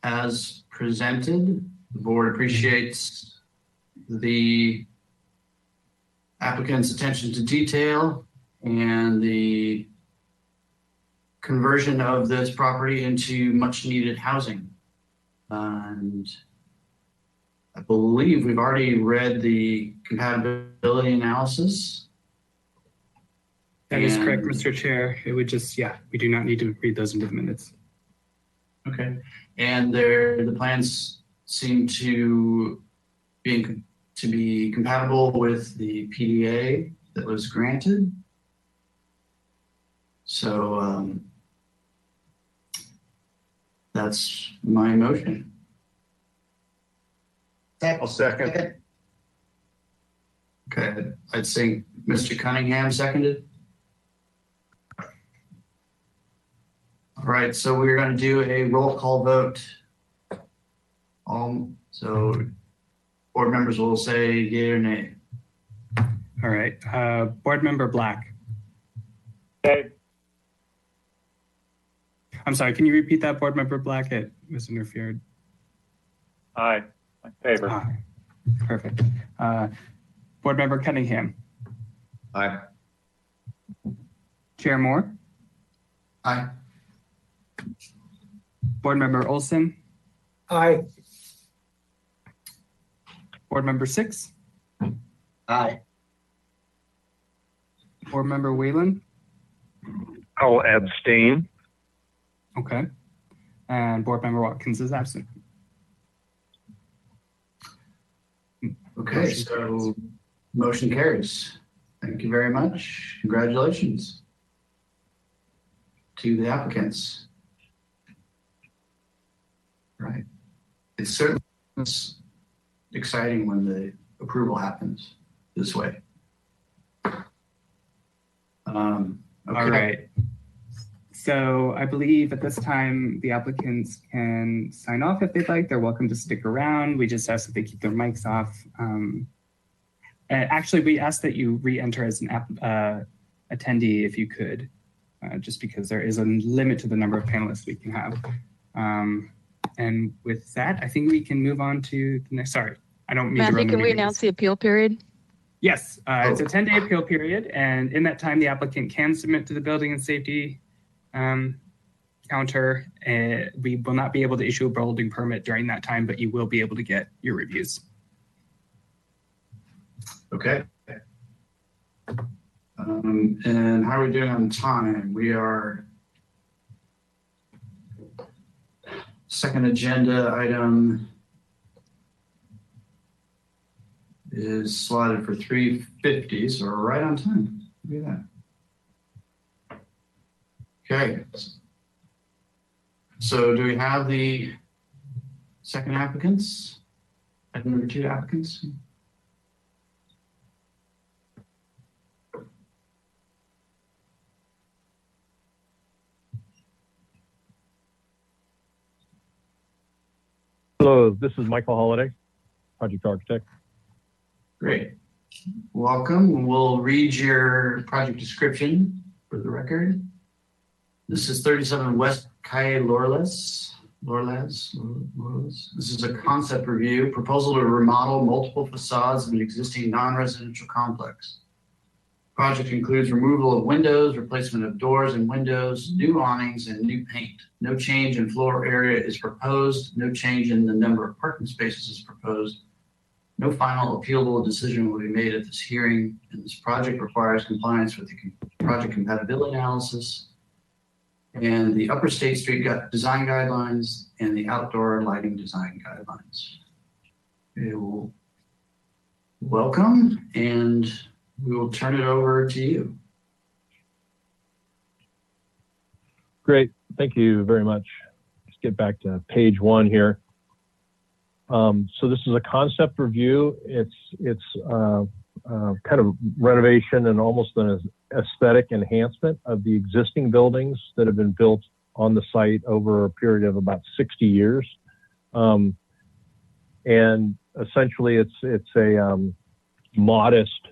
as presented. The board appreciates the applicant's attention to detail and the conversion of this property into much needed housing. And I believe we've already read the compatibility analysis. That is correct, Mr. Chair. It would just, we do not need to read those into the minutes. Okay. And the plans seem to be compatible with the PDA that was granted. So that's my motion. I'll second. Okay, I'd say Mr. Cunningham seconded. All right, so we're going to do a roll call vote. So board members will say yea or nay. All right. Board Member Black. Okay. I'm sorry, can you repeat that, Board Member Black? It was interfered. Aye. In favor. Aye. Perfect. Board Member Cunningham. Aye. Chair Moore. Aye. Board Member Olson. Aye. Board Member Six. Aye. Board Member Whalen. I'll abstain. Okay. And Board Member Watkins is absent. Okay, so motion carries. Thank you very much. Congratulations to the applicants. Right. It's certainly exciting when the approval happens this way. Okay. All right. So I believe at this time, the applicants can sign off if they'd like. They're welcome to stick around. We just ask that they keep their mics off. Actually, we ask that you re-enter as an attendee if you could, just because there is a limit to the number of panelists we can have. And with that, I think we can move on to the next. Sorry, I don't mean to run Matthew, the can we meeting. announce the appeal period? Yes, it's a 10-day appeal period, and in that time, the applicant can submit to the building and safety counter. We will not be able to issue a building permit during that time, but you will be able to get your reviews. Okay. And how are we doing on time? We are second agenda item is slotted for 3:50, so we're right on time. Look at that. Okay. So do we have the second applicants? Item number 2 applicants? Hello, this is Michael Holliday, project architect. Great. Welcome. We'll read your project description for the record. This is 37 West Calle Lorles. This is a concept review, proposal to remodel multiple facades of an existing non-residential complex. Project includes removal of windows, replacement of doors and windows, new awnings, and new paint. No change in floor area is proposed. No change in the number of parking spaces is proposed. No final appealable decision will be made at this hearing, and this project requires compliance with the project compatibility analysis and the Upper State Street design guidelines and the outdoor lighting design guidelines. Welcome, and we will turn it over to you. Great, thank you very much. Let's get back to page 1 here. So this is a concept review. It's kind of renovation and almost an aesthetic enhancement of the existing buildings that have been built on the site over a period of about 60 years. And essentially it's a modest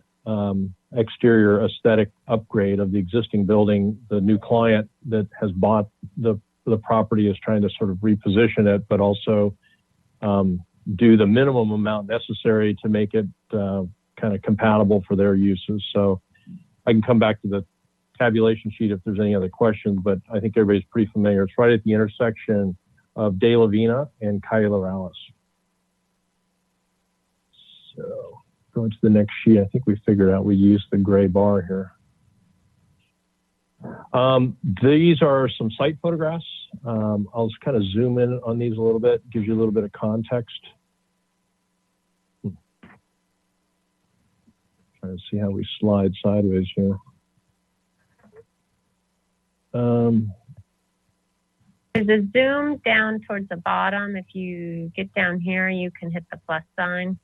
exterior aesthetic upgrade of the existing building. The new client that has bought the property is trying to sort of reposition it, but also do the minimum amount necessary to make it kind of compatible for their uses. So I can come back to the tabulation sheet if there's any other questions, but I think everybody's pretty familiar. It's right at the intersection of De La Vina and Calle Lorales. So going to the next sheet, I think we figured out we used the gray bar here. These are some site photographs. I'll just kind of zoom in on these a little bit, gives you a little bit of context. Trying to see how we slide sideways here. There's a zoom down towards the bottom. If you get down here, you can hit the plus sign.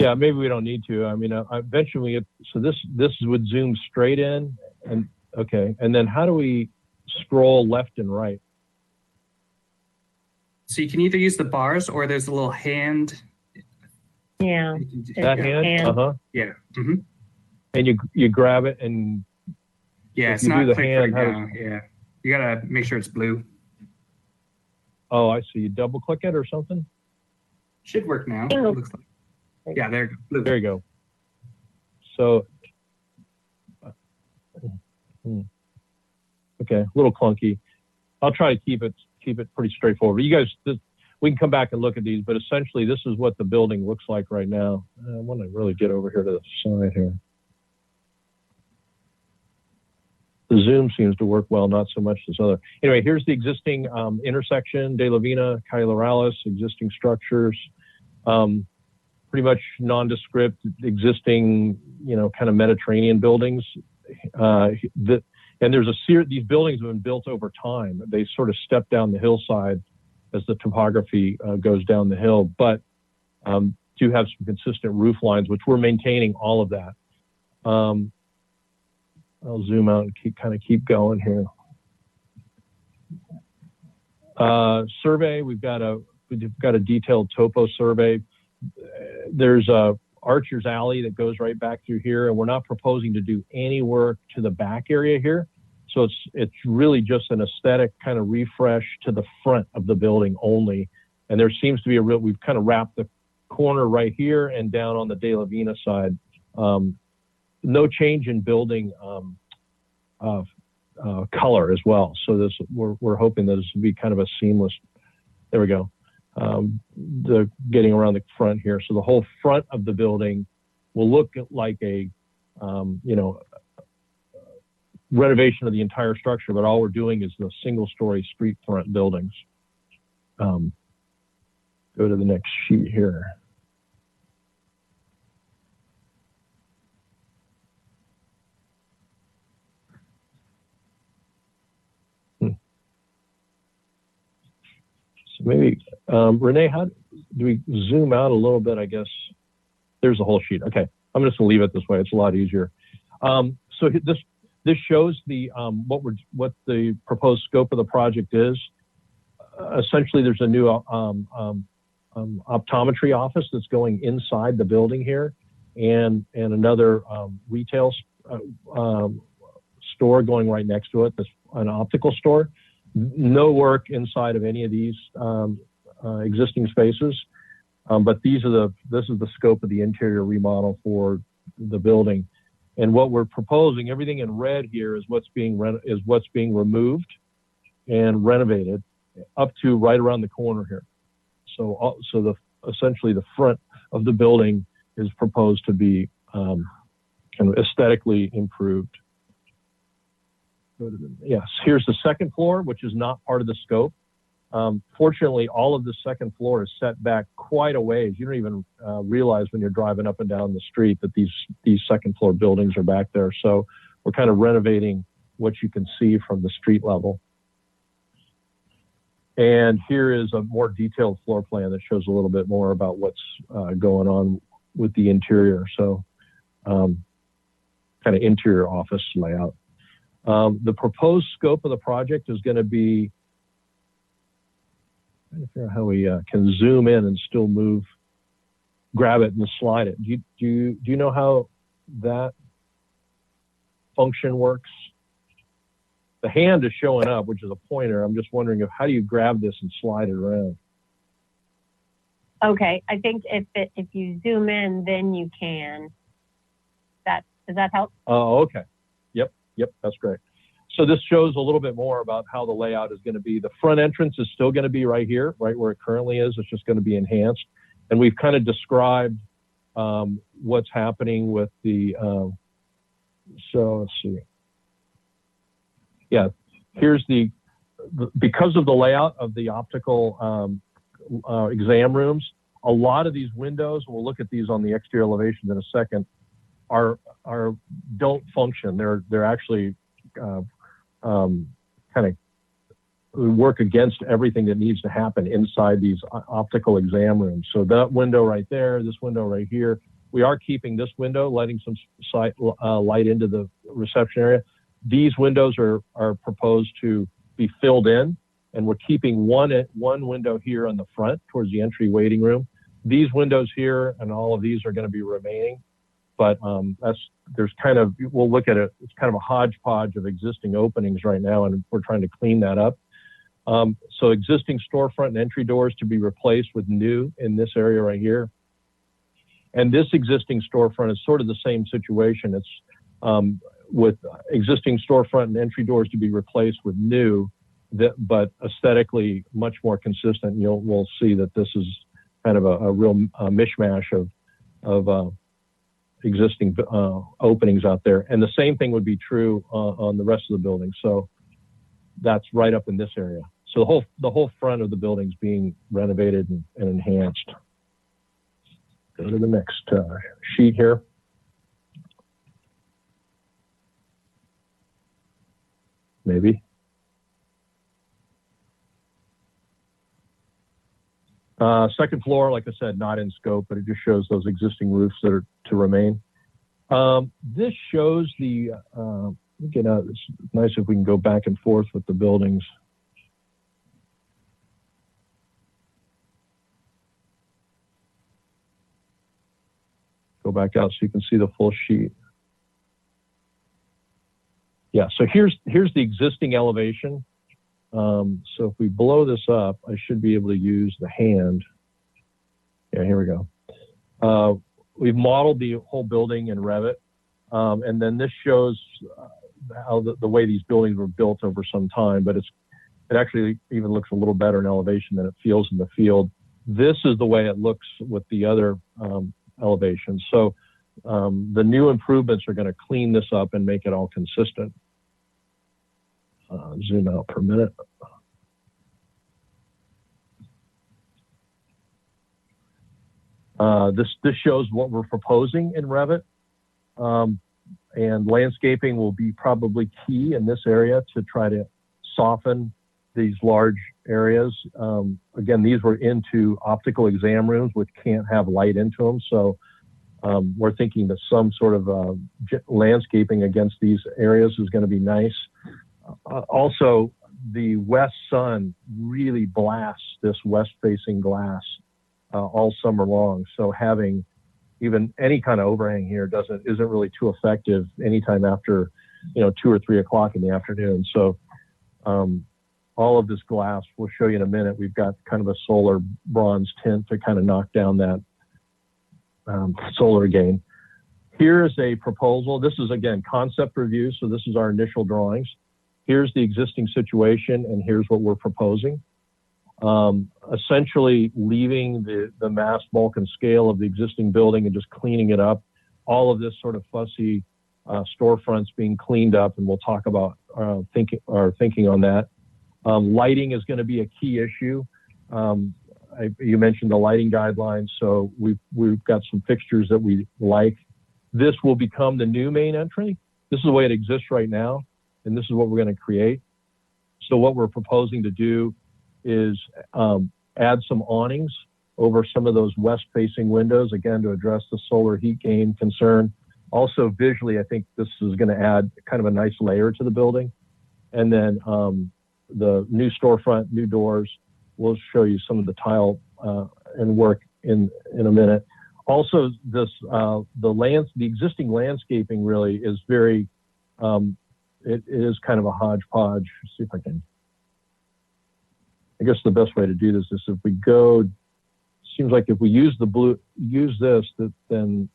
Yeah, maybe we don't need to. I mean, eventually, so this would zoom straight in, and okay, and then how do we scroll left and right? So you can either use the bars or there's a little hand. Yeah. That hand? Uh-huh. Yeah. And you grab it and yeah, it's not clicked right now. Yeah. You gotta make sure it's blue. Oh, I see. You double click it or something? Should work now. It looks like. Yeah, there you go. Blue. There you go. So okay, a little clunky. I'll try to keep it pretty straightforward. You guys, we can come back and look at these, but essentially this is what the building looks like right now. I want to really get over here to the side here. The zoom seems to work well, not so much this other. Anyway, here's the existing intersection, De La Vina, Calle Morales, existing structures, pretty much nondescript, existing, kind of Mediterranean buildings. And there's these buildings have been built over time. They sort of step down the hillside as the topography goes down the hill, but do have some consistent roof lines, which we're maintaining all of that. I'll zoom out and keep going here. Survey, we've got a detailed topo survey. There's a Archer's Alley that goes right back through here, and we're not proposing to do any work to the back area here. So it's really just an aesthetic kind of refresh to the front of the building only. And there seems to be we've kind of wrapped the corner right here and down on the De La Vina side. No change in building color as well. So we're hoping that this will be kind of a seamless, there we go. The getting around the front here. So the whole front of the building will look like a, renovation of the entire structure, but all we're doing is the single-story street front buildings. Go to the next sheet here. So maybe, Renee, how do we zoom out a little bit? I guess there's a whole sheet. Okay, I'm just gonna leave it this way. It's a lot easier. So this shows the what the proposed scope of the project is. Essentially, there's a new optometry office that's going inside the building here, and another retail store going right next to it. That's an optical store. No work inside of any of these existing spaces, but this is the scope of the interior remodel for the building. And what we're proposing, everything in red here is what's being removed and renovated up to right around the corner here. So essentially the front of the building is proposed to be kind of aesthetically improved. Yes, here's the second floor, which is not part of the scope. Fortunately, all of the second floor is set back quite a ways. You don't even realize when you're driving up and down the street that these second floor buildings are back there. So we're kind of renovating what you can see from the street level. And here is a more detailed floor plan that shows a little bit more about what's going on with the interior. So kind of interior office layout. The proposed scope of the project is going to be, I'm trying to figure out how we can zoom in and still grab it and slide it. Do you know how that function works? The hand is showing up, which is a pointer. I'm just wondering how do you grab this and slide it around? Okay, I think if you zoom in, then you can. Does that help? Oh, okay. Yep, that's great. So this shows a little bit more about how the layout is going to be. The front entrance is still going to be right here, right where it currently is. It's just going to be enhanced. And we've kind of described what's happening with the, so let's see. Yeah, here's because of the layout of the optical exam rooms, a lot of these windows, we'll look at these on the exterior elevations in a second, don't function. They're actually kind of work against everything that needs to happen inside these optical exam rooms. So that window right there, this window right here, we are keeping this window, letting some light into the reception area. These windows are proposed to be filled in, and we're keeping one window here on the front towards the entry waiting room. These windows here and all of these are going to be remaining, but we'll look at it. It's kind of a hodgepodge of existing openings right now, and we're trying to clean that up. So existing storefront and entry doors to be replaced with new in this area right here. And this existing storefront is sort of the same situation. It's with existing storefront and entry doors to be replaced with new, but aesthetically much more consistent. We'll see that this is kind of a real mishmash of existing openings out there. And the same thing would be true on the rest of the building. So that's right up in this area. So the whole front of the building is being renovated and enhanced. Go to the next sheet here. Maybe. Second floor, like I said, not in scope, but it just shows those existing roofs that are to remain. This shows the, it's nice if we can go back and forth with the buildings. Go back out so you can see the full sheet. Yeah, so here's the existing elevation. So if we blow this up, I should be able to use the hand. Yeah, here we go. We've modeled the whole building in Revit. And then this shows how the way these buildings were built over some time, but it actually even looks a little better in elevation than it feels in the field. This is the way it looks with the other elevations. So the new improvements are going to clean this up and make it all consistent. Zoom out per minute. This shows what we're proposing in Revit. And landscaping will be probably key in this area to try to soften these large areas. Again, these were into optical exam rooms, which can't have light into them. So we're thinking that some sort of landscaping against these areas is going to be nice. Also, the west sun really blasts this west-facing glass all summer long. So having even any kind of overhang here isn't really too effective anytime after 2 or 3 o'clock in the afternoon. So all of this glass, we'll show you in a minute, we've got kind of a solar bronze tint to kind of knock down that solar gain. Here's a proposal. This is, again, concept review. So this is our initial drawings. Here's the existing situation, and here's what we're proposing. Essentially leaving the mass, bulk, and scale of the existing building and just cleaning it up. All of this sort of fussy storefronts being cleaned up, and we'll talk about our thinking on that. Lighting is going to be a key issue. You mentioned the lighting guidelines, so we've got some fixtures that we like. This will become the new main entry. This is the way it exists right now, and this is what we're going to create. So what we're proposing to do is add some awnings over some of those west-facing windows, again, to address the solar heat gain concern. Also, visually, I think this is going to add kind of a nice layer to the building. And then the new storefront, new doors, we'll show you some of the tile and work in a minute. Also, the existing landscaping really is very, it is kind of a hodgepodge. Let's see if I can. I guess the best way to do this is if we go, seems like if we use the blue, use this, then,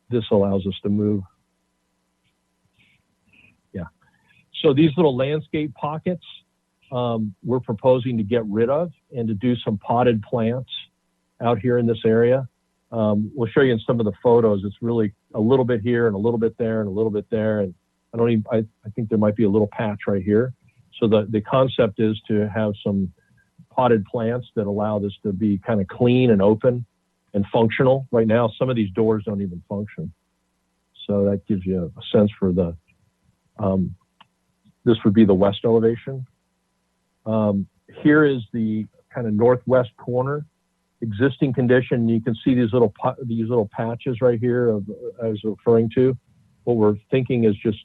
this allows us to move. Yeah. So these little landscape pockets, we're proposing to get rid of and to do some potted plants out here in this area. We'll show you in some of the photos. It's really a little bit here and a little bit there and a little bit there. And I think there might be a little patch right here. So the concept is to have some potted plants that allow this to be kind of clean and open and functional. Right now, some of these doors don't even function. So that gives you a sense for this would be the west elevation. Here is the kind of northwest corner, existing condition. You can see these little patches right here of, I was referring to. What we're thinking is just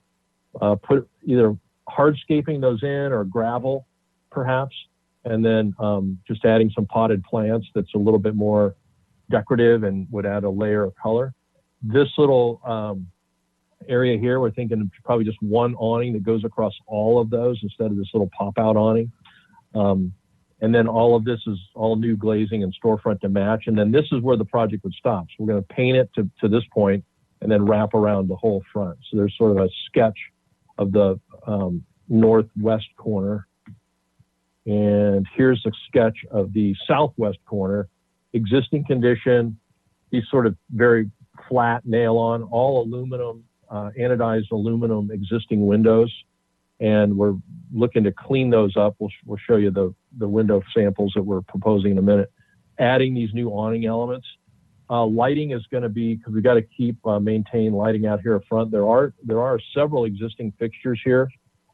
put either hardscaping those in or gravel, perhaps, and then just adding some potted plants that's a little bit more decorative and would add a layer of color. This little area here, we're thinking probably just one awning that goes across all of those instead of this little pop-out awning. And then all of this is all new glazing and storefront to match. And then this is where the project would stop. So we're going to paint it to this point and then wrap around the whole front. So there's sort of a sketch of the northwest corner. And here's a sketch of the southwest corner. Existing condition, these sort of very flat nail on, all aluminum, anodized aluminum existing windows. And we're looking to clean those up. We'll show you the window samples that we're proposing in a minute. Adding these new awning elements. Lighting is going to be, because we got to maintain lighting out here up front. There are several existing fixtures here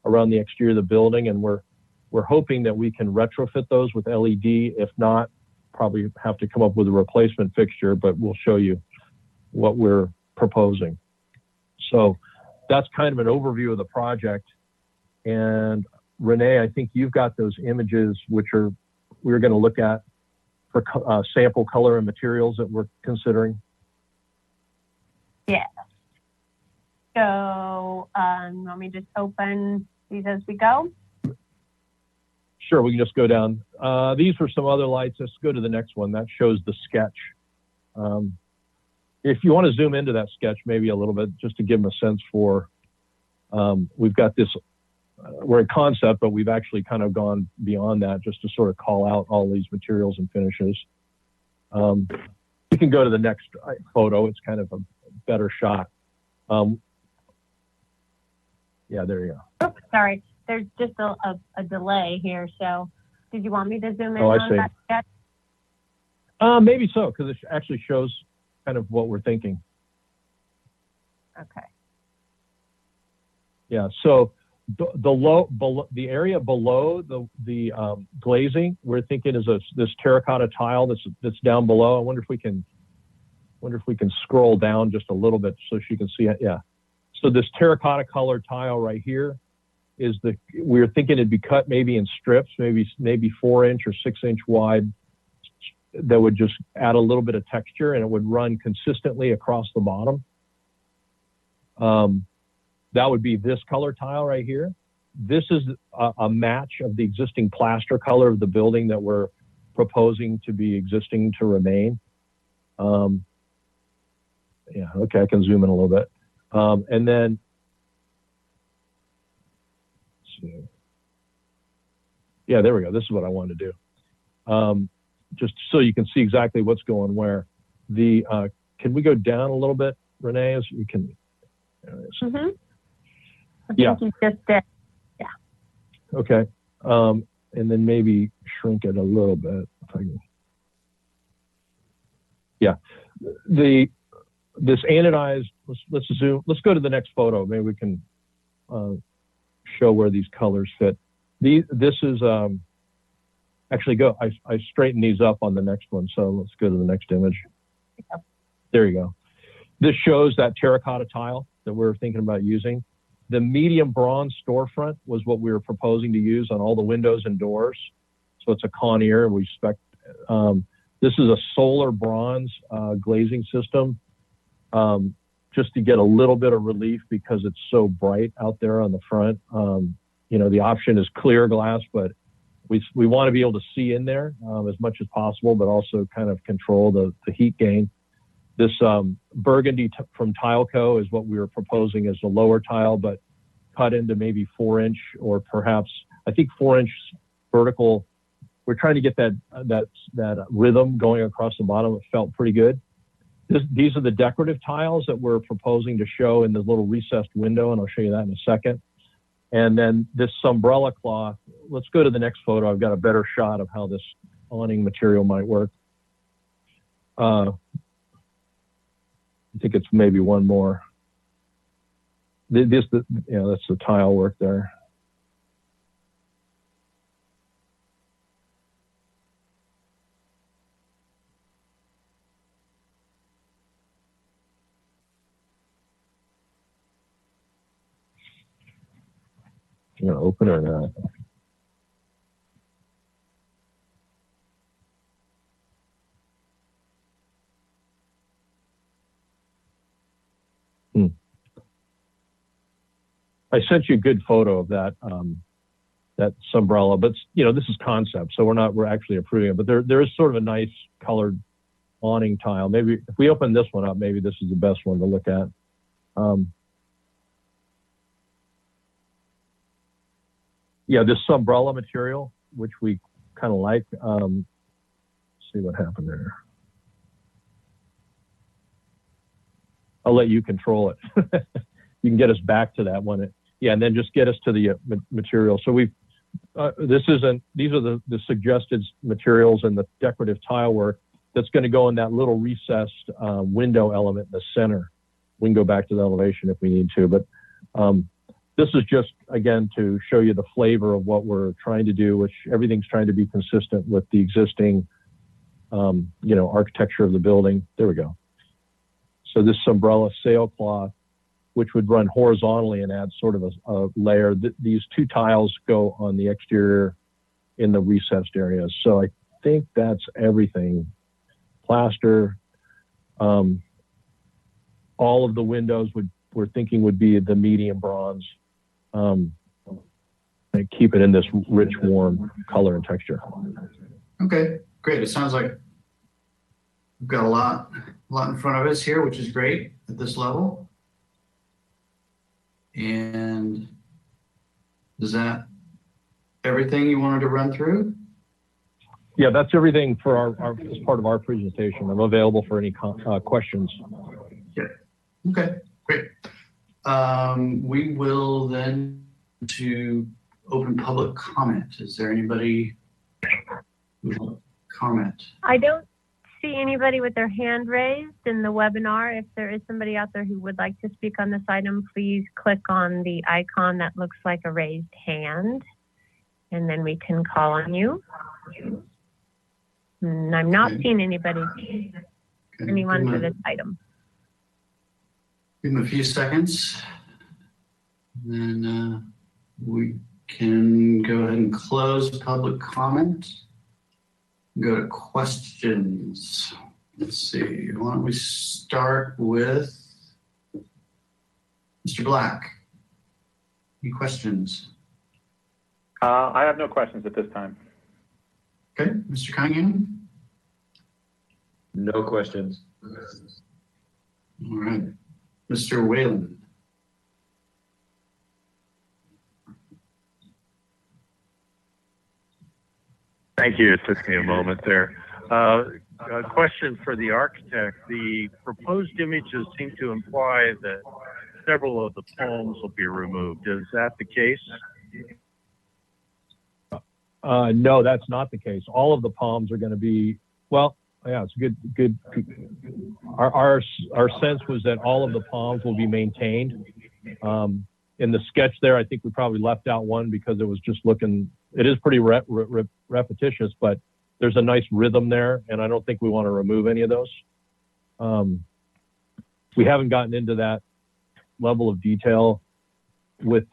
around the exterior of the building, and we're hoping that we can retrofit those with LED. If not, probably have to come up with a replacement fixture, but we'll show you what we're proposing. So that's kind of an overview of the project. And Renee, I think you've got those images, which we're going to look at for sample color and materials that we're considering. Yeah. So let me just open these as we go. Sure, we can just go down. These were some other lights. Let's go to the next one. That shows the sketch. If you want to zoom into that sketch maybe a little bit, just to give them a sense for, we've got this, we're in concept, but we've actually kind of gone beyond that just to sort of call out all these materials and finishes. You can go to the next photo. It's kind of a better shot. Yeah, there you go. Oops, sorry. There's just a delay here. So did you want me to zoom in I on see. that sketch? Maybe so, because it actually shows kind of what we're thinking. Okay. Yeah, so the area below the glazing, we're thinking is this terracotta tile that's down below. I wonder if we can scroll down just a little bit so she can see it. Yeah. So this terracotta colored tile right here is we're thinking it'd be cut maybe in strips, maybe 4-inch or 6-inch wide, that would just add a little bit of texture, and it would run consistently across the bottom. That would be this color tile right here. This is a match of the existing plaster color of the building that we're proposing to be existing to remain. Yeah, okay, I can zoom in a little bit. And then, let's see. Yeah, there we go. This is what I wanted to do. Just so you can see exactly what's going where. Can we go down a little bit, Renee? As you can. Mm-hmm. Yeah. You just did. Yeah. Okay. And then maybe shrink it a little bit. If I can. Yeah. This anodized, let's zoom, let's go to the next photo. Maybe we can show where these colors fit. This is, actually I straightened these up on the next one. So let's go to the next image. Yeah. There you go. This shows that terracotta tile that we're thinking about using. The medium bronze storefront was what we were proposing to use on all the windows and doors. So it's a Conair. We expect, this is a solar bronze glazing system. Just to get a little bit of relief because it's so bright out there on the front. You know, the option is clear glass, but we want to be able to see in there as much as possible, but also kind of control the heat gain. This burgundy from Tileco is what we were proposing as the lower tile, but cut into maybe 4-inch or perhaps, I think 4-inch vertical. We're trying to get that rhythm going across the bottom. It felt pretty good. These are the decorative tiles that we're proposing to show in the little recessed window, and I'll show you that in a second. And then this umbrella cloth, let's go to the next photo. I've got a better shot of how this awning material might work. I think it's maybe one more. That's the tile work there. You gonna open or not? I sent you a good photo of that that umbrella, but you know, this is concept, so we're actually approving it. But there is sort of a nice colored awning tile. Maybe if we open this one up, maybe this is the best one to look at. Yeah, this umbrella material, which we kind of like. See what happened there. I'll let you control it. You can get us back to that one. Yeah, and then just get us to the material. So these are the suggested materials and the decorative tile work that's going to go in that little recessed window element in the center. We can go back to the elevation if we need to, but this is just, again, to show you the flavor of what we're trying to do, which everything's trying to be consistent with the existing, you know, architecture of the building. There we go. So this umbrella sailcloth, which would run horizontally and add sort of a layer. These two tiles go on the exterior in the recessed areas. So I think that's everything. Plaster, all of the windows we're thinking would be the medium bronze. And keep it in this rich, warm color and texture. Okay, great. It sounds like we've got a lot in front of us here, which is great at this level. And is that everything you wanted to run through? Yeah, that's everything for our as part of our presentation. I'm available for any questions. Yeah. Okay, great. We will then to open public comment. Is there anybody who would like to comment? I don't see anybody with their hand raised in the webinar. If there is somebody out there who would like to speak on this item, please click on the icon that looks like a raised hand, and then we can call on you. And I'm not seeing anybody, anyone for this item. Give them a few seconds, and then we can go ahead and close public comment. Go to questions. Let's see. Why don't we start with Mr. Black? Any questions? I have no questions at this time. Okay, Mr. Cunningham? No questions. All right. Mr. Whalen? Thank you. It took me a moment there. A question for the architect. The proposed images seem to imply that several of the palms will be removed. Is that the case? No, that's not the case. All of the palms are going to be, well, yeah, it's good. Our sense was that all of the palms will be maintained. In the sketch there, I think we probably left out one because it was just looking, it is pretty repetitious, but there's a nice rhythm there, and I don't think we want to remove any of those. We haven't gotten into that level of detail with,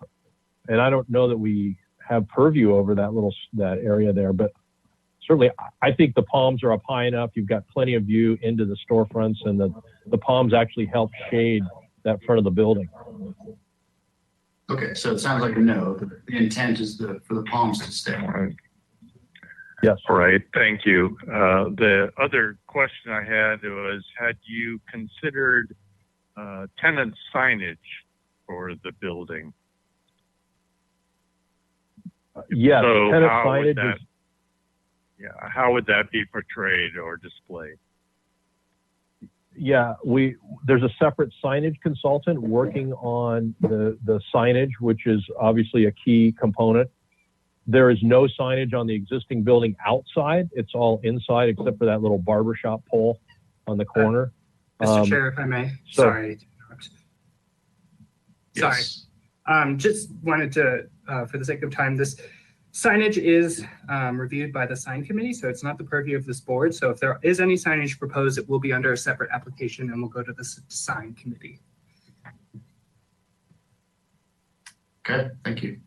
and I don't know that we have purview over that area there, but certainly I think the palms are up high enough. You've got plenty of view into the storefronts, and the palms actually help shade that front of the building. Okay, so it sounds like a no. The intent is for the palms to stay. Yes. All right, thank you. The other question I had was, had you considered tenant signage for the building? Yes, so tenant how signage would that, how would that be portrayed or displayed? Yeah, there's a separate signage consultant working on the signage, which is obviously a key component. There is no signage on the existing building outside. It's all inside except for that little barbershop pole on the corner. Mr. Chair, if I may, sorry. Yes. Sorry. Just wanted to, for the sake of time, this signage is reviewed by the sign committee, so it's not the purview of this board. So if there is any signage proposed, it will be under a separate application and will go to the sign committee. Okay, thank you.